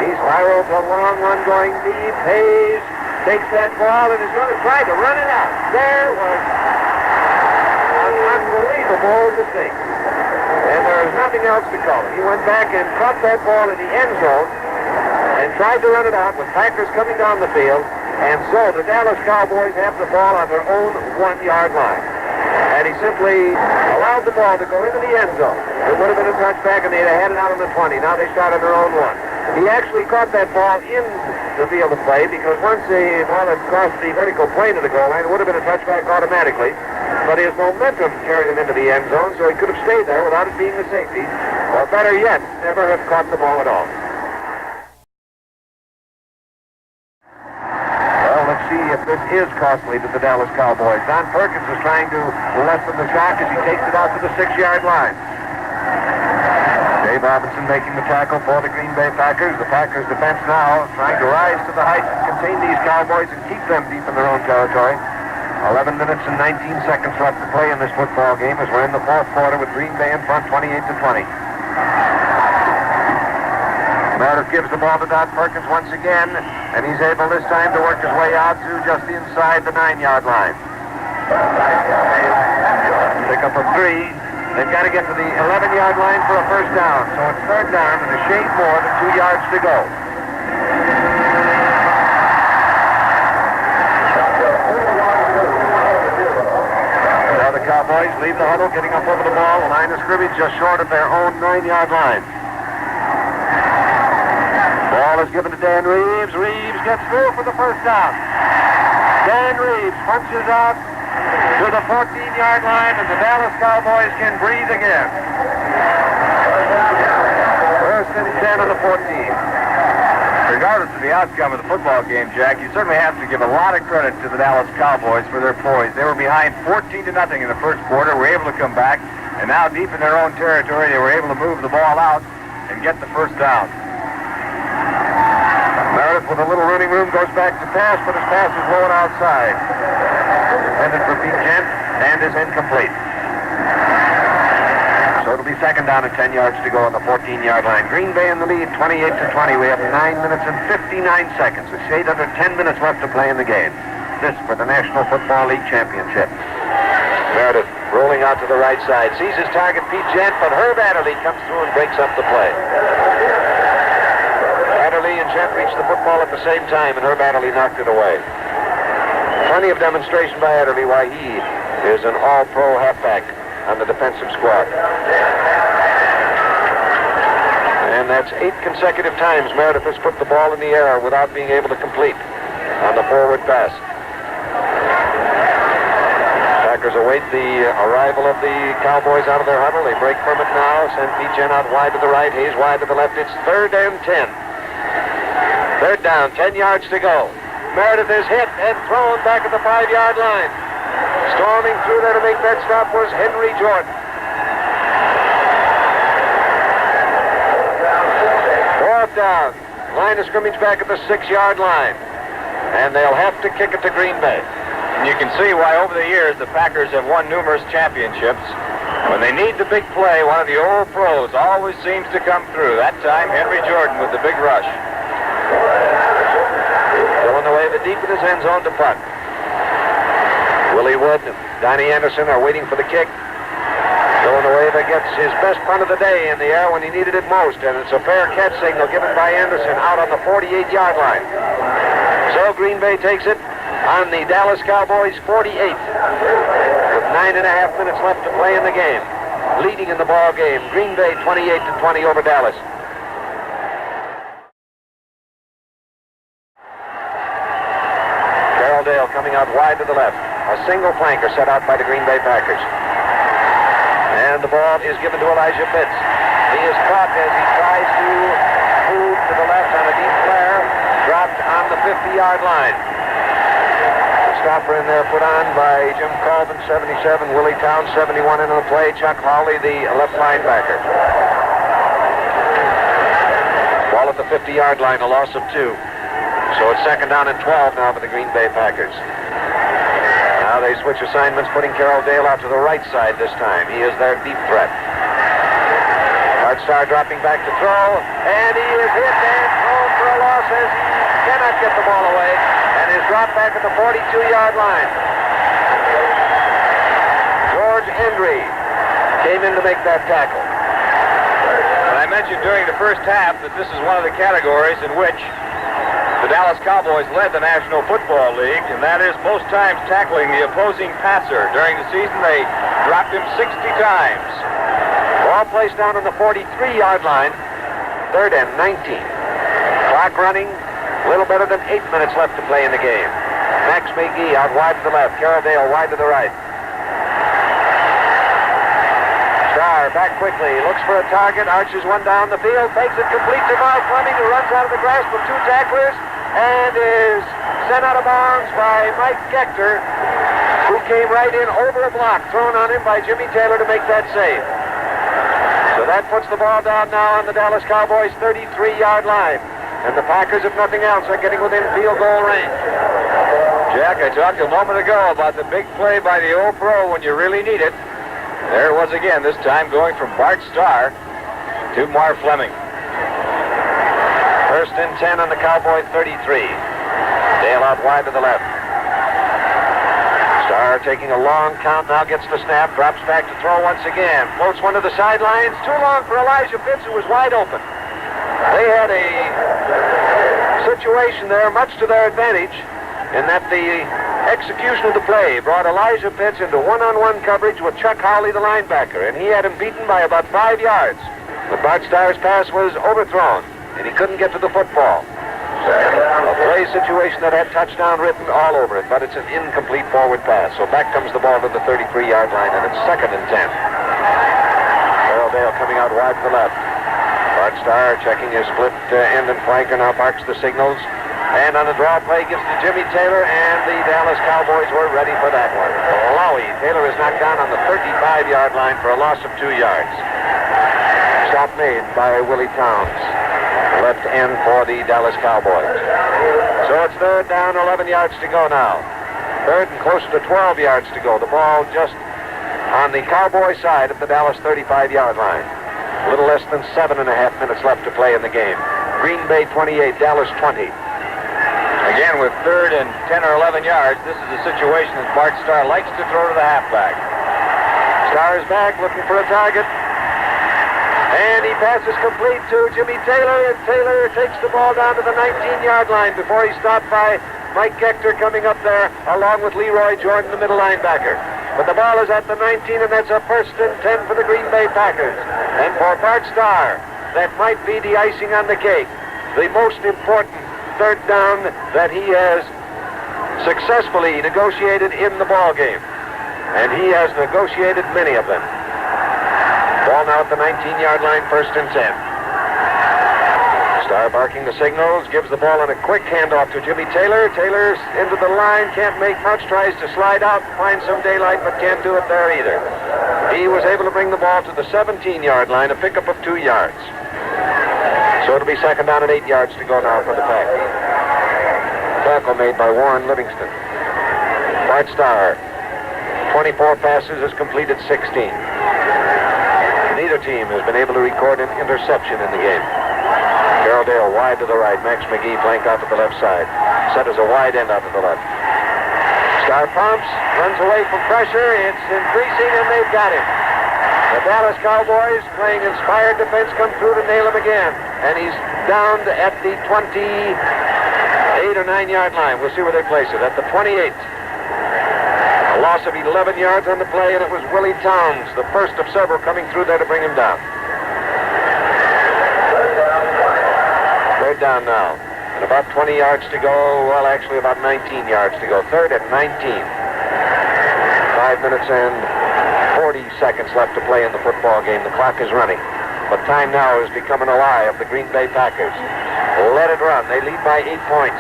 He spirals a long one going deep. Hayes takes that ball and is going to try to run it out. There was an unbelievable mistake. And there is nothing else to call it. He went back and caught that ball in the end zone and tried to run it out with Packers coming down the field. And so the Dallas Cowboys have the ball on their own 1-yard line. And he simply allowed the ball to go into the end zone. It would have been a touchback and they'd have had it out on the 20. Now they start on their own 1. He actually caught that ball in the field of play because once the ball had crossed the vertical plane of the goal line, it would have been a touchback automatically. But his momentum carried him into the end zone, so he could have stayed there without it being a safety. Or better yet, never have caught the ball at all. Well, let's see if this is costly to the Dallas Cowboys. Don Perkins is trying to lessen the shock as he takes it out to the 6-yard line. Dave Robinson making the tackle for the Green Bay Packers. The Packers defense now trying to rise to the height and contain these Cowboys and keep them deep in their own territory. 11 minutes and 19 seconds left to play in this football game as we're in the fourth quarter with Green Bay in front 28-20. Meredith gives the ball to Don Perkins once again, and he's able this time to work his way out to just inside the 9-yard line. Pick up a 3. They've got to get to the 11-yard line for a first down. So it's third down and a shade more than 2 yards to go. Now the Cowboys leave the huddle, getting up over the ball. The line of scrimmage just short of their own 9-yard line. Ball is given to Dan Reeves. Reeves gets through for the first down. Dan Reeves punches out to the 14-yard line, and the Dallas Cowboys can breathe again. First and 10 on the 14. Regardless of the outcome of the football game, Jack, you certainly have to give a lot of credit to the Dallas Cowboys for their poise. They were behind 14-0 in the first quarter, were able to come back, and now deep in their own territory, they were able to move the ball out and get the first down. Meredith with a little running room goes back to pass, but his pass is low and outside. Intended for Pete Gent and is incomplete. So it'll be second down and 10 yards to go on the 14-yard line. Green Bay in the lead, 28-20. We have 9 minutes and 59 seconds. A shade under 10 minutes left to play in the game. This for the National Football League Championship. Meredith rolling out to the right side. Sees his target, Pete Gent, but Herb Adderley comes through and breaks up the play. Adderley and Gent reached the football at the same time, and Herb Adderley knocked it away. Plenty of demonstration by Adderley why he is an all-pro halfback on the defensive squad. And that's 8 consecutive times Meredith has put the ball in the air without being able to complete on the forward pass. Packers await the arrival of the Cowboys out of their huddle. They break from it now, send Pete Gent out wide to the right, Hayes wide to the left. It's third and 10. Third down, 10 yards to go. Meredith is hit and thrown back at the 5-yard line. Storming through there to make that stop was Henry Jordan. Fourth down. Line of scrimmage back at the 6-yard line. And they'll have to kick it to Green Bay. And you can see why over the years the Packers have won numerous championships. When they need the big play, one of the old pros always seems to come through. That time, Henry Jordan with the big rush. Throwing away the deep in his end zone to punt. Willie Wood and Donnie Anderson are waiting for the kick. Throwing away that gets his best punt of the day in the air when he needed it most. And it's a fair catch signal given by Anderson out on the 48-yard line. So Green Bay takes it on the Dallas Cowboys 48 with 9.5 minutes left to play in the game. Leading in the ball game, Green Bay 28-20 over Dallas. Dale coming out wide to the left. A single flanker set out by the Green Bay Packers. And the ball is given to Elijah Pitts. He is caught as he tries to move to the left on a deep flare. Dropped on the 50-yard line. The stopper in there put on by Jim Colvin, 77. Willie Towns, 71 into the play. Chuck Hawley, the left linebacker. Ball at the 50-yard line, a loss of 2. So it's second down and 12 now for the Green Bay Packers. Now they switch assignments, putting Carroll Dale out to the right side this time. He is their deep threat. Bart Starr dropping back to throw, and he is hit and thrown for a loss as he cannot get the ball away, and is dropped back at the 42-yard line. George Hendry came in to make that tackle. And I mentioned during the first half that this is one of the categories in which the Dallas Cowboys led the National Football League, and that is most times tackling the opposing passer. During the season, they dropped him 60 times. Ball placed down on the 43-yard line, third and 19. Clock running, a little better than 8 minutes left to play in the game. Max McGee out wide to the left, Carroll Dale wide to the right. Starr back quickly, looks for a target, arches one down the field, takes it complete to Mark Fleming, who runs out of the grasp of 2 tacklers and is sent out of bounds by Mike Gector, who came right in over a block, thrown on him by Jimmy Taylor to make that save. So that puts the ball down now on the Dallas Cowboys' 33-yard line. And the Packers, if nothing else, are getting within field goal range. Jack, I talked a moment ago about the big play by the old pro when you really need it. There it was again, this time going from Bart Starr to Marv Fleming. First and 10 on the Cowboy 33. Dale out wide to the left. Starr taking a long count, now gets the snap, drops back to throw once again. Floats one to the sidelines, too long for Elijah Pitts, who was wide open. They had a situation there, much to their advantage, in that the execution of the play brought Elijah Pitts into one-on-one coverage with Chuck Hawley, the linebacker, and he had him beaten by about 5 yards. But Bart Starr's pass was overthrown, and he couldn't get to the football. A play situation that had touchdown written all over it, but it's an incomplete forward pass. So back comes the ball to the 33-yard line, and it's second and 10. Carroll Dale coming out wide to the left. Bart Starr checking his split end and flanker, now barks the signals. And on the draw play gives to Jimmy Taylor, and the Dallas Cowboys were ready for that one. Lowy, Taylor is knocked down on the 35-yard line for a loss of 2 yards. Stop made by Willie Towns, left end for the Dallas Cowboys. So it's third down, 11 yards to go now. Third and close to 12 yards to go. The ball just on the Cowboy side of the Dallas 35-yard line. A little less than 7.5 minutes left to play in the game. Green Bay 28, Dallas 20. Again, with third and 10 or 11 yards, this is a situation that Bart Starr likes to throw to the halfback. Starr is back looking for a target. And he passes complete to Jimmy Taylor, and Taylor takes the ball down to the 19-yard line before he's stopped by Mike Gector coming up there, along with Leroy Jordan, the middle linebacker. But the ball is at the 19, and that's a first and 10 for the Green Bay Packers. And for Bart Starr, that might be the icing on the cake. The most important third down that he has successfully negotiated in the ball game. And he has negotiated many of them. Ball now at the 19-yard line, first and 10. Starr barking the signals, gives the ball on a quick handoff to Jimmy Taylor. Taylor's into the line, can't make much, tries to slide out, find some daylight, but can't do it there either. He was able to bring the ball to the 17-yard line, a pickup of 2 yards. So it'll be second down and 8 yards to go now for the Packers. Tackle made by Warren Livingston. Bart Starr, 24 passes, has completed 16. Neither team has been able to record an interception in the game. Carroll Dale wide to the right. Max McGee flanked out to the left side. Set as a wide end out to the left. Starr pumps, runs away from pressure. It's increasing, and they've got him. The Dallas Cowboys, playing inspired defense, come through to nail him again. And he's down at the 28 or 9-yard line. We'll see where they place it. At the 28. A loss of 11 yards on the play, and it was Willie Towns, the first of several coming through there to bring him down. Third down now. And about 20 yards to go. Well, actually about 19 yards to go. Third and 19. 5 minutes and 40 30 seconds left to play in the football game. The clock is running. But time now is becoming a lie of the Green Bay Packers. Let it run. They lead by 8 points.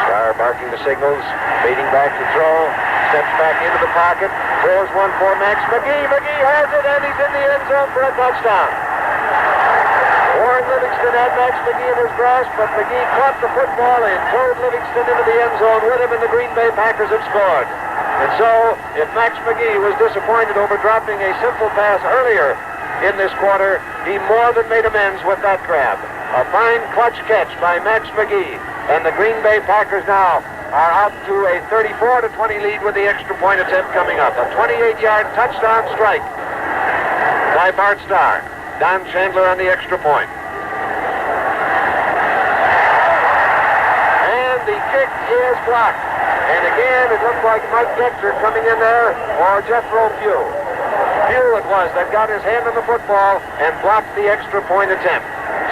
Starr barking the signals, fading back to throw, steps back into the pocket, throws one for Max McGee. McGee has it, and he's in the end zone for a touchdown. Warren Livingston had Max McGee in his grasp, but McGee caught the football and towed Livingston into the end zone with him, and the Green Bay Packers have scored. And so, if Max McGee was disappointed over dropping a simple pass earlier in this quarter, he more than made amends with that grab. A fine clutch catch by Max McGee, and the Green Bay Packers now are out to a 34-20 lead with the extra point attempt coming up. A 28-yard touchdown strike by Bart Starr. Don Chandler on the extra point. And the kick is blocked. And again, it looked like Mike Dexter coming in there, or Jethro Pugh. Pugh it was that got his hand on the football and blocked the extra point attempt.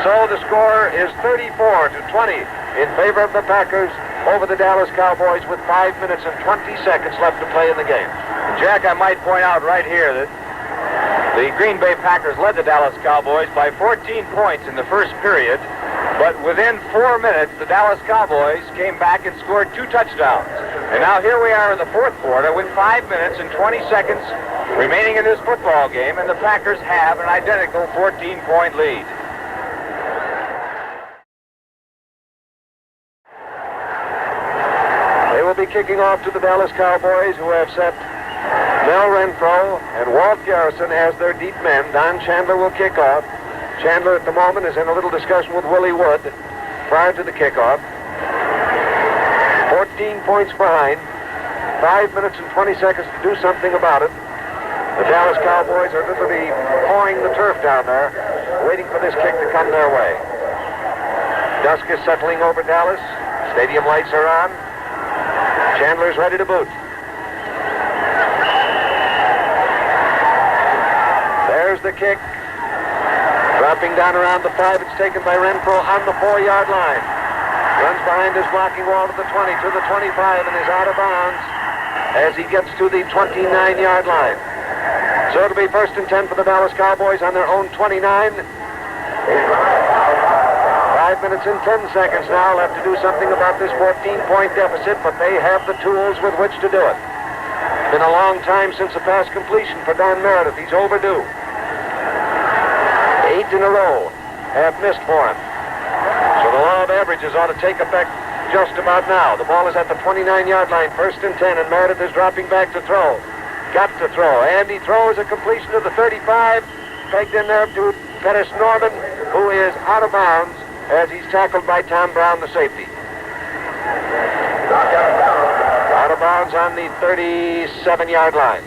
So the score is 34-20 in favor of the Packers over the Dallas Cowboys with 5 minutes and 20 seconds left to play in the game. Jack, I might point out right here that the Green Bay Packers led the Dallas Cowboys by 14 points in the first period, but within 4 minutes, the Dallas Cowboys came back and scored 2 touchdowns. And now here we are in the fourth quarter with 5 minutes and 20 seconds remaining in this football game, and the Packers have an identical 14-point lead. They will be kicking off to the Dallas Cowboys, who have set Mel Renfro and Walt Garrison as their deep men. Don Chandler will kick off. Chandler at the moment is in a little discussion with Willie Wood prior to the kickoff. 14 points behind. 5 minutes and 20 seconds to do something about it. The Dallas Cowboys are literally pawing the turf down there, waiting for this kick to come their way. Dusk is settling over Dallas. Stadium lights are on. Chandler's ready to boot. There's the kick. Dropping down around the 5, it's taken by Renfro on the 4-yard line. Runs behind his blocking wall to the 20, to the 25, and is out of bounds as he gets to the 29-yard line. So it'll be 1st and 10 for the Dallas Cowboys on their own 29. 5 minutes and 10 seconds now left to do something about this 14-point deficit, but they have the tools with which to do it. It's been a long time since a pass completion for Don Meredith. He's overdue. 8 in a row have missed for him. So the law of averages ought to take effect just about now. The ball is at the 29-yard line, 1st and 10, and Meredith is dropping back to throw. Got to throw, and he throws a completion to the 35, pegged in there to Pettis Norman, who is out of bounds as he's tackled by Tom Brown, the safety. Out of bounds on the 37-yard line.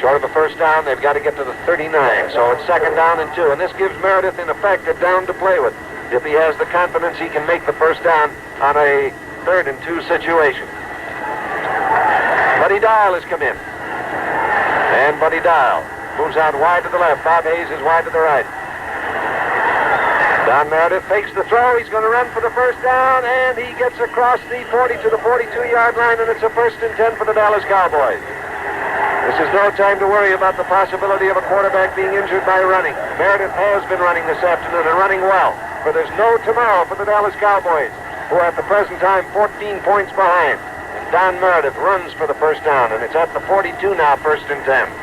Short of a first down, they've got to get to the 39, so it's 2nd down and 2, and this gives Meredith, in effect, a down to play with. If he has the confidence, he can make the first down on a 3rd and 2 situation. Buddy Dial has come in. And Buddy Dial moves out wide to the left. Bob Hayes is wide to the right. Don Meredith fakes the throw. He's going to run for the first down, and he gets across the 40 to the 42-yard line, and it's a 1st and 10 for the Dallas Cowboys. This is no time to worry about the possibility of a quarterback being injured by running. Meredith has been running this afternoon and running well, but there's no tomorrow for the Dallas Cowboys, who are at the present time 14 points behind. And Don Meredith runs for the first down, and it's at the 42 now, 1st and 10.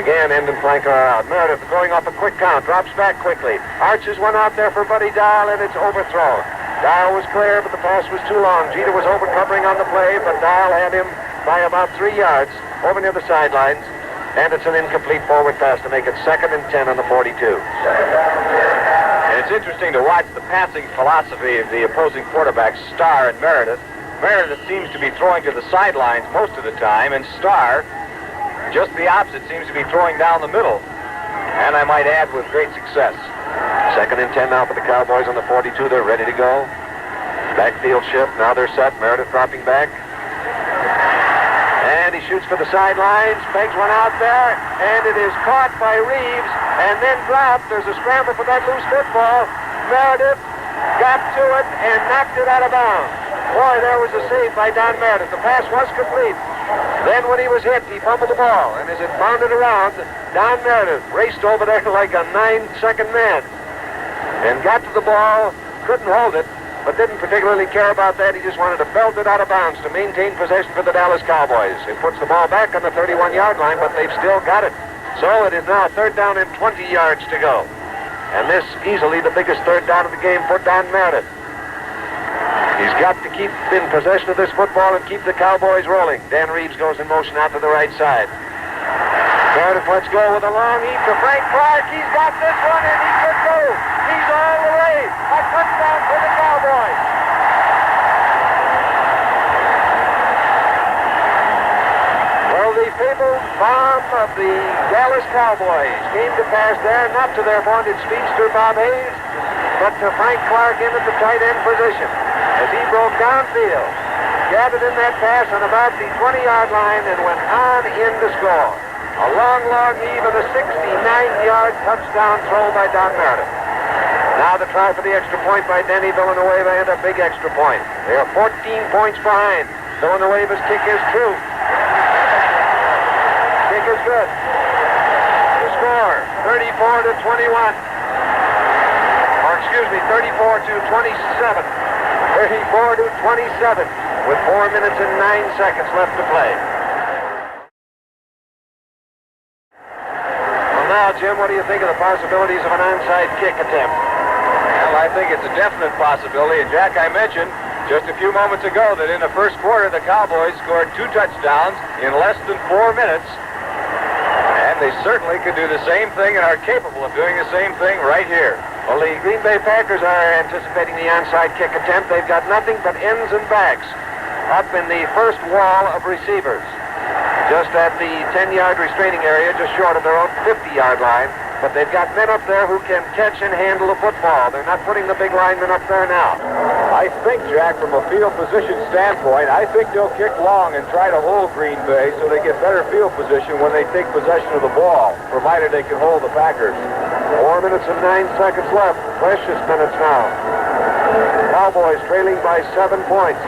Again, End and Flanker are out. Meredith going off a quick count, drops back quickly. Arches one out there for Buddy Dial, and it's overthrown. Dial was clear, but the pass was too long. Jeter was overcovering on the play, but Dial had him by about 3 yards over near the sidelines, and it's an incomplete forward pass to make it 2nd and 10 on the 42. And it's interesting to watch the passing philosophy of the opposing quarterbacks, Starr and Meredith. Meredith seems to be throwing to the sidelines most of the time, and Starr, just the opposite, seems to be throwing down the middle, and I might add with great success. 2nd and 10 now for the Cowboys on the 42. They're ready to go. Backfield shift. Now they're set. Meredith dropping back. And he shoots for the sidelines. Pegs one out there. And it is caught by Reeves and then dropped. There's a scramble for that loose football. Meredith got to it and knocked it out of bounds. Boy, there was a save by Don Meredith. The pass was complete. Then when he was hit, he fumbled the ball, and as it bounded around, Don Meredith raced over there like a 9-second man and got to the ball, couldn't hold it, but didn't particularly care about that. He just wanted to belt it out of bounds to maintain possession for the Dallas Cowboys. It puts the ball back on the 31-yard line, but they've still got it. So it is now 3rd down and 20 yards to go. And this easily the biggest 3rd down of the game for Don Meredith. He's got to keep in possession of this football and keep the Cowboys rolling. Dan Reeves goes in motion out to the right side. Meredith lets go with a long heave to Frank Clark. He's got this one, and he could go. He's all the way. A touchdown for the Cowboys. Well, the fabled bomb of the Dallas Cowboys came to pass there, not to their vaunted speedster Bob Hayes, but to Frank Clark in at the tight end position as he broke downfield, gathered in that pass on about the 20-yard line and went on in to score. A long heave and a 69-yard touchdown throw by Don Meredith. Now the try for the extra point by Denny Villanueva and a big extra point. They are 14 points behind. Villanueva's kick is true. Kick is good. The score, 34-21. Or excuse me, 34-27. 34-27 with 4 minutes and 9 seconds left to play. Well, now, Jim, what do you think of the possibilities of an onside kick attempt? Well, I think it's a definite possibility. And, Jack, I mentioned just a few moments ago that in the first quarter, the Cowboys scored 2 touchdowns in less than 4 minutes. And they certainly could do the same thing and are capable of doing the same thing right here. Well, the Green Bay Packers are anticipating the onside kick attempt. They've got nothing but ends and backs up in the first wall of receivers, just at the 10-yard restraining area, just short of their own 50-yard line. But they've got men up there who can catch and handle the football. They're not putting the big linemen up there now. I think, Jack, from a field position standpoint, I think they'll kick long and try to hold Green Bay so they get better field position when they take possession of the ball, provided they can hold the Packers. 4 minutes and 9 seconds left. Precious minutes now. Cowboys trailing by 7 points.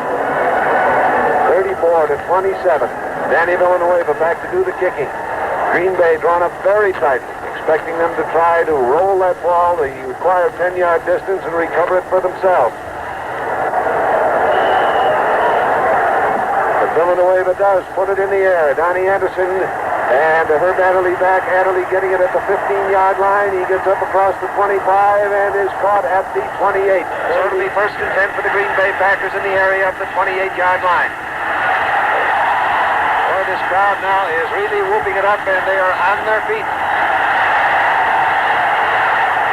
34-27. Danny Villanueva back to do the kicking. Green Bay drawn up very tightly, expecting them to try to roll that ball the required 10-yard distance and recover it for themselves. But Villanueva does put it in the air. Donnie Anderson and Herb Adderley back. Adderley getting it at the 15-yard line. He gets up across the 25 and is caught at the 28. So it'll be 1st and 10 for the Green Bay Packers in the area of the 28-yard line. Oh, this crowd now is really whooping it up, and they are on their feet.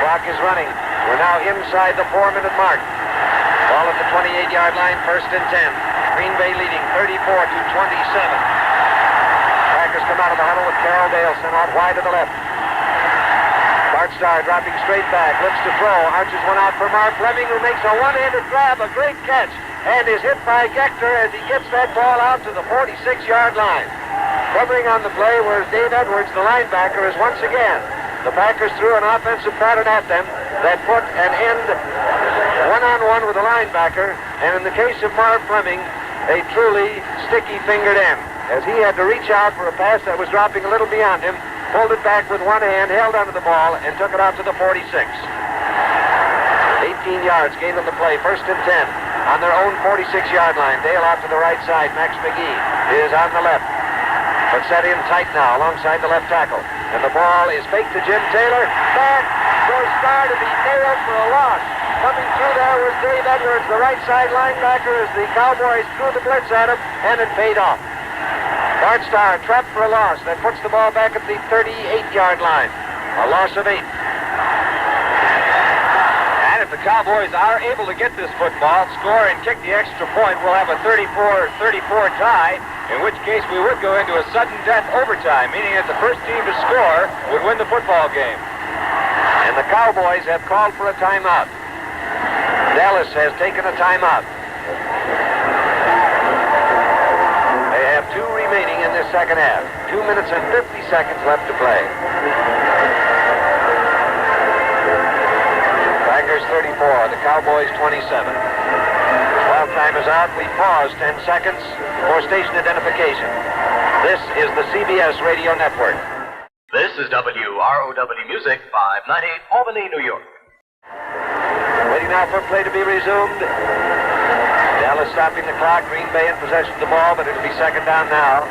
Clock is running. We're now inside the 4-minute mark. Ball at the 28-yard line, 1st and 10. Green Bay leading 34-27. Packers come out of the huddle with Carroll Daleson out wide to the left. Bart Starr dropping straight back, looks to throw, arches one out for Mark Fleming, who makes a one-handed grab, a great catch, and is hit by Gector as he gets that ball out to the 46-yard line. Covering on the play was Dave Edwards, the linebacker, as once again the Packers threw an offensive pattern at them that put an end one-on-one with the linebacker, and in the case of Mark Fleming, a truly sticky-fingered end, as he had to reach out for a pass that was dropping a little beyond him, pulled it back with one hand, held onto the ball, and took it out to the 46. 18 yards gained on the play, 1st and 10 on their own 46-yard line. Dale out to the right side. Max McGee is on the left, but set in tight now alongside the left tackle. And the ball is faked to Jim Taylor. Back goes Starr to be nailed for a loss. Coming through there was Dave Edwards, the right side linebacker, as the Cowboys threw the blitz at him, and it paid off. Bart Starr trapped for a loss. That puts the ball back at the 38-yard line. A loss of 8. And if the Cowboys are able to get this football, score, and kick the extra point, we'll have a 34-34 tie, in which case we would go into a sudden death overtime, meaning that the first team to score would win the football game. And the Cowboys have called for a timeout. Dallas has taken a timeout. They have 2 remaining in this second half. 2 minutes and 50 seconds left to play. Packers 34, the Cowboys 27. 12 time is out. We pause 10 seconds for station identification. This is the CBS Radio Network. This is WROW Music, 598 Albany, New York. Waiting now for play to be resumed. Dallas stopping the clock. Green Bay in possession of the ball, but it'll be second down now.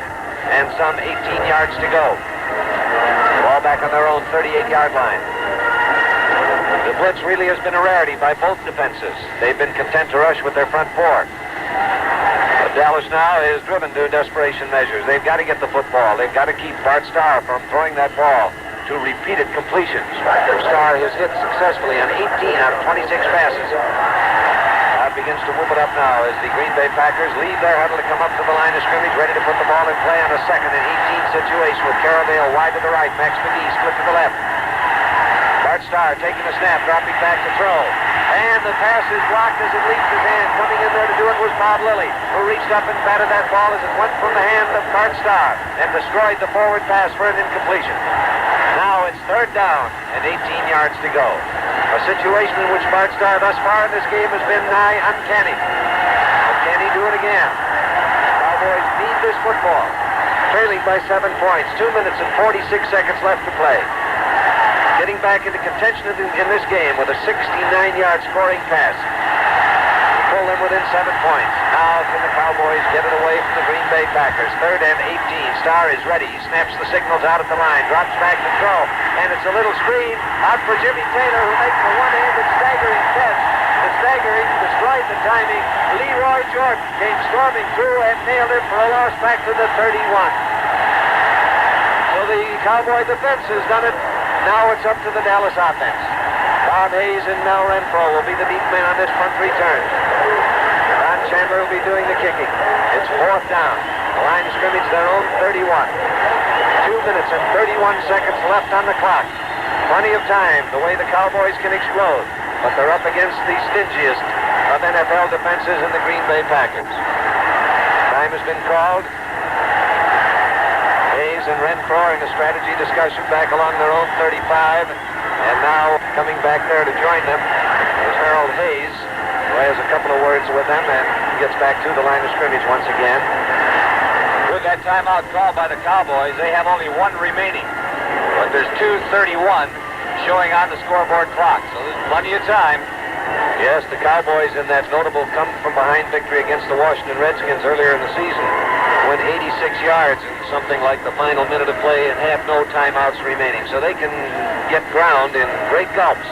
And some 18 yards to go. Ball back on their own 38-yard line. The blitz really has been a rarity by both defenses. They've been content to rush with their front four. But Dallas now is driven to desperation measures. They've got to get the football. They've got to keep Bart Starr from throwing that ball to repeated completions. Starr has hit successfully on 18 out of 26 passes. Begins to move it up now as the Green Bay Packers leave their huddle to come up to the line of scrimmage, ready to put the ball in play on a 2nd and 18 situation with Caravale wide to the right, Max McGee split to the left. Bart Starr taking a snap, dropping back to throw. And the pass is blocked as it leaves his hand. Coming in there to do it was Bob Lilly, who reached up and batted that ball as it went from the hand of Bart Starr and destroyed the forward pass for an incompletion. Now it's 3rd down and 18 yards to go. A situation in which Bart Starr thus far in this game has been nigh uncanny. But can he do it again? Cowboys need this football. Trailing by 7 points. 2 minutes and 46 seconds left to play. Getting back into contention in this game with a 69-yard scoring pass. Pull them within 7 points. Now can the Cowboys get it away from the Green Bay Packers? 3rd and 18. Starr is ready. He snaps the signals out at the line. Drops back to throw. And it's a little screen out for Jimmy Taylor, who makes a one-handed staggering catch. The staggering destroyed the timing. Leroy Jordan came storming through and nailed it for a loss back to the 31. So the Cowboy defense has done it. Now it's up to the Dallas offense. Bob Hayes and Mel Renfro will be the deep men on this punt return. Don Chandler will be doing the kicking. It's 4th down. The line of scrimmage, their own 31. 2 minutes and 31 seconds left on the clock. Plenty of time, the way the Cowboys can explode. But they're up against the stingiest of NFL defenses in the Green Bay Packers. Time has been called. Hayes and Renfro are in a strategy discussion back along their own 35. And now coming back there to join them is Harold Hayes, who has a couple of words with them and gets back to the line of scrimmage once again. With that timeout called by the Cowboys, they have only 1 remaining. But there's 2:31 showing on the scoreboard clock, so there's plenty of time. Yes, the Cowboys in that notable come-from-behind victory against the Washington Redskins earlier in the season went 86 yards in something like the final minute of play and have no timeouts remaining. So they can get ground in great gulps.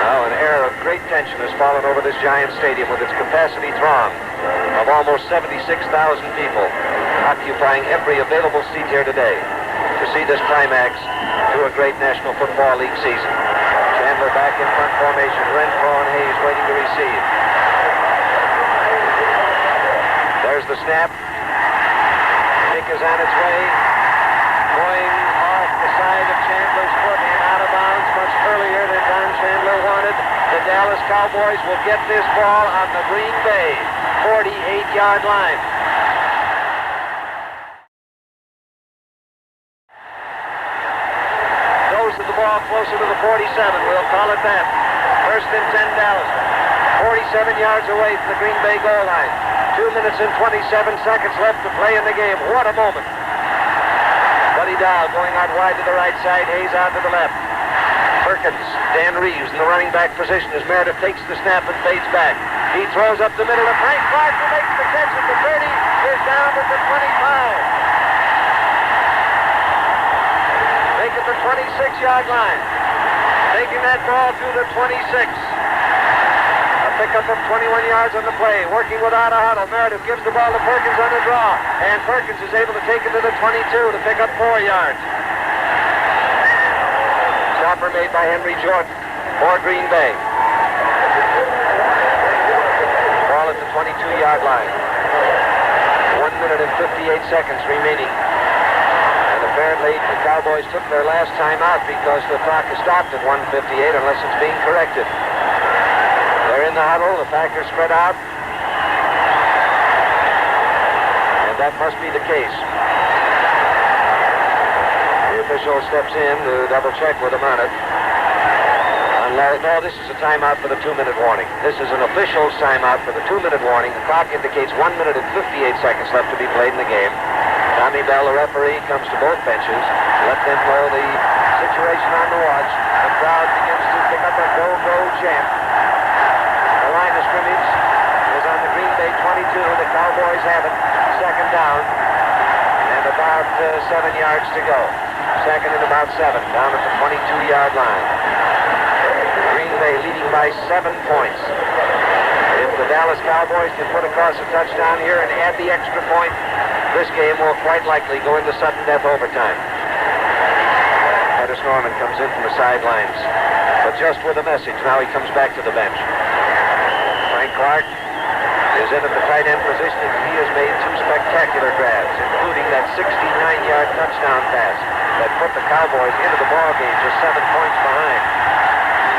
Now an air of great tension has fallen over this giant stadium with its capacity throng of almost 76,000 people occupying every available seat here today to see this climax to a great National Football League season. Chandler back in front formation. Renfro and Hayes waiting to receive. There's the snap. Kick is on its way. Going off the side of Chandler's foot and out of bounds much earlier than Don Chandler wanted. The Dallas Cowboys will get this ball on the Green Bay 48-yard line. Closer to the 47. We'll call it that. 1st and 10 Dallas. 47 yards away from the Green Bay goal line. 2 minutes and 27 seconds left to play in the game. What a moment. Buddy Dow going out wide to the right side. Hayes out to the left. Perkins, Dan Reeves in the running back position as Meredith takes the snap and fades back. He throws up the middle of Frank Clark, who makes the catch at the 30. Is down at the 25. At the 26-yard line. Taking that ball to the 26. A pickup of 21 yards on the play. Working without a huddle. Meredith gives the ball to Perkins on the draw. And Perkins is able to take it to the 22 to pick up 4 yards. Stopper made by Henry Jordan for Green Bay. Ball at the 22-yard line. 1 minute and 58 seconds remaining. Apparently, the Cowboys took their last time out because the clock is stopped at 1:58 unless it's being corrected. They're in the huddle. The Packers spread out. And that must be the case. The official steps in to double check with them on it. On no, this is a timeout for the 2-minute warning. This is an official timeout for the 2-minute warning. The clock indicates 1 minute and 58 seconds left to be played in the game. Tommy Bell, the referee, comes to both benches. Let them know the situation on the watch. The crowd begins to pick up a go-go chant. The line of scrimmage is on the Green Bay 22. The Cowboys have it. Second down. And about 7 yards to go. Second and about 7. Down at the 22-yard line. Green Bay leading by 7 points. If the Dallas Cowboys can put across a touchdown here and add the extra point, this game will quite likely go into sudden death overtime. Curtis Norman comes in from the sidelines, but just with a message. Now he comes back to the bench. Frank Clark is in at the tight end position, and he has made 2 spectacular grabs, including that 69-yard touchdown pass that put the Cowboys into the ball game just 7 points behind.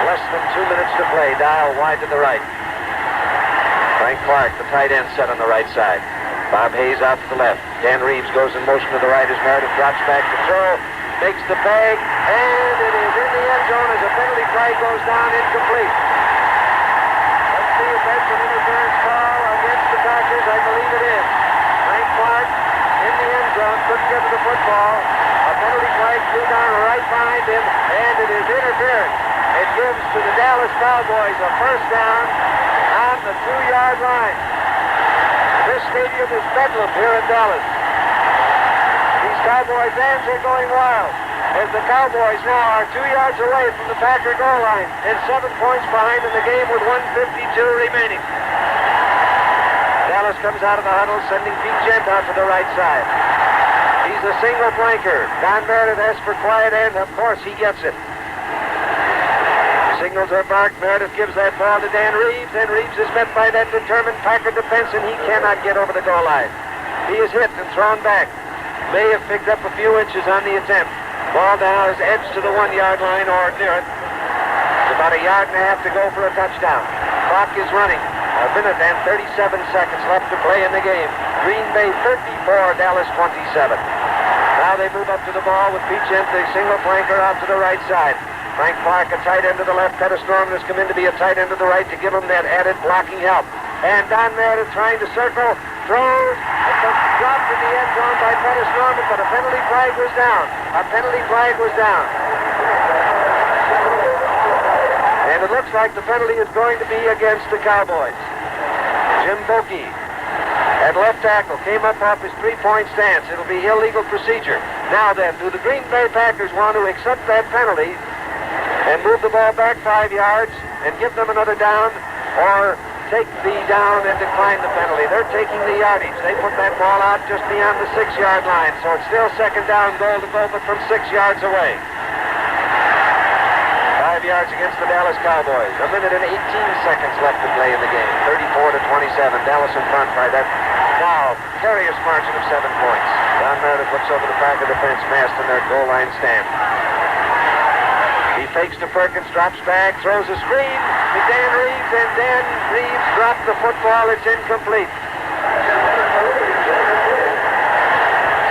Less than 2 minutes to play. Dial wide to the right. Frank Clark, the tight end, set on the right side. Bob Hayes out to the left. Dan Reeves goes in motion to the right as Meredith drops back to throw. Makes the bag, and it is in the end zone as a penalty flag goes down incomplete. Let's see if that's an interference call against the Packers. I believe it is. Frank Clark in the end zone, couldn't get to the football. A penalty flag flew down right behind him, and it is interference. It gives to the Dallas Cowboys a first down on the 2-yard line. This stadium is bedlam here in Dallas. These Cowboy fans are going wild as the Cowboys now are 2 yards away from the Packer goal line and 7 points behind in the game with 1:52 remaining. Dallas comes out of the huddle, sending Pete Gent out to the right side. He's a single flanker. Don Meredith asks for quiet, and of course he gets it. Signals are barked. Meredith gives that ball to Dan Reeves, and Reeves is met by that determined Packer defense, and he cannot get over the goal line. He is hit and thrown back. May have picked up a few inches on the attempt. Ball now is edged to the 1-yard line or near it. It's about 1.5 yards to go for a touchdown. Clock is running. 1 minute and 37 seconds left to play in the game. Green Bay 34, Dallas 27. Now they move up to the ball with Pete Gent, the single flanker, out to the right side. Frank Clark, a tight end to the left. Curtis Norman has come in to be a tight end to the right to give him that added blocking help. And Don Meredith trying to circle, throws, dropped in the end zone by Curtis Norman, but a penalty flag was down. A penalty flag was down. And it looks like the penalty is going to be against the Cowboys. Jim Bokey at left tackle came up off his 3-point stance. It'll be illegal procedure. Now then, do the Green Bay Packers want to accept that penalty and move the ball back 5 yards and give them another down, or take the down and decline the penalty? They're taking the yardage. They put that ball out just beyond the 6-yard line, so it's still second down, goal to go, but from 6 yards away. 5 yards against the Dallas Cowboys. 1 minute and 18 seconds left to play in the game. 34-27. Dallas in front by that now precarious margin of 7 points. Don Meredith looks over the Packer defense massed in their goal line stand. He fakes to Perkins, drops back, throws a screen to Dan Reeves, and Dan Reeves dropped the football. It's incomplete.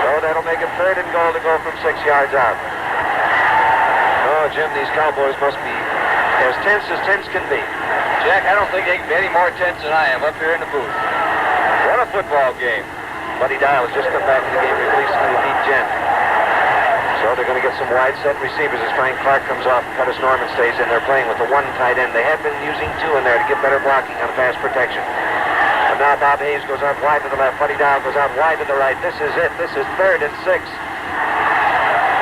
So that'll make it 3rd and goal to go from 6 yards out. Oh, Jim, these Cowboys must be as tense can be. Jack, I don't think they can be any more tense than I am up here in the booth. What a football game. Buddy Dial has just come back to the game, replacing Pete Gent. So they're going to get some wide set receivers as Frank Clark comes off. Curtis Norman stays in. They're playing with the 1 tight end. They have been using 2 in there to get better blocking on pass protection. And now Bob Hayes goes out wide to the left. Buddy Dial goes out wide to the right. This is it. This is 3rd and 6.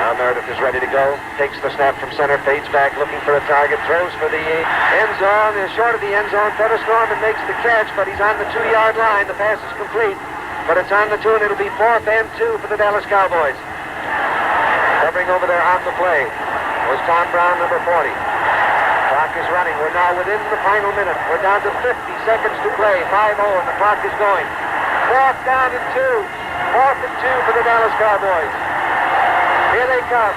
Now Meredith is ready to go. Takes the snap from center. Fades back looking for a target. Throws for the end zone. Is short of the end zone. Curtis Norman makes the catch, but he's on the 2-yard line. The pass is complete. But it's on the 2, and it'll be 4th and 2 for the Dallas Cowboys. Covering over there on the play was Tom Brown, number 40. Clock is running. We're now within the final minute. We're down to 50 seconds to play. 5-0, and the clock is going. 4th down and 2. 4th and 2 for the Dallas Cowboys. Here they come.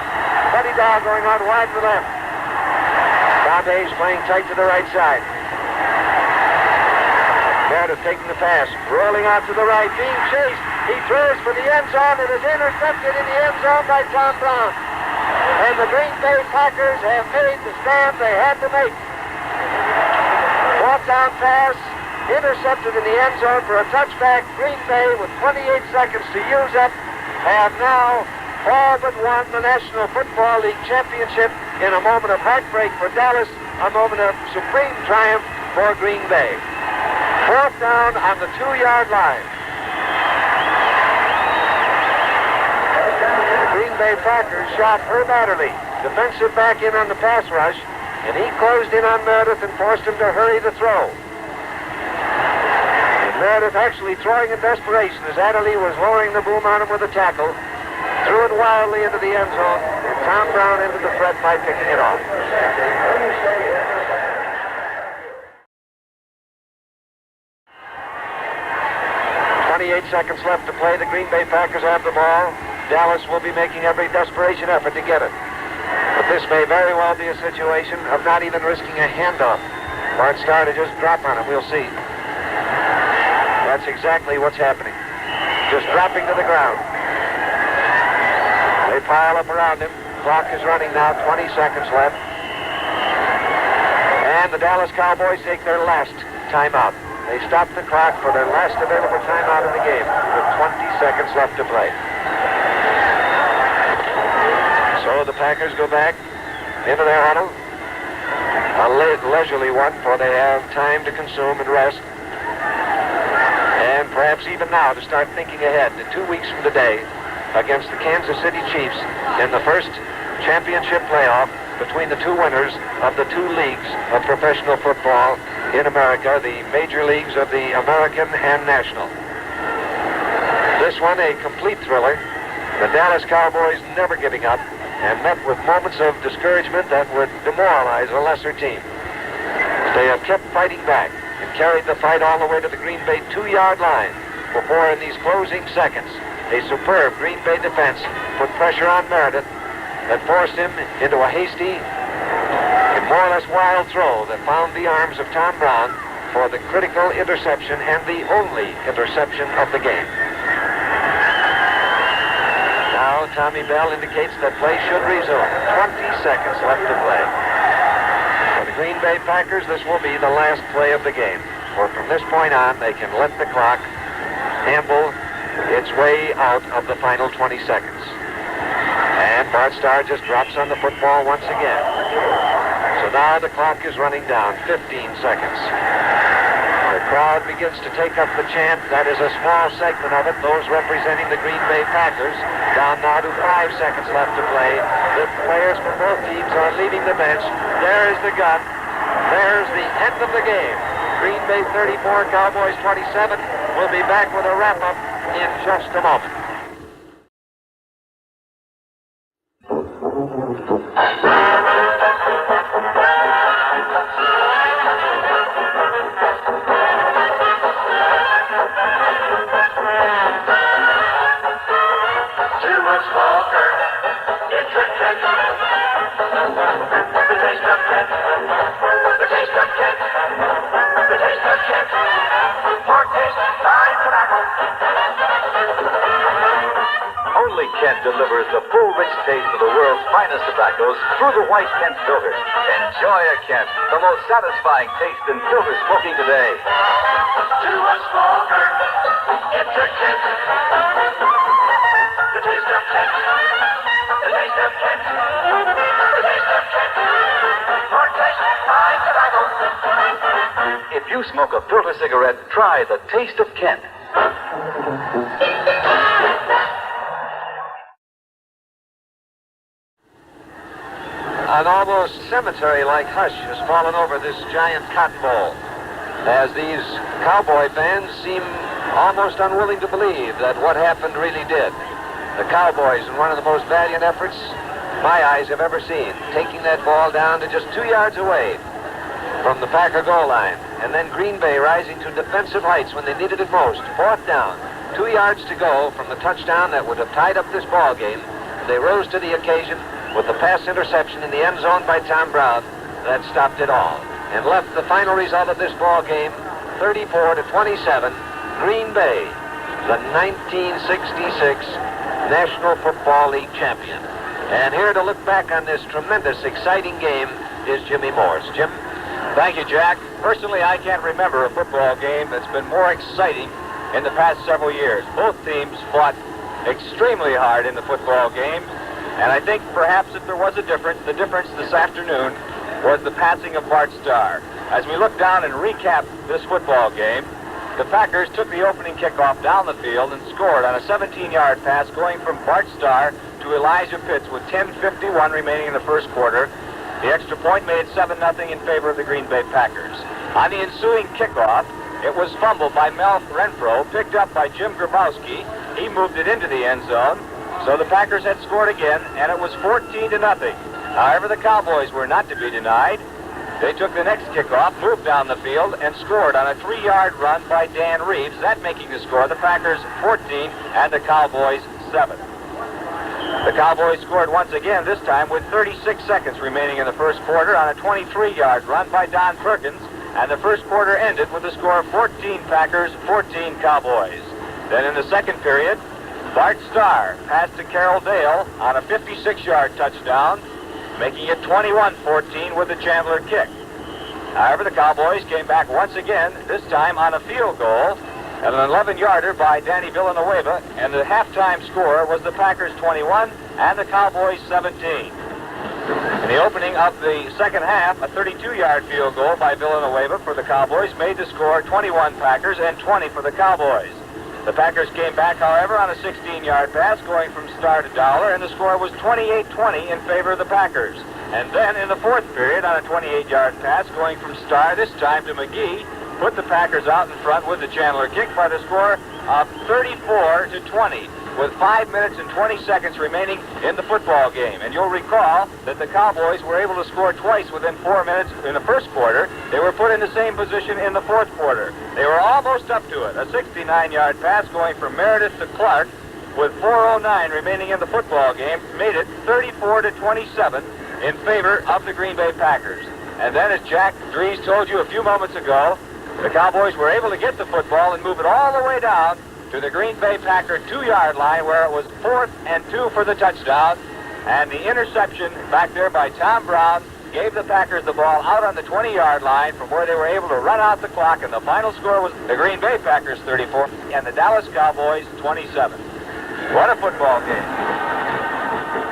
Buddy Dial going out wide to the left. Bob Hayes playing tight to the right side. Meredith taking the pass. Rolling out to the right. Being chased. He throws for the end zone. It is intercepted in the end zone by Tom Brown. And the Green Bay Packers have made the stand they had to make. Brought down pass, intercepted in the end zone for a touchback. Green Bay, with 28 seconds to use up, have now all but won the National Football League championship in a moment of heartbreak for Dallas, a moment of supreme triumph for Green Bay. Fourth down on the 2-yard line. The Green Bay Packers shot Herb Adderley, defensive back, in on the pass rush, and he closed in on Meredith and forced him to hurry the throw. And Meredith actually throwing in desperation as Adderley was lowering the boom on him with a tackle, threw it wildly into the end zone, and Tom Brown ended the threat by picking it off. 28 seconds left to play. The Green Bay Packers have the ball. Dallas will be making every desperation effort to get it. But this may very well be a situation of not even risking a handoff. Bart Starr to just drop on him. We'll see. That's exactly what's happening. Just dropping to the ground. They pile up around him. Clock is running now. 20 seconds left. And the Dallas Cowboys take their last timeout. They stop the clock for their last available timeout in the game with 20 seconds left to play. So the Packers go back into their huddle. A leisurely one, for they have time to consume and rest. And perhaps even now to start thinking ahead to 2 weeks from today against the Kansas City Chiefs in the first championship playoff between the two winners of the two leagues of professional football in America, the major leagues of the American and National. This one a complete thriller. The Dallas Cowboys never giving up and met with moments of discouragement that would demoralize a lesser team. They have kept fighting back and carried the fight all the way to the Green Bay 2-yard line before, in these closing seconds, a superb Green Bay defense put pressure on Meredith that forced him into a hasty and more or less wild throw that found the arms of Tom Brown for the critical interception and the only interception of the game. Now Tommy Bell indicates that play should resume. 20 seconds left to play. For the Green Bay Packers, this will be the last play of the game. For from this point on, they can let the clock amble its way out of the final 20 seconds. And Bart Starr just drops on the football once again. So now the clock is running down, 15 seconds. The crowd begins to take up the chant. That is a small segment of it, those representing the Green Bay Packers. Down now to 5 seconds left to play. The players from both teams are leaving the bench. There's the gun. There's the end of the game. Green Bay 34, Cowboys 27. We'll be back with a wrap-up in just a moment. Only Kent delivers the full, rich taste of the world's finest tobaccos through the white Kent filter. Enjoy a Kent, the most satisfying taste in filter smoking today. To a smoker, it's a Kent. The taste of Kent. The taste of Kent. The taste of Kent. For taste, fine tobacco. If you smoke a filter cigarette, try the taste of Kent. An almost cemetery-like hush has fallen over this giant cotton bowl as these Cowboy fans seem almost unwilling to believe that what happened really did. The Cowboys, in one of the most valiant efforts my eyes have ever seen, taking that ball down to just 2 yards away from the Packer goal line, and then Green Bay rising to defensive heights when they needed it most. Fourth down, 2 yards to go from the touchdown that would have tied up this ball game. They rose to the occasion with the pass interception in the end zone by Tom Brown that stopped it all and left the final result of this ball game 34-27. Green Bay, the 1966 National Football League champion. And here to look back on this tremendous, exciting game is Jimmy Morse. Jim? Thank you, Jack. Personally, I can't remember a football game that's been more exciting in the past several years. Both teams fought extremely hard in the football game, and I think perhaps if there was a difference, the difference this afternoon was the passing of Bart Starr. As we look down and recap this football game, the Packers took the opening kickoff down the field and scored on a 17-yard pass going from Bart Starr to Elijah Pitts with 10:51 remaining in the first quarter. The extra point made 7-0 in favor of the Green Bay Packers. On the ensuing kickoff, it was fumbled by Mel Renfro, picked up by Jim Grabowski. He moved it into the end zone, so the Packers had scored again, and it was 14-0. However, the Cowboys were not to be denied. They took the next kickoff, moved down the field, and scored on a 3-yard run by Dan Reeves, that making the score the Packers 14 and the Cowboys 7. The Cowboys scored once again, this time with 36 seconds remaining in the first quarter on a 23-yard run by Don Perkins, and the first quarter ended with a score of 14 Packers, 14 Cowboys. Then in the second period, Bart Starr passed to Carroll Dale on a 56-yard touchdown, making it 21-14 with the Chandler kick. However, the Cowboys came back once again, this time on a field goal, at an 11-yarder by Danny Villanueva, and the halftime score was the Packers 21 and the Cowboys 17. In the opening of the second half, a 32-yard field goal by Villanueva for the Cowboys made the score 21 Packers and 20 for the Cowboys. The Packers came back, however, on a 16-yard pass going from Starr to Dowler, and the score was 28-20 in favor of the Packers. And then in the fourth period, on a 28-yard pass going from Starr, this time to McGee, put the Packers out in front with the Chandler kick by the score of 34-20, with 5 minutes and 20 seconds remaining in the football game. And you'll recall that the Cowboys were able to score twice within 4 minutes in the first quarter. They were put in the same position in the fourth quarter. They were almost up to it. A 69-yard pass going from Meredith to Clark with 4:09 remaining in the football game made it 34-27 in favor of the Green Bay Packers. And then, as Jack Dries told you a few moments ago, the Cowboys were able to get the football and move it all the way down to the Green Bay Packer 2-yard line, where it was 4th and 2 for the touchdown. And the interception back there by Tom Brown gave the Packers the ball out on the 20-yard line, from where they were able to run out the clock. And the final score was the Green Bay Packers 34 and the Dallas Cowboys 27. What a football game.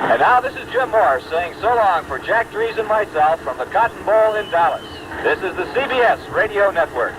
And now this is Jim Morse saying so long for Jack Dries and myself from the Cotton Bowl in Dallas. This is the CBS Radio Network.